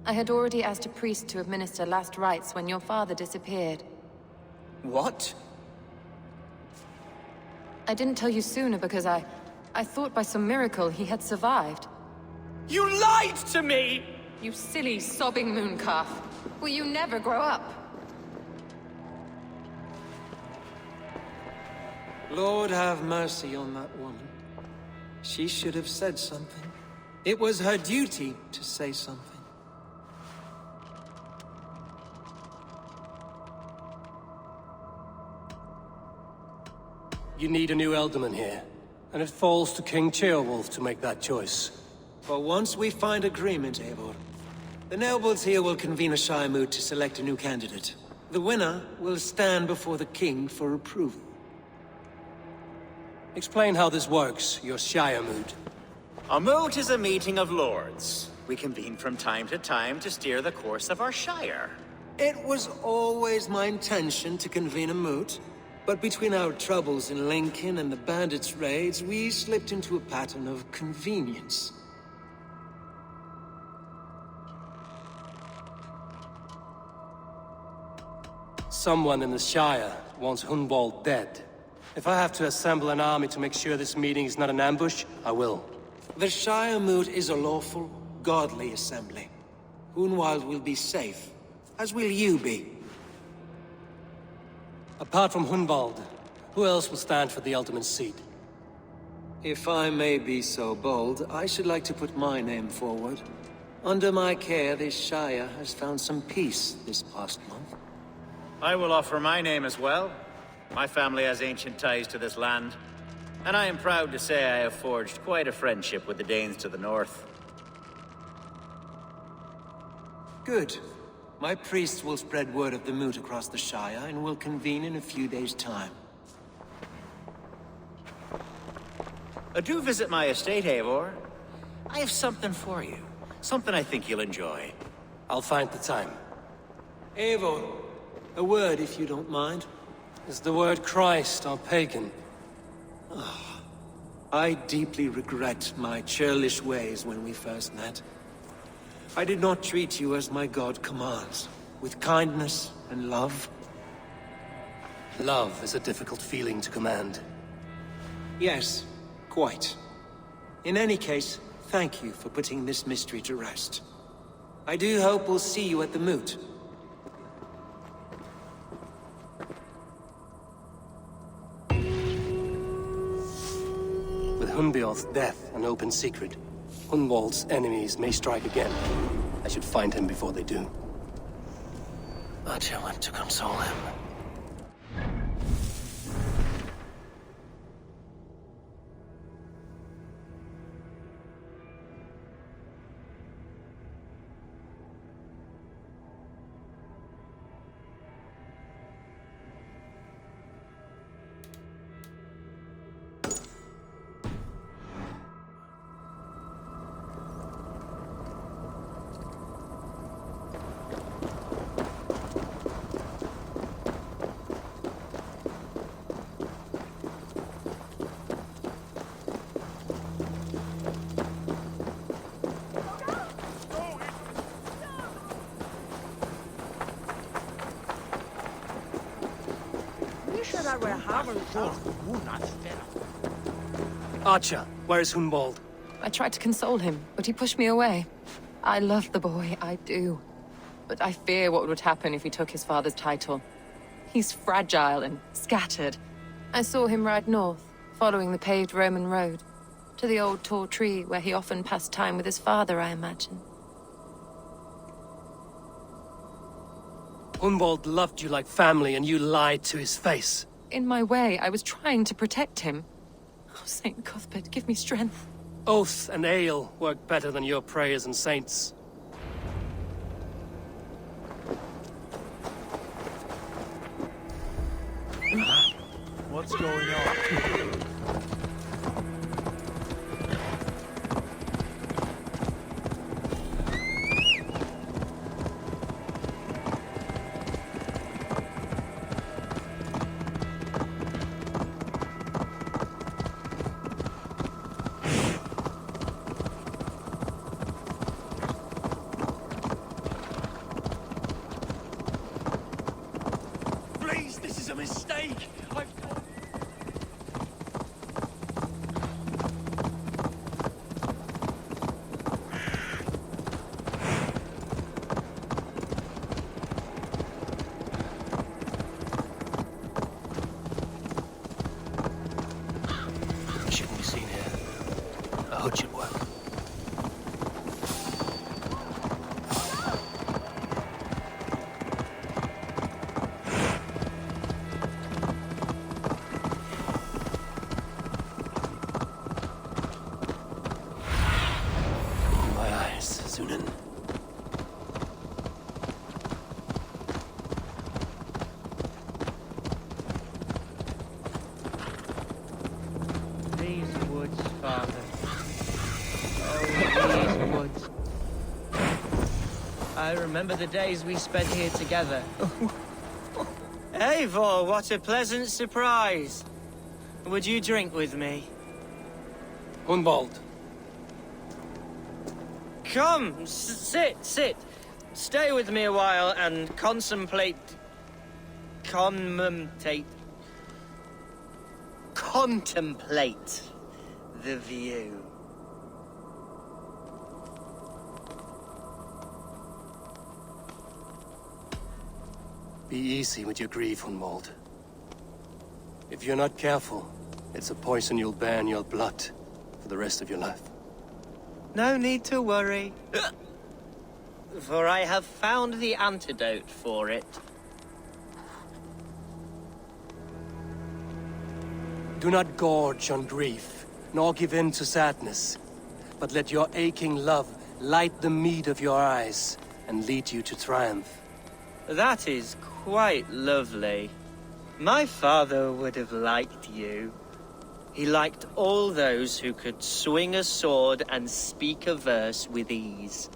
I had already asked a priest to administer last rites when your father disappeared. What? I didn't tell you sooner because I thought by some miracle he had survived. You lied to me! You silly, sobbing mooncalf. Will you never grow up? Lord have mercy on that woman. She should have said something. It was her duty to say something. You need a new Elderman here, and it falls to King Ceolwulf to make that choice. But once we find agreement, Eivor, the nobles here will convene a Shire moot to select a new candidate. The winner will stand before the king for approval. Explain how this works, your Shire moot. A moot is a meeting of lords. We convene from time to time to steer the course of our shire. It was always my intention to convene a moot, but between our troubles in Lincoln and the bandits' raids, we slipped into a pattern of convenience. Someone in the Shire wants Hunwald dead. If I have to assemble an army to make sure this meeting is not an ambush, I will. The Shire moot is a lawful, godly assembly. Hunwald will be safe, as will you be. Apart from Hunwald, who else will stand for the ultimate seat? If I may be so bold, I should like to put my name forward. Under my care, this Shire has found some peace this past month. I will offer my name as well. My family has ancient ties to this land, and I am proud to say I have forged quite a friendship with the Danes to the north. Good. My priests will spread word of the moot across the Shire, and will convene in a few days' time. Do visit my estate, Eivor. I have something for you. Something I think you'll enjoy. I'll find the time. Eivor, a word if you don't mind. Is the word Christ or pagan? I deeply regret my churlish ways when we first met. I did not treat you as my god commands, with kindness and love. Love is a difficult feeling to command. Yes, quite. In any case, thank you for putting this mystery to rest. I do hope we'll see you at the moot. With Hunbeorth's death an open secret, Hunwald's enemies may strike again. I should find him before they do. Archer went to console him. Archer, where is Hunwald? I tried to console him, but he pushed me away. I love the boy, I do. But I fear what would happen if he took his father's title. He's fragile and scattered. I saw him ride north, following the paved Roman road. To the old tall tree where he often passed time with his father, I imagine. Hunwald loved you like family, and you lied to his face. In my way, I was trying to protect him. Oh, Saint Cuthbert, give me strength. Oath and ale work better than your prayers and saints. What's going on? Please, this is a mistake. We shouldn't be seen here. A hood should work. My eyes, Sunan. These woods, Father. Oh, these woods. I remember the days we spent here together. Eivor, what a pleasant surprise. Would you drink with me? Hunwald. Come, sit. Stay with me a while and contemplate the view. Be easy with your grief, Hunwald. If you're not careful, it's a poison you'll bear in your blood for the rest of your life. No need to worry. For I have found the antidote for it. Do not gorge on grief, nor give in to sadness, but let your aching love light the mead of your eyes and lead you to triumph. That is quite lovely. My father would have liked you. He liked all those who could swing a sword and speak a verse with ease.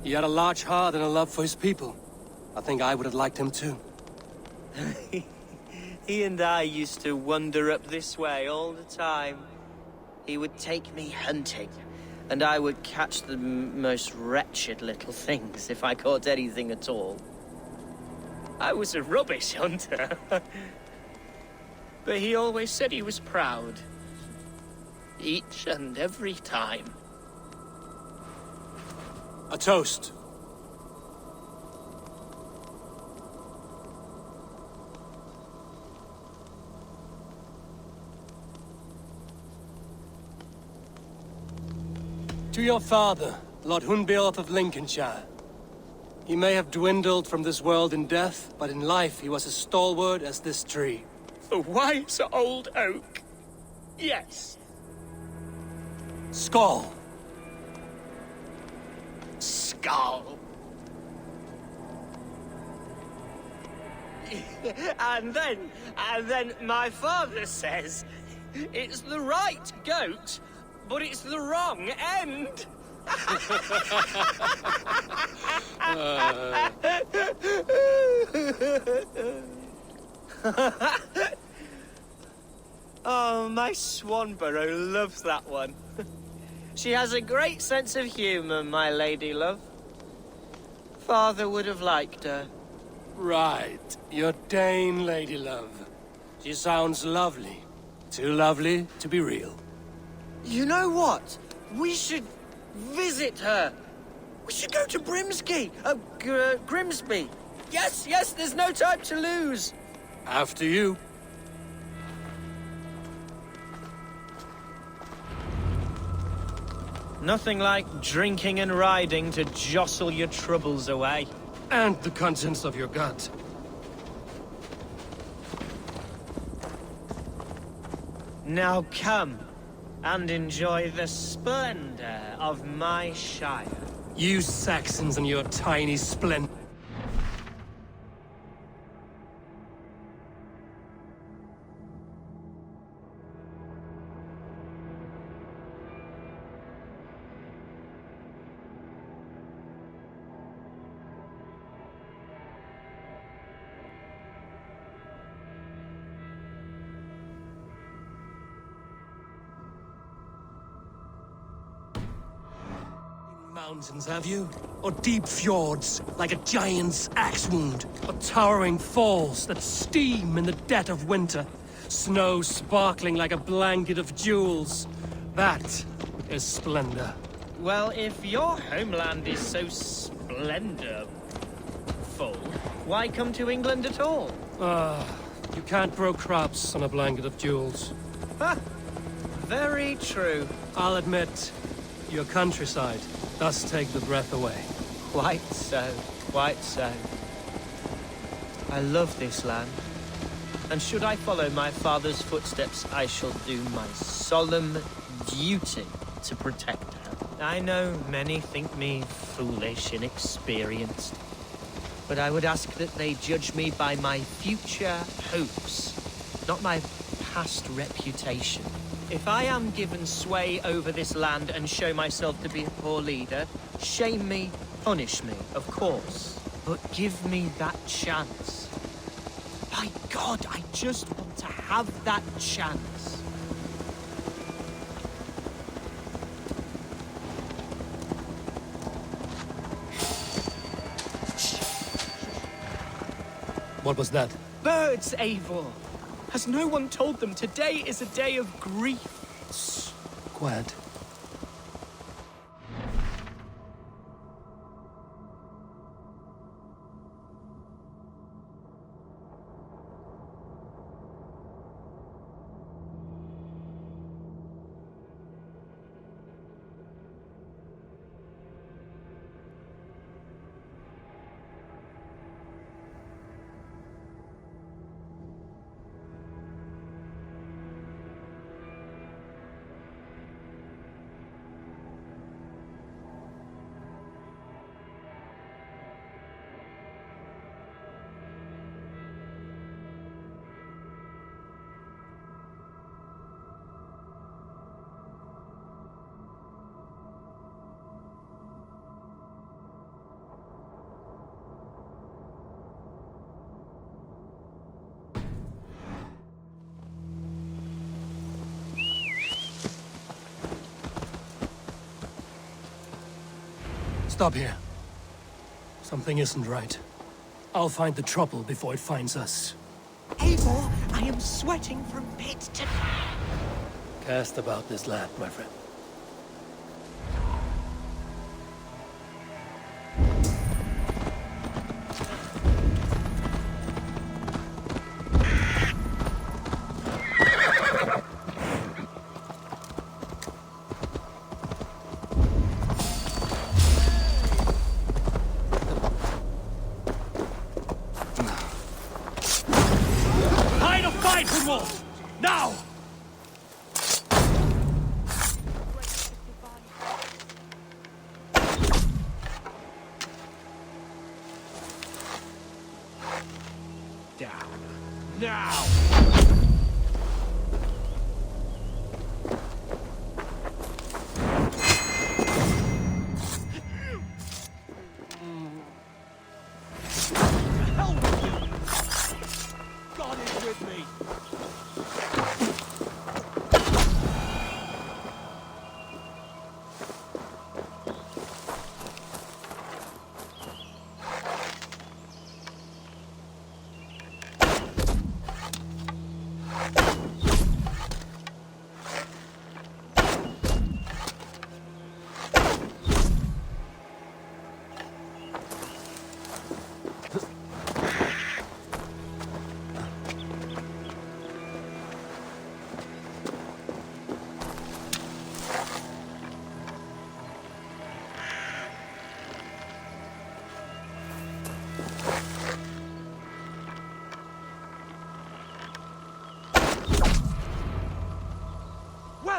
He had a large heart and a love for his people. I think I would have liked him too. He and I used to wander up this way all the time. He would take me hunting, and I would catch the most wretched little things if I caught anything at all. I was a rubbish hunter. But he always said he was proud. Each and every time. A toast. To your father, Lord Hunbeorth of Lincolnshire. He may have dwindled from this world in death, but in life he was as stalwart as this tree. A wise old oak. Yes. Skull. Skull. And then my father says, it's the right goat, but it's the wrong end. Oh, my Swanborough loves that one. She has a great sense of humor, my lady love. Father would have liked her. Right. Your Dane lady love. She sounds lovely. Too lovely to be real. You know what? We should visit her We should go to Grimsby. Grimsby. Yes, yes, there's no time to lose. After you. Nothing like drinking and riding to jostle your troubles away. And the contents of your gut. Now come and enjoy the splendor of my shire. You Saxons and your tiny splendor. Mountains, have you? Or deep fjords, like a giant's axe wound? Or towering falls that steam in the dead of winter? Snow sparkling like a blanket of jewels? That is splendor. Well, if your homeland is so splendorful, why come to England at all? You can't grow crops on a blanket of jewels. Ha! Very true. I'll admit, your countryside does take the breath away. Quite so, quite so. I love this land. And should I follow my father's footsteps, I shall do my solemn duty to protect her. I know many think me foolish, inexperienced. But I would ask that they judge me by my future hopes, not my past reputation. If I am given sway over this land and show myself to be a poor leader, shame me, punish me, of course. But give me that chance. By God, I just want to have that chance. What was that? Birds, Eivor! Has no one told them today is a day of grief? Quiet. Stop here. Something isn't right. I'll find the trouble before it finds us. Eivor, I am sweating from pit to... Cast about this land, my friend. Now! Down. Now! Hell with you! God is with me!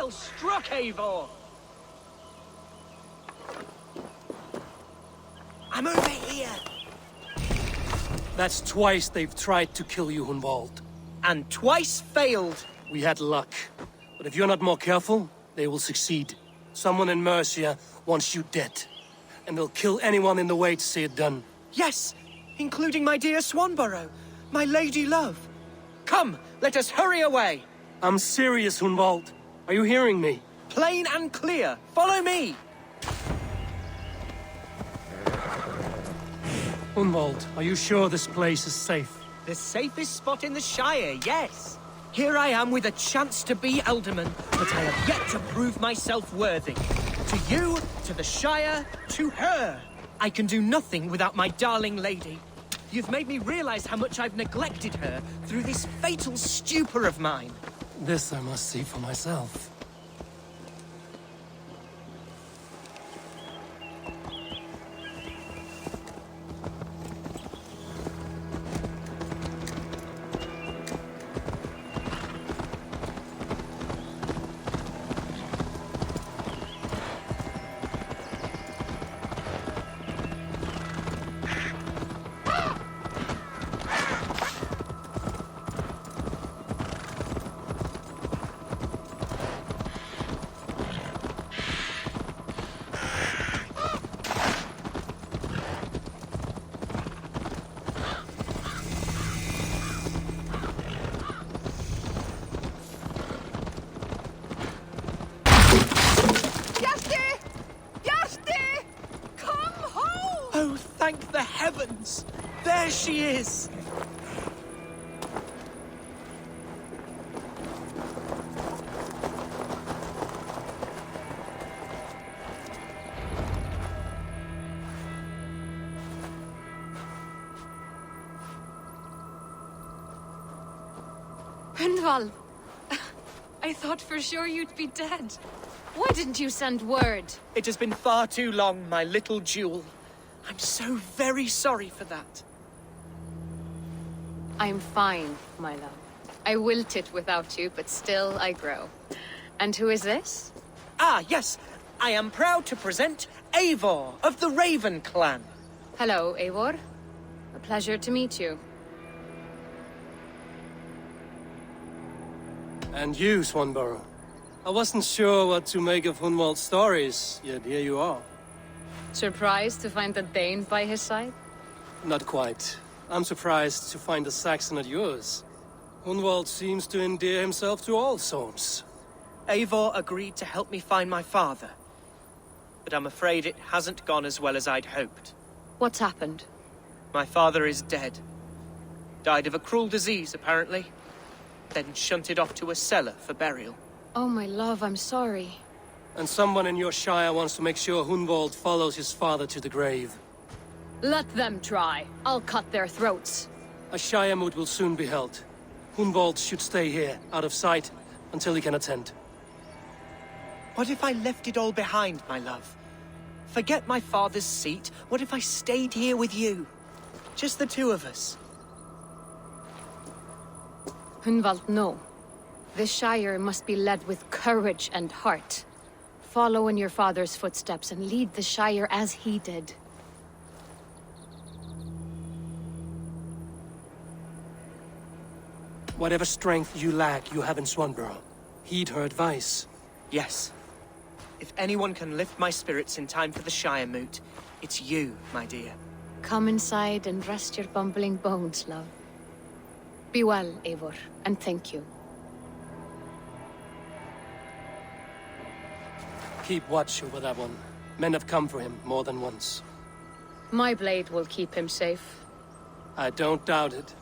well struck, Eivor! I'm over here! That's twice they've tried to kill you, Hunwald. And twice failed. We had luck. But if you're not more careful, they will succeed. Someone in Mercia wants you dead. And they'll kill anyone in the way to see it done. Yes, including my dear Swanborough, my lady love. Come, let us hurry away. I'm serious, Hunwald. Are you hearing me? Plain and clear. Follow me. Hunwald, are you sure this place is safe? The safest spot in the Shire, yes. Here I am with a chance to be Alderman, but I have yet to prove myself worthy. To you, to the Shire, to her. I can do nothing without my darling lady. You've made me realize how much I've neglected her through this fatal stupor of mine. This I must see for myself. Oh, thank the heavens! There she is! Hunwald! I thought for sure you'd be dead. Why didn't you send word? It has been far too long, my little jewel. I'm so very sorry for that. I'm fine, my love. I wilted without you, but still I grow. And who is this? Ah, yes. I am proud to present Eivor of the Raven clan. Hello, Eivor. A pleasure to meet you. And you, Swanborough. I wasn't sure what to make of Hunwald's stories, yet here you are. Surprised to find a Dane by his side? Not quite. I'm surprised to find a Saxon at yours. Hunwald seems to endear himself to all souls. Eivor agreed to help me find my father. But I'm afraid it hasn't gone as well as I'd hoped. What's happened? My father is dead. Died of a cruel disease, apparently. Then shunted off to a cellar for burial. Oh, my love, I'm sorry. And someone in your shire wants to make sure Hunwald follows his father to the grave. Let them try. I'll cut their throats. A shire moot will soon be held. Hunwald should stay here, out of sight, until he can attend. What if I left it all behind, my love? Forget my father's seat. What if I stayed here with you? Just the two of us. Hunwald, no. This Shire must be led with courage and heart. Follow in your father's footsteps and lead the Shire as he did. Whatever strength you lack, you have in Swanborough. Heed her advice. Yes. If anyone can lift my spirits in time for the Shire moot, it's you, my dear. Come inside and rest your bumbling bones, love. Be well, Eivor, and thank you. Keep watch over that one. Men have come for him more than once. My blade will keep him safe. I don't doubt it.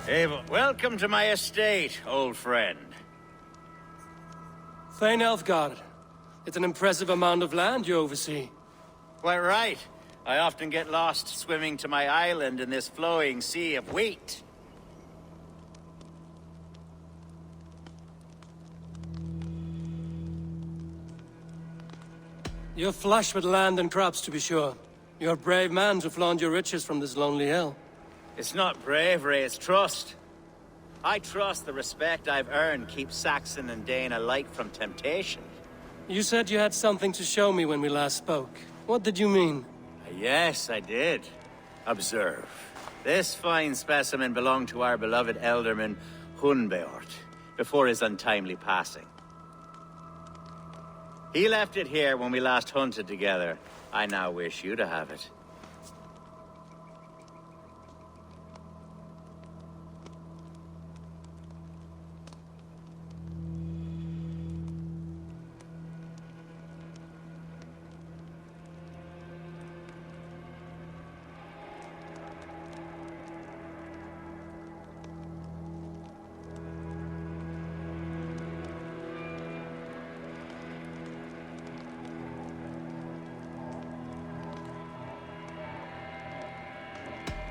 Eivor, welcome to my estate, old friend. Thane Elfgard. It's an impressive amount of land you oversee. Quite right. I often get lost swimming to my island in this flowing sea of wheat. You're flush with land and crops, to be sure. You're a brave man to flaunt your riches from this lonely hill. It's not bravery, it's trust. I trust the respect I've earned keeps Saxon and Dane alike from temptation. You said you had something to show me when we last spoke. What did you mean? Yes, I did. Observe. This fine specimen belonged to our beloved elderman, Hunbeort, before his untimely passing. He left it here when we last hunted together. I now wish you to have it.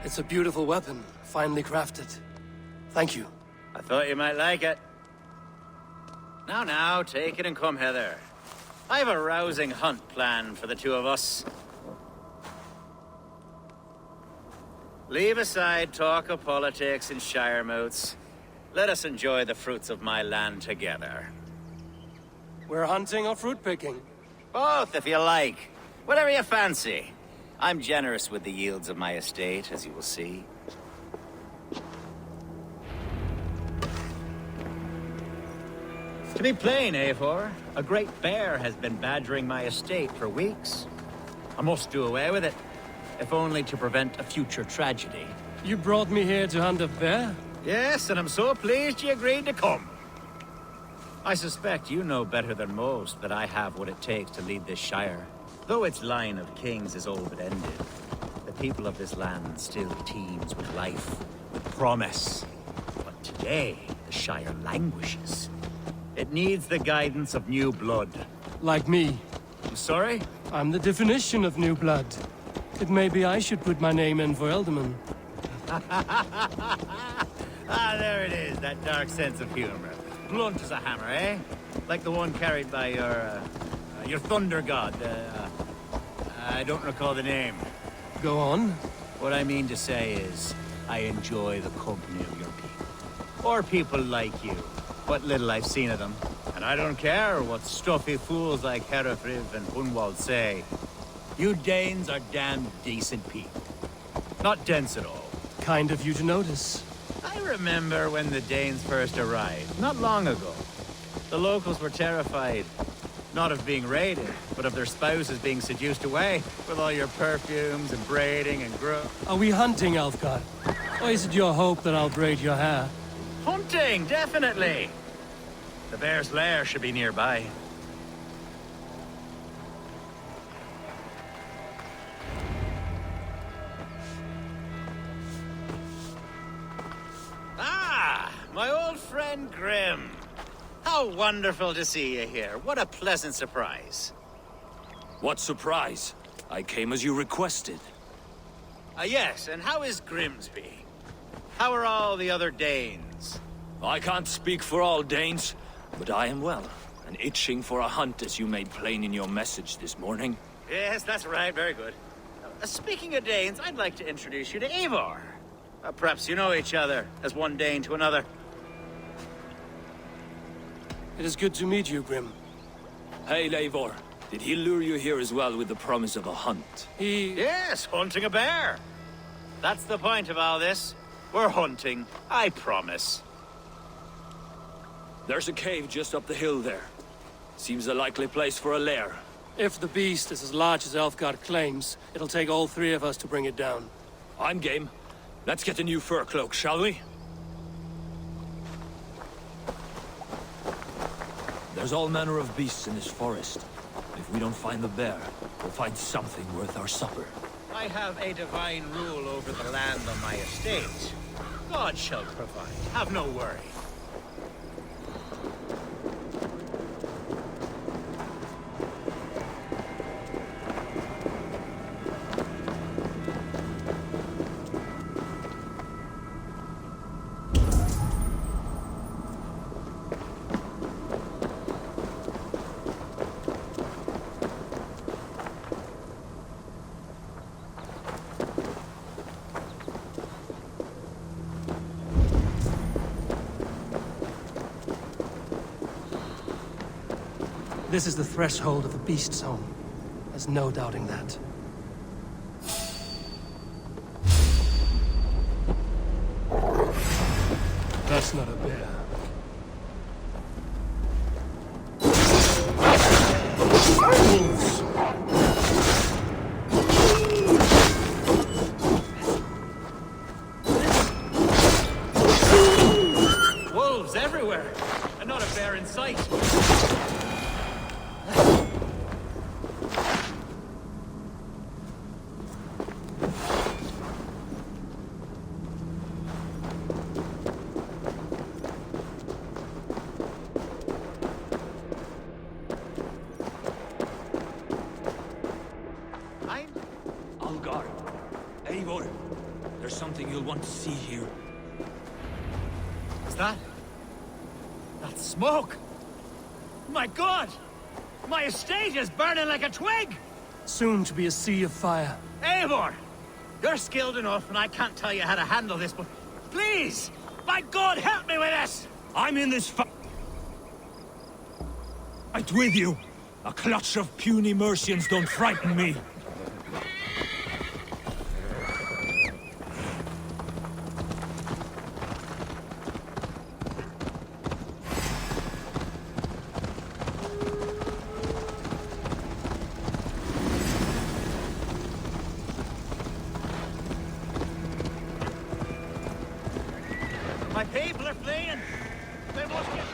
It's a beautiful weapon, finely crafted. Thank you. I thought you might like it. Now, take it and come hither. I have a rousing hunt planned for the two of us. Leave aside talk of politics and shire moats. Let us enjoy the fruits of my land together. We're hunting or fruit picking? Both, if you like. Whatever you fancy. I'm generous with the yields of my estate, as you will see. To be plain, Eivor, a great bear has been badgering my estate for weeks. I must do away with it, if only to prevent a future tragedy. You brought me here to hunt a bear? Yes, and I'm so pleased you agreed to come. I suspect you know better than most that I have what it takes to lead this shire. Though its line of kings is all but ended, the people of this land still teems with life, with promise. But today, the shire languishes. It needs the guidance of new blood. Like me. I'm sorry? I'm the definition of new blood. It may be I should put my name in for Elderman. Ah, there it is, that dark sense of humor. Blunt as a hammer, eh? Like the one carried by your thunder god. I don't recall the name. Go on. What I mean to say is, I enjoy the company of your people. Or people like you. What little I've seen of them. And I don't care what stuffy fools like Herefriv and Hunwald say. You Danes are damn decent people. Not dense at all. Kind of you to notice. I remember when the Danes first arrived, not long ago. The locals were terrified. Not of being raided, but of their spouses being seduced away with all your perfumes and braiding and Are we hunting, Elfgard? Or is it your hope that I'll braid your hair? Hunting, definitely! The bear's lair should be nearby. Ah, my old friend Grim. How wonderful to see you here. What a pleasant surprise. What surprise? I came as you requested. Yes, and how is Grimsby? How are all the other Danes? I can't speak for all Danes, but I am well, and itching for a hunt as you made plain in your message this morning. Yes, that's right. Very good. Speaking of Danes, I'd like to introduce you to Eivor. Perhaps you know each other, as one Dane to another. It is good to meet you, Grim. Hey, Eivor. Did he lure you here as well with the promise of a hunt? Yes, hunting a bear. That's the point of all this. We're hunting, I promise. There's a cave just up the hill there. Seems a likely place for a lair. If the beast is as large as Elfgard claims, it'll take all three of us to bring it down. I'm game. Let's get a new fur cloak, shall we? There's all manner of beasts in this forest. If we don't find the bear, we'll find something worth our supper. I have a divine rule over the land on my estate. God shall provide. Have no worry. This is the threshold of the Beast's home. There's no doubting that. That's not a bear. Wolves! Wolves everywhere, and not a bear in sight. Algar, Eivor, there's something you'll want to see here. Is that smoke? My God! My estate is burning like a twig! Soon to be a sea of fire. Eivor! You're skilled enough, and I can't tell you how to handle this, but please! By God, help me with this! I'm in this fight with you. A clutch of puny Mercians don't frighten me. My people are fleeing! They must get...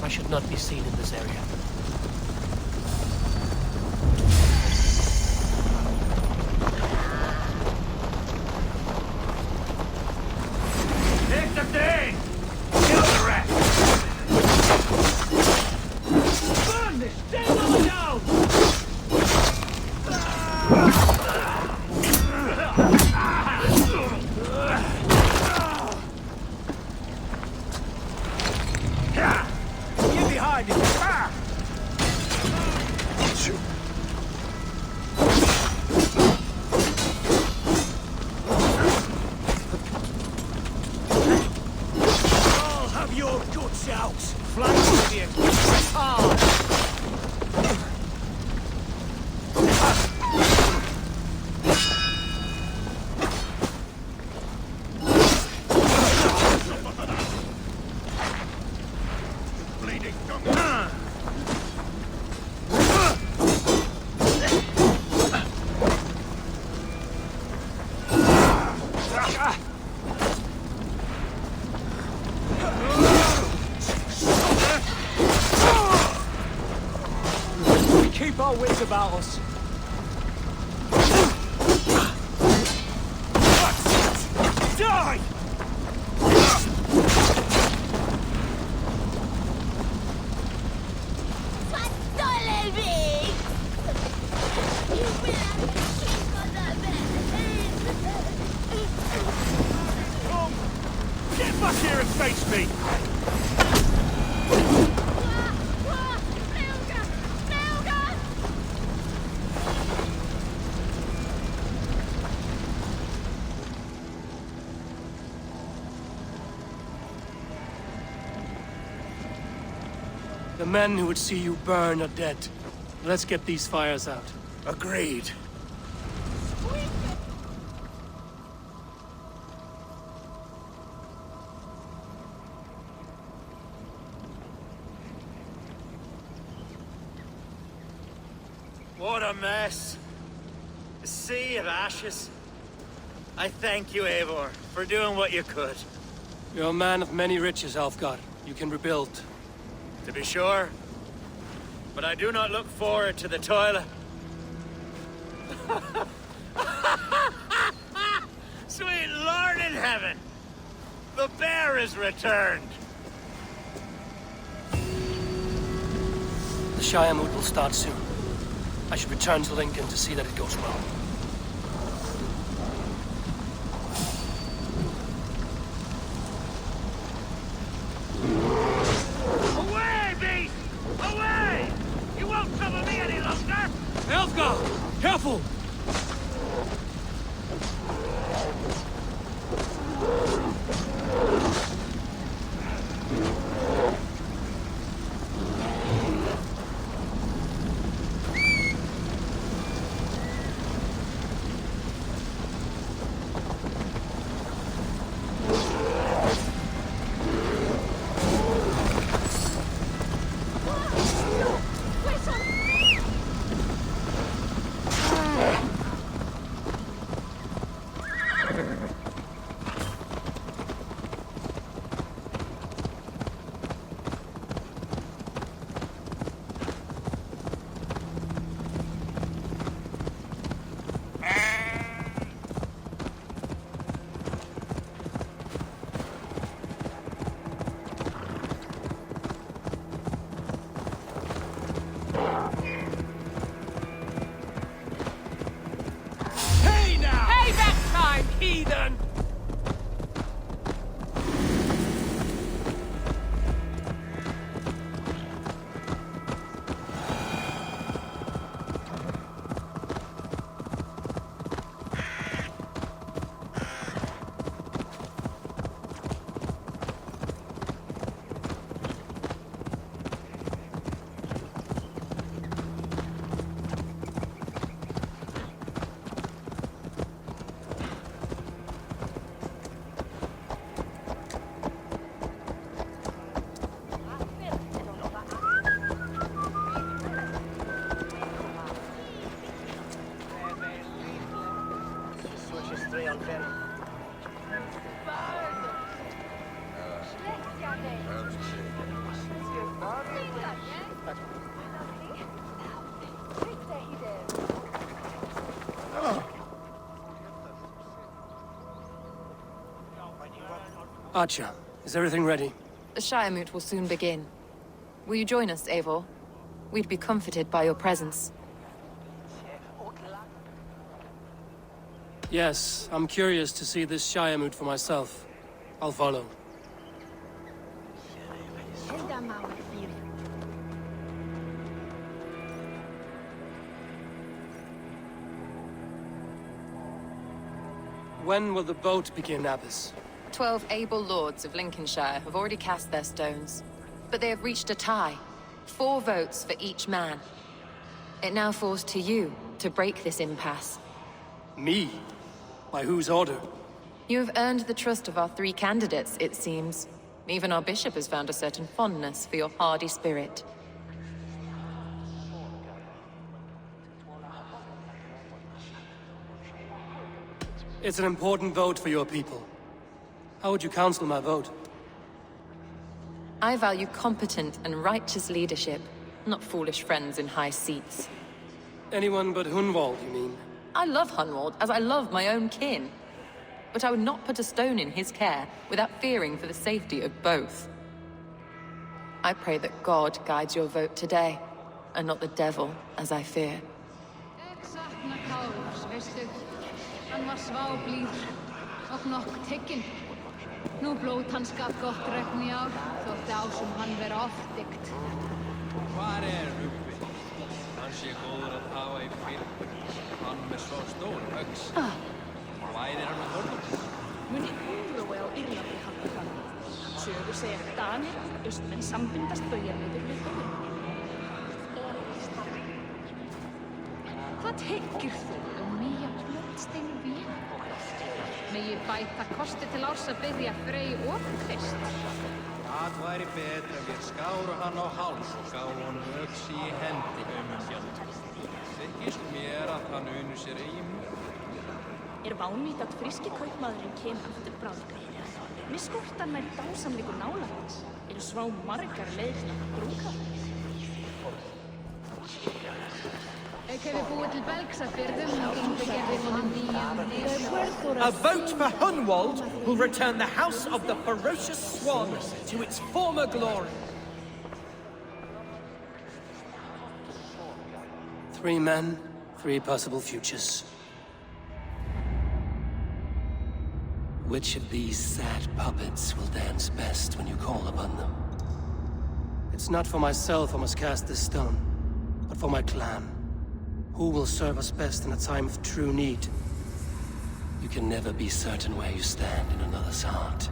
I should not be seen in this area. Take the day! Kill the rest! Burn this damn all down! Get behind me! I'll have your guts out! Flank idiot! Press hard! keep our wits about us. Die! Get back here and face me! The men who would see you burn are dead. Let's get these fires out. Agreed. What a mess. A sea of ashes. I thank you, Eivor, for doing what you could. You're a man of many riches, Alfgar. You can rebuild. To be sure. But I do not look forward to the toil. Sweet Lord in heaven! The bear is returned! The Shire moot will start soon. I should return to Lincoln to see that it goes well. Away, beast! Away! You won't trouble me any longer! Elfgar! Careful! Heathen! Archer, is everything ready? The Shire moot will soon begin. Will you join us, Eivor? We'd be comforted by your presence. Yes, I'm curious to see this Shire moot for myself. I'll follow. When will the boat begin, Abbess? 12 able lords of Lincolnshire have already cast their stones, but they have reached a tie. 4 votes for each man. It now falls to you to break this impasse. Me? By whose order? You have earned the trust of our 3 candidates, it seems. Even our bishop has found a certain fondness for your hardy spirit. It's an important vote for your people. How would you counsel my vote? I value competent and righteous leadership. not foolish friends in high seats. Anyone but Hunwald, you mean? I love Hunwald as I love my own kin. But I would not put a stone in his care without fearing for the safety of both. I pray that God guides your vote today, and not the devil, as I fear. Hann var sváblíður og nokk tekinn. Nú blót hans gaf gott regn í ár, þótti ásum hann vera oft dygt. Hvar Ubbi? Hann sé góður að hafa í fyrir. Hann með svo stór öx. Værir hann með þorðum? Muni úrrói á Írlandi halda hann. Sögur segja að Danir og Austmenn sambindast baujarmyndir við góðum. Hvað tykkir þú nýja plötsteinu vín? Megi bæta kosti til árs að byrja Frey og Krist. Það væri betra ef ég skáru hann á háls og gáðu honum öx í hendi aumungjald. Þykist mér að hann unu sér eigin mjög. Vánýtt að fríski kaupmaðurinn kemur aftur bráðlega. Mér skortar nær dásamleikur nálægt hans. Svá margar leiðir að brúka. A vote for Hunwald will return the House of the Ferocious Swan to its former glory. 3 men, 3 possible futures. Which of these sad puppets will dance best when you call upon them? It's not for myself I must cast this stone, but for my clan. Who will serve us best in a time of true need? You can never be certain where you stand in another's heart.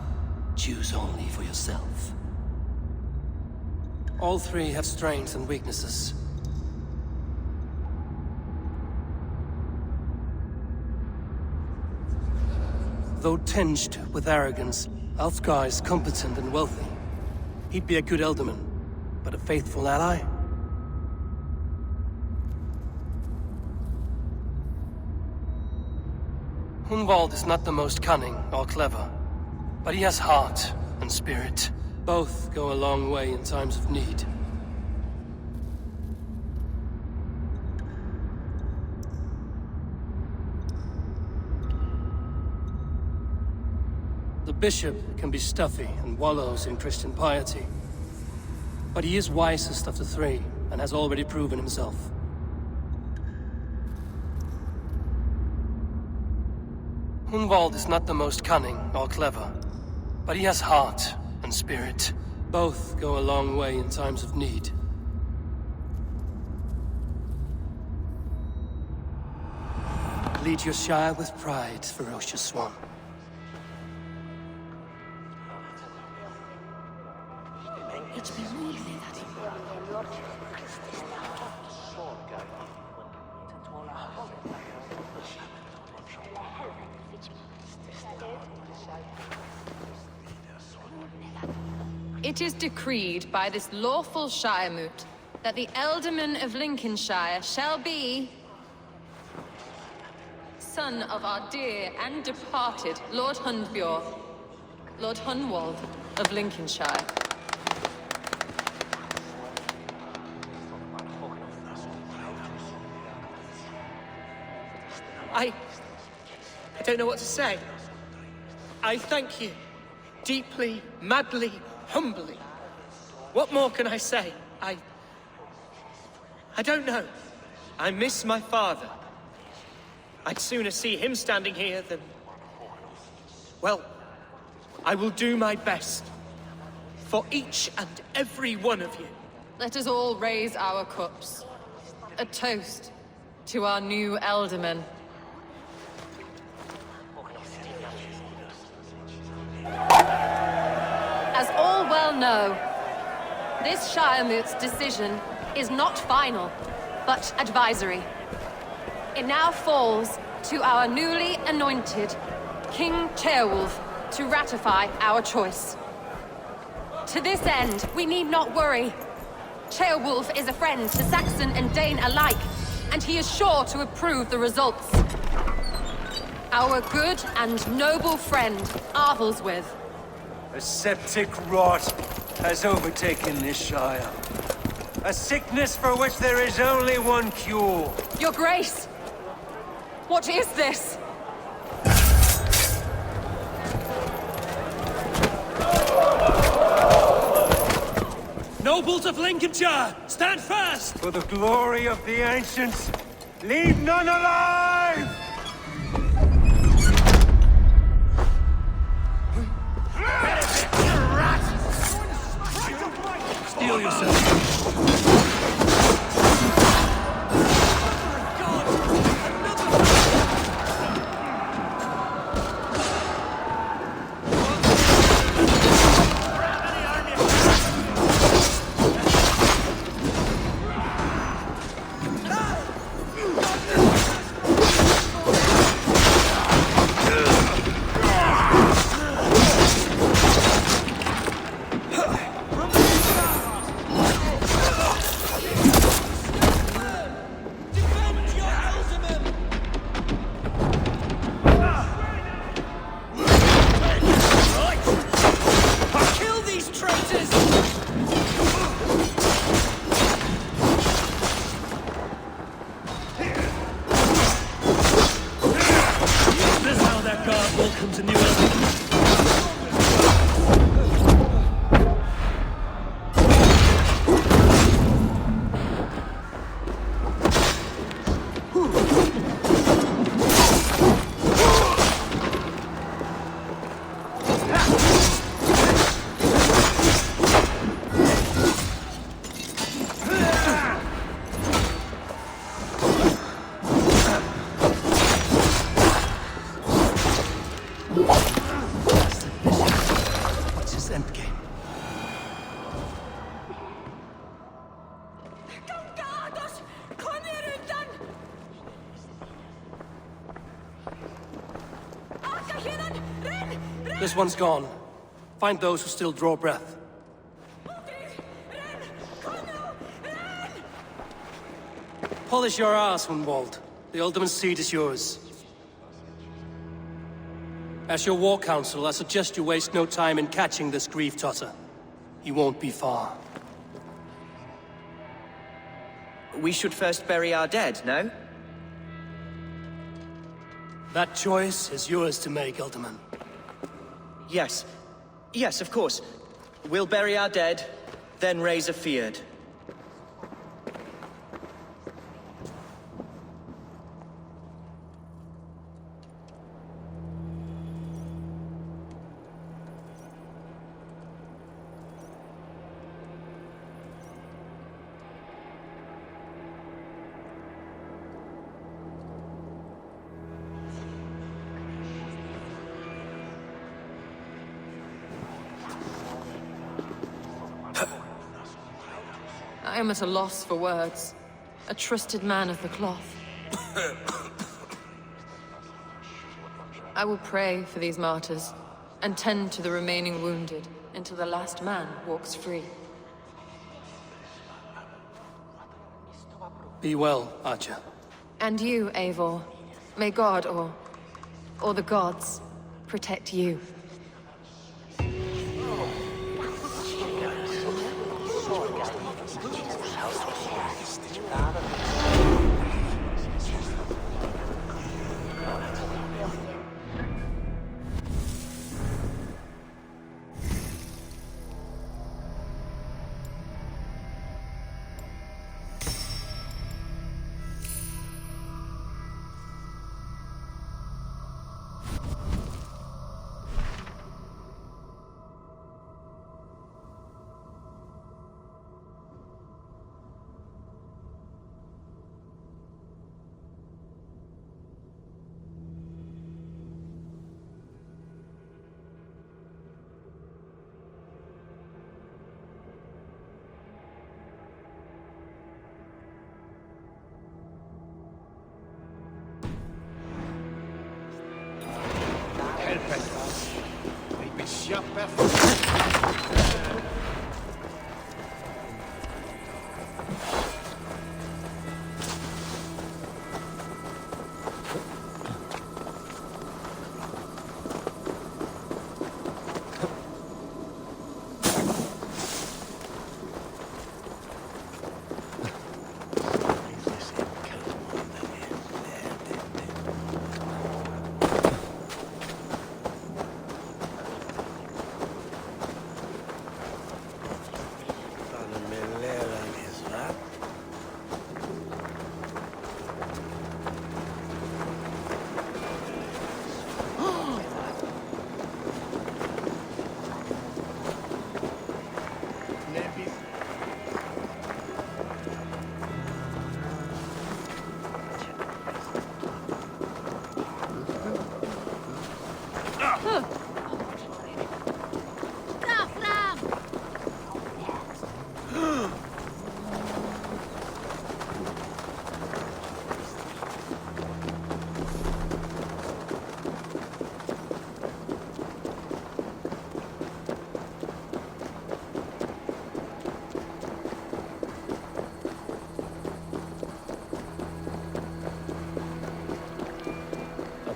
Choose only for yourself. All 3 have strengths and weaknesses. Though tinged with arrogance, Alfgar is competent and wealthy. He'd be a good Elderman, but a faithful ally? Hunwald is not the most cunning or clever, but he has heart and spirit. Both go a long way in times of need. The bishop can be stuffy and wallows in Christian piety, but he is wisest of the 3 and has already proven himself. Hunwald is not the most cunning or clever, but he has heart and spirit. Both go a long way in times of need. Lead your Shire with pride, Ferocious Swan. It's believed that It is decreed by this lawful Shiremoot that the Elderman of Lincolnshire shall be son of our dear and departed Lord Hundbjorn, Lord Hunwald of Lincolnshire. I don't know what to say. I thank you. Deeply, madly, humbly. What more can I say? I don't know. I miss my father. I'd sooner see him standing here than... Well, I will do my best. For each and every one of you. Let us all raise our cups. A toast to our new Elderman. As all well know, this Shiremoot's decision is not final, but advisory. It now falls to our newly anointed King Ceolwulf to ratify our choice. To this end, we need not worry. Ceolwulf is a friend to Saxon and Dane alike, and he is sure to approve the results. Our good and noble friend, Arthelswith. A septic rot has overtaken this Shire. A sickness for which there is only one cure. Your Grace! What is this? Nobles of Lincolnshire, stand fast! For the glory of the ancients, leave none alive! Steel yourself. This one's gone. Find those who still draw breath. Polish your ass, Hunwald. The Ultimate seat is yours. As your war council, I suggest you waste no time in catching this grief totter. He won't be far. We should first bury our dead, no? That choice is yours to make, Alderman. Yes. Yes, of course. We'll bury our dead, then raise a feared. I am at a loss for words. A trusted man of the cloth. I will pray for these martyrs, and tend to the remaining wounded, until the last man walks free. Be well, Archer. And you, Eivor. May God, or the gods, protect you.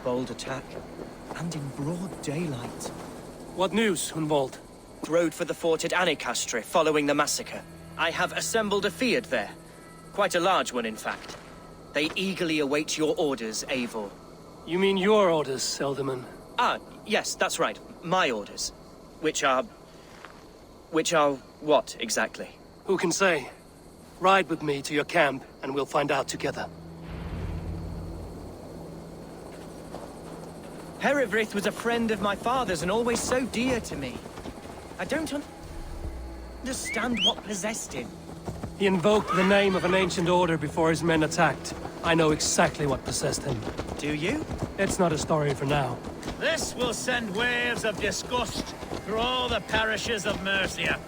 bold attack. And in broad daylight. What news, Hunwald? Rode for the fort at Annikastre following the massacre. I have assembled a field there. Quite a large one, in fact. They eagerly await your orders, Eivor. You mean your orders, Elderman? Ah, yes, that's right. My orders. Which are what, exactly? Who can say? Ride with me to your camp, and we'll find out together. Herewrith was a friend of my father's and always so dear to me. I don't understand what possessed him. He invoked the name of an ancient order before his men attacked. I know exactly what possessed him. Do you? It's not a story for now. This will send waves of disgust through all the parishes of Mercia.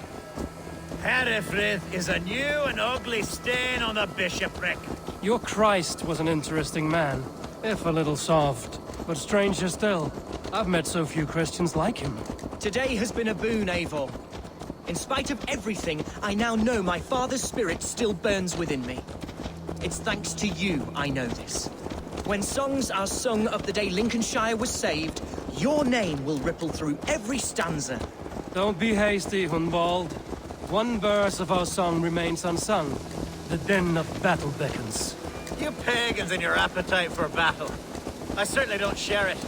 Herefrith is a new and ugly stain on the bishopric. Your Christ was an interesting man, if a little soft. But stranger still, I've met so few Christians like him. Today has been a boon, Eivor. In spite of everything, I now know my father's spirit still burns within me. It's thanks to you I know this. When songs are sung of the day Lincolnshire was saved, your name will ripple through every stanza. Don't be hasty, Hunwald. One verse of our song remains unsung. The din of battle beckons. You pagans and your appetite for battle. I certainly don't share it.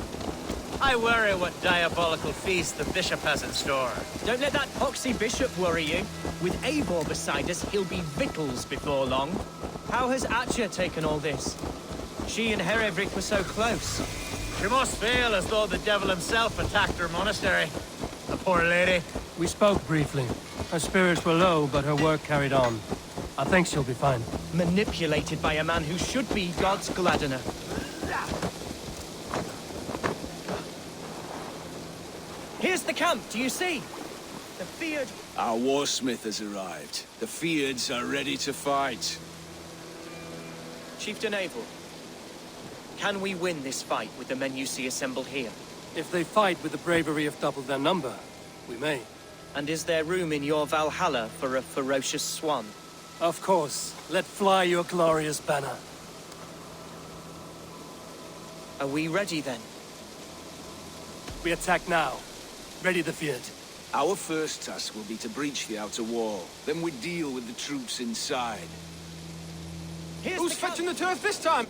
I worry what diabolical feast the bishop has in store. Don't let that poxy bishop worry you. With Eivor beside us, he'll be victuals before long. How has Atcha taken all this? She and Herewrith were so close. She must feel as though the devil himself attacked her monastery. The poor lady. We spoke briefly. Her spirits were low, but her work carried on. I think she'll be fine. Manipulated by a man who should be God's gladdener. Here's the camp, do you see? The Fyrd... Our warsmith has arrived. The Fyrds are ready to fight. Chieftain Eivor, can we win this fight with the men you see assembled here? If they fight with the bravery of double their number, we may. And is there room in your Valhalla for a ferocious swan? Of course. Let fly your glorious banner. Are we ready then? We attack now. Ready the field. Our first task will be to breach the outer wall. Then we deal with the troops inside. Who's fetching the turf this time?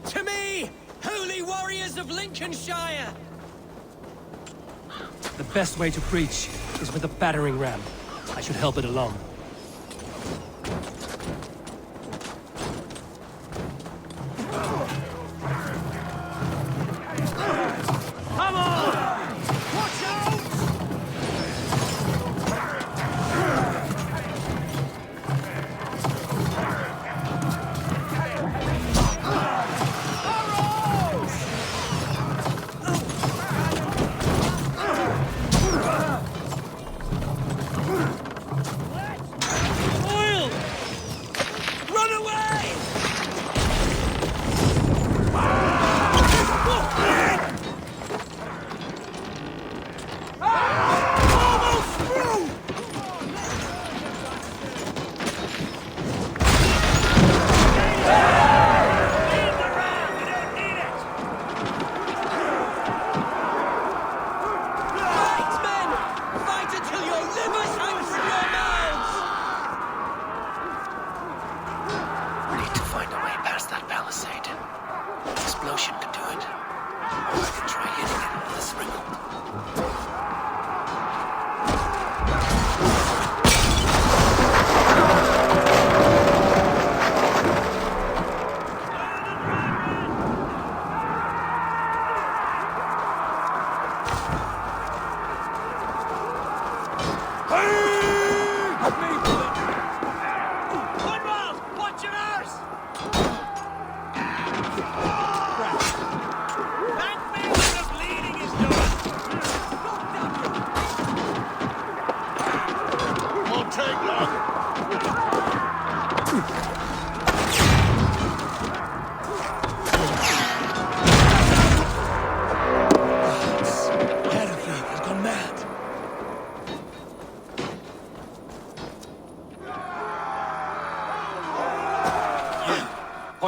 To me, holy warriors of Lincolnshire! The best way to breach is with a battering ram. I should help it along. Come on! Watch out!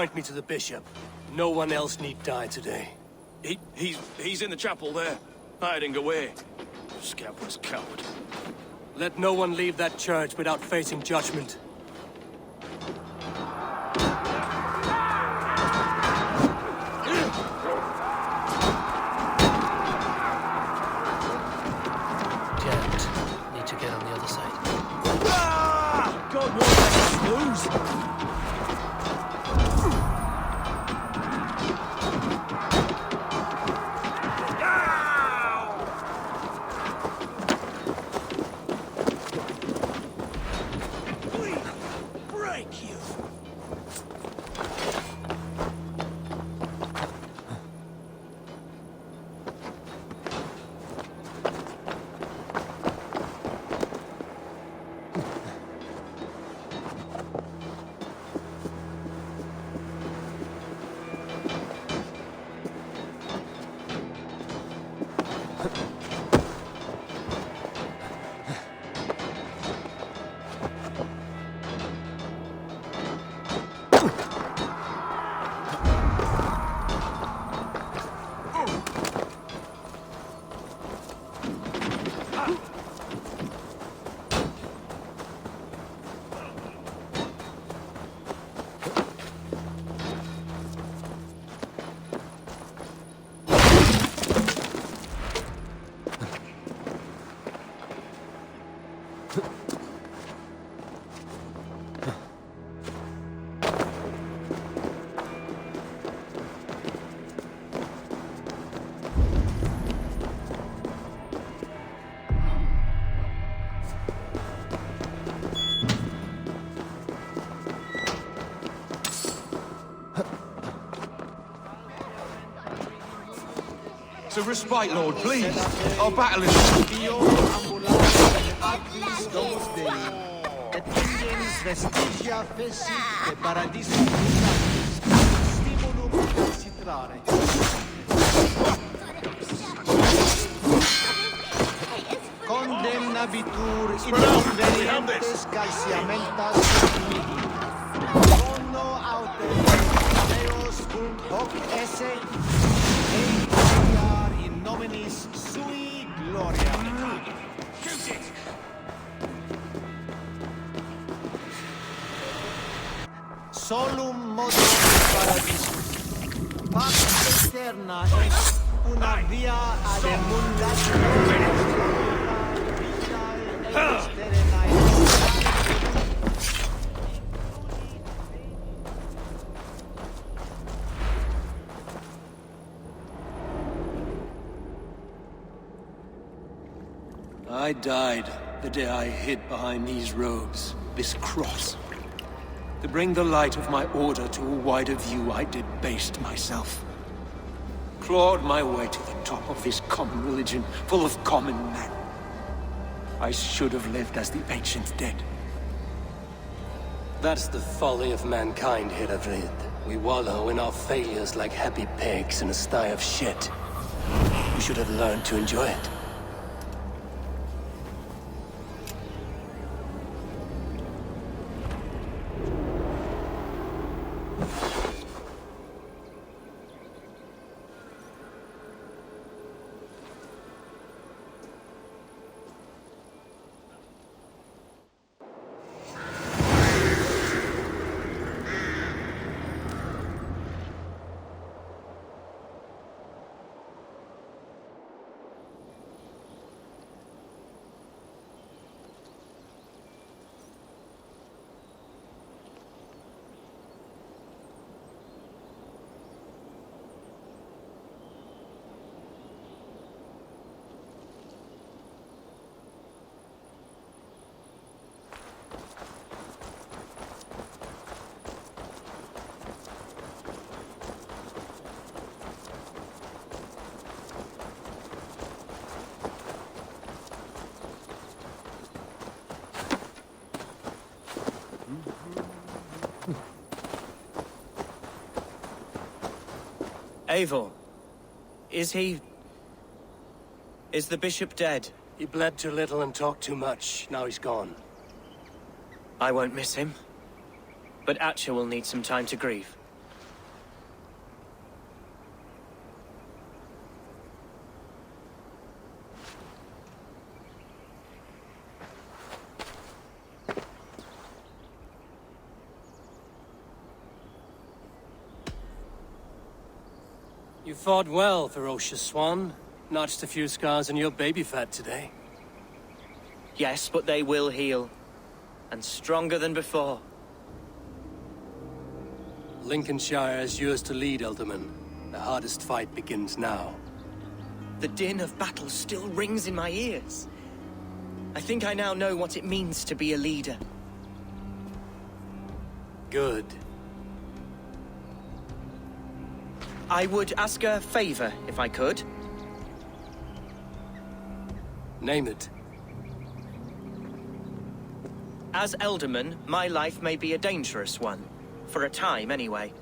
Point me to the bishop. No one else need die today. He's in the chapel there, hiding away. Scabrous coward. Let no one leave that church without facing judgment. Jammed. Need to get on the other side. God knows I can lose. To respite, Lord, please. Our battle is... Condemnabitur inconvenientes calciamentas Bono autem Deus und hoc esse in nominis sui gloria. Solum modo paradisus. Pax eterna est una via ad emundatione. I died the day I hid behind these robes, this cross. To bring the light of my order to a wider view, I debased myself. Clawed my way to the top of this common religion, full of common men. I should have lived as the ancients did. That's the folly of mankind, Hiravrid. We wallow in our failures like happy pigs in a sty of shit. We should have learned to enjoy it. Eivor, is the bishop dead? He bled too little and talked too much. Now he's gone. I won't miss him. But Atcha will need some time to grieve. You fought well, ferocious swan. Notched a few scars on your baby fat today. Yes, but they will heal. And stronger than before. Lincolnshire is yours to lead, Elderman. The hardest fight begins now. The din of battle still rings in my ears. I think I now know what it means to be a leader. Good. I would ask a favor, if I could. Name it. As Elderman, my life may be a dangerous one. For a time, anyway.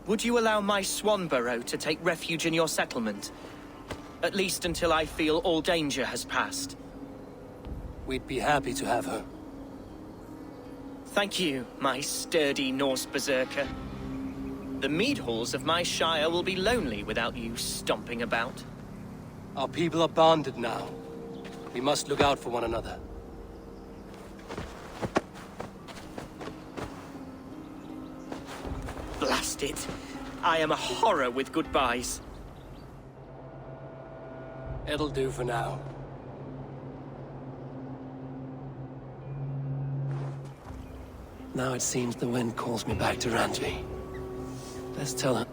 Would you allow my swan burrow to take refuge in your settlement? At least until I feel all danger has passed. We'd be happy to have her. Thank you, my sturdy Norse berserker. The mead halls of my shire will be lonely without you stomping about. Our people are bonded now. We must look out for one another. Blast it. I am a horror with goodbyes. It'll do for now. Now it seems the wind calls me back to Randvi. Let's tell her.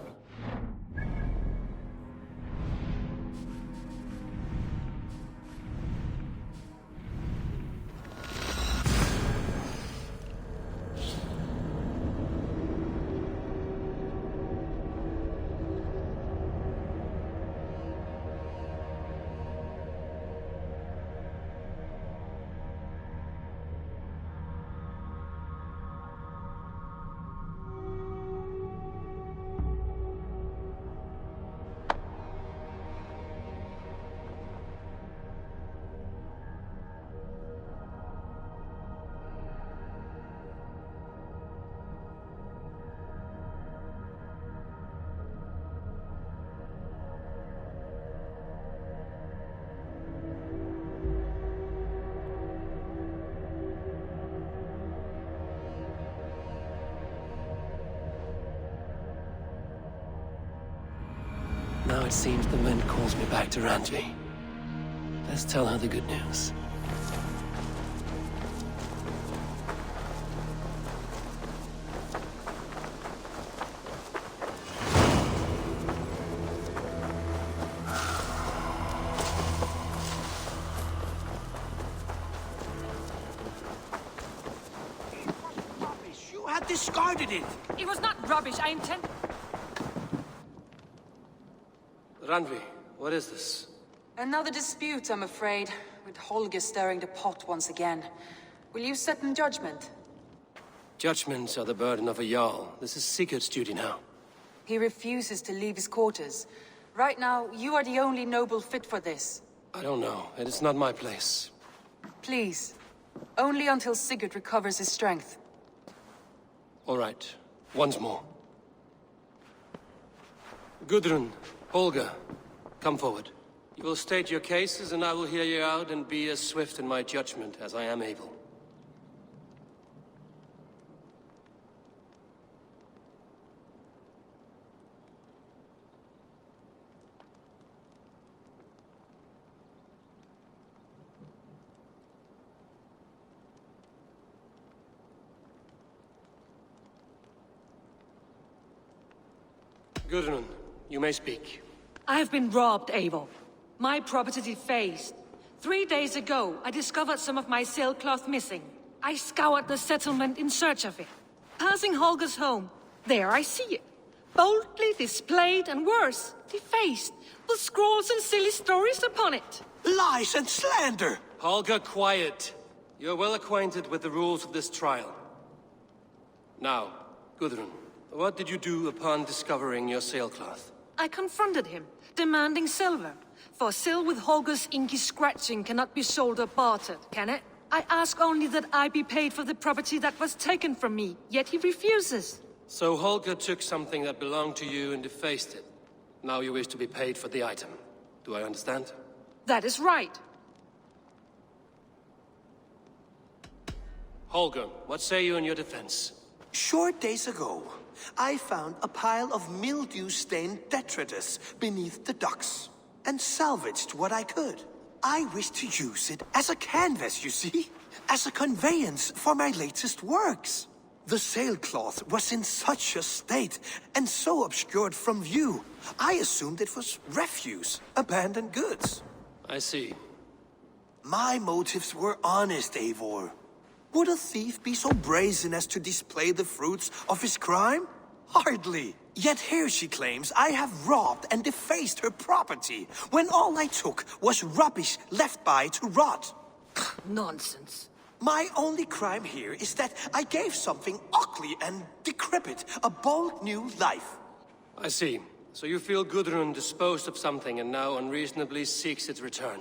Now it seems the wind calls me back to Randvi. Let's tell her the good news. You had discarded it! It was not rubbish, I intend... Randvi, what is this? Another dispute, I'm afraid, with Holger stirring the pot once again. Will you sit in judgment? Judgments are the burden of a Jarl. This is Sigurd's duty now. He refuses to leave his quarters. Right now, you are the only noble fit for this. I don't know. It is not my place. Please. Only until Sigurd recovers his strength. All right. Once more. Gudrun, Holger, come forward. You will state your cases, and I will hear you out and be as swift in my judgment as I am able. Gudrun, you may speak. I have been robbed, Eivor. My property defaced. 3 days ago, I discovered some of my sailcloth missing. I scoured the settlement in search of it. Passing Holger's home, there I see it. Boldly displayed and worse, defaced, with scrolls and silly stories upon it. Lies and slander! Holger, quiet. You're well acquainted with the rules of this trial. Now, Gudrun, what did you do upon discovering your sailcloth? I confronted him, demanding silver. For sil with Holger's inky scratching cannot be sold or bartered, can it? I ask only that I be paid for the property that was taken from me, yet he refuses. So Holger took something that belonged to you and defaced it. Now you wish to be paid for the item. Do I understand? That is right. Holger, what say you in your defense? Short days ago, I found a pile of mildew-stained detritus beneath the docks, and salvaged what I could. I wish to use it as a canvas, you see? As a conveyance for my latest works. The sailcloth was in such a state, and so obscured from view, I assumed it was refuse, abandoned goods. I see. My motives were honest, Eivor. Would a thief be so brazen as to display the fruits of his crime? Hardly. Yet here she claims I have robbed and defaced her property, when all I took was rubbish left by to rot. Nonsense. My only crime here is that I gave something ugly and decrepit a bold new life. I see. So you feel Gudrun disposed of something and now unreasonably seeks its return?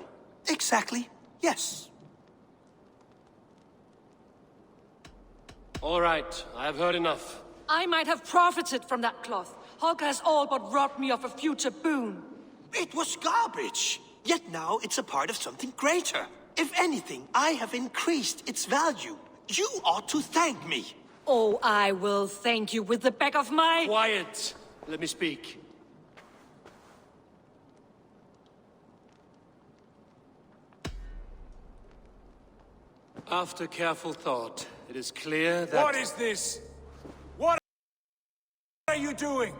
Exactly, yes. All right, I have heard enough. I might have profited from that cloth. Holger has all but robbed me of a future boon. It was garbage. Yet now it's a part of something greater. If anything, I have increased its value. You ought to thank me. Oh, I will thank you with the back of my... Quiet! Let me speak. After careful thought, it is clear that... What is this? What are you doing?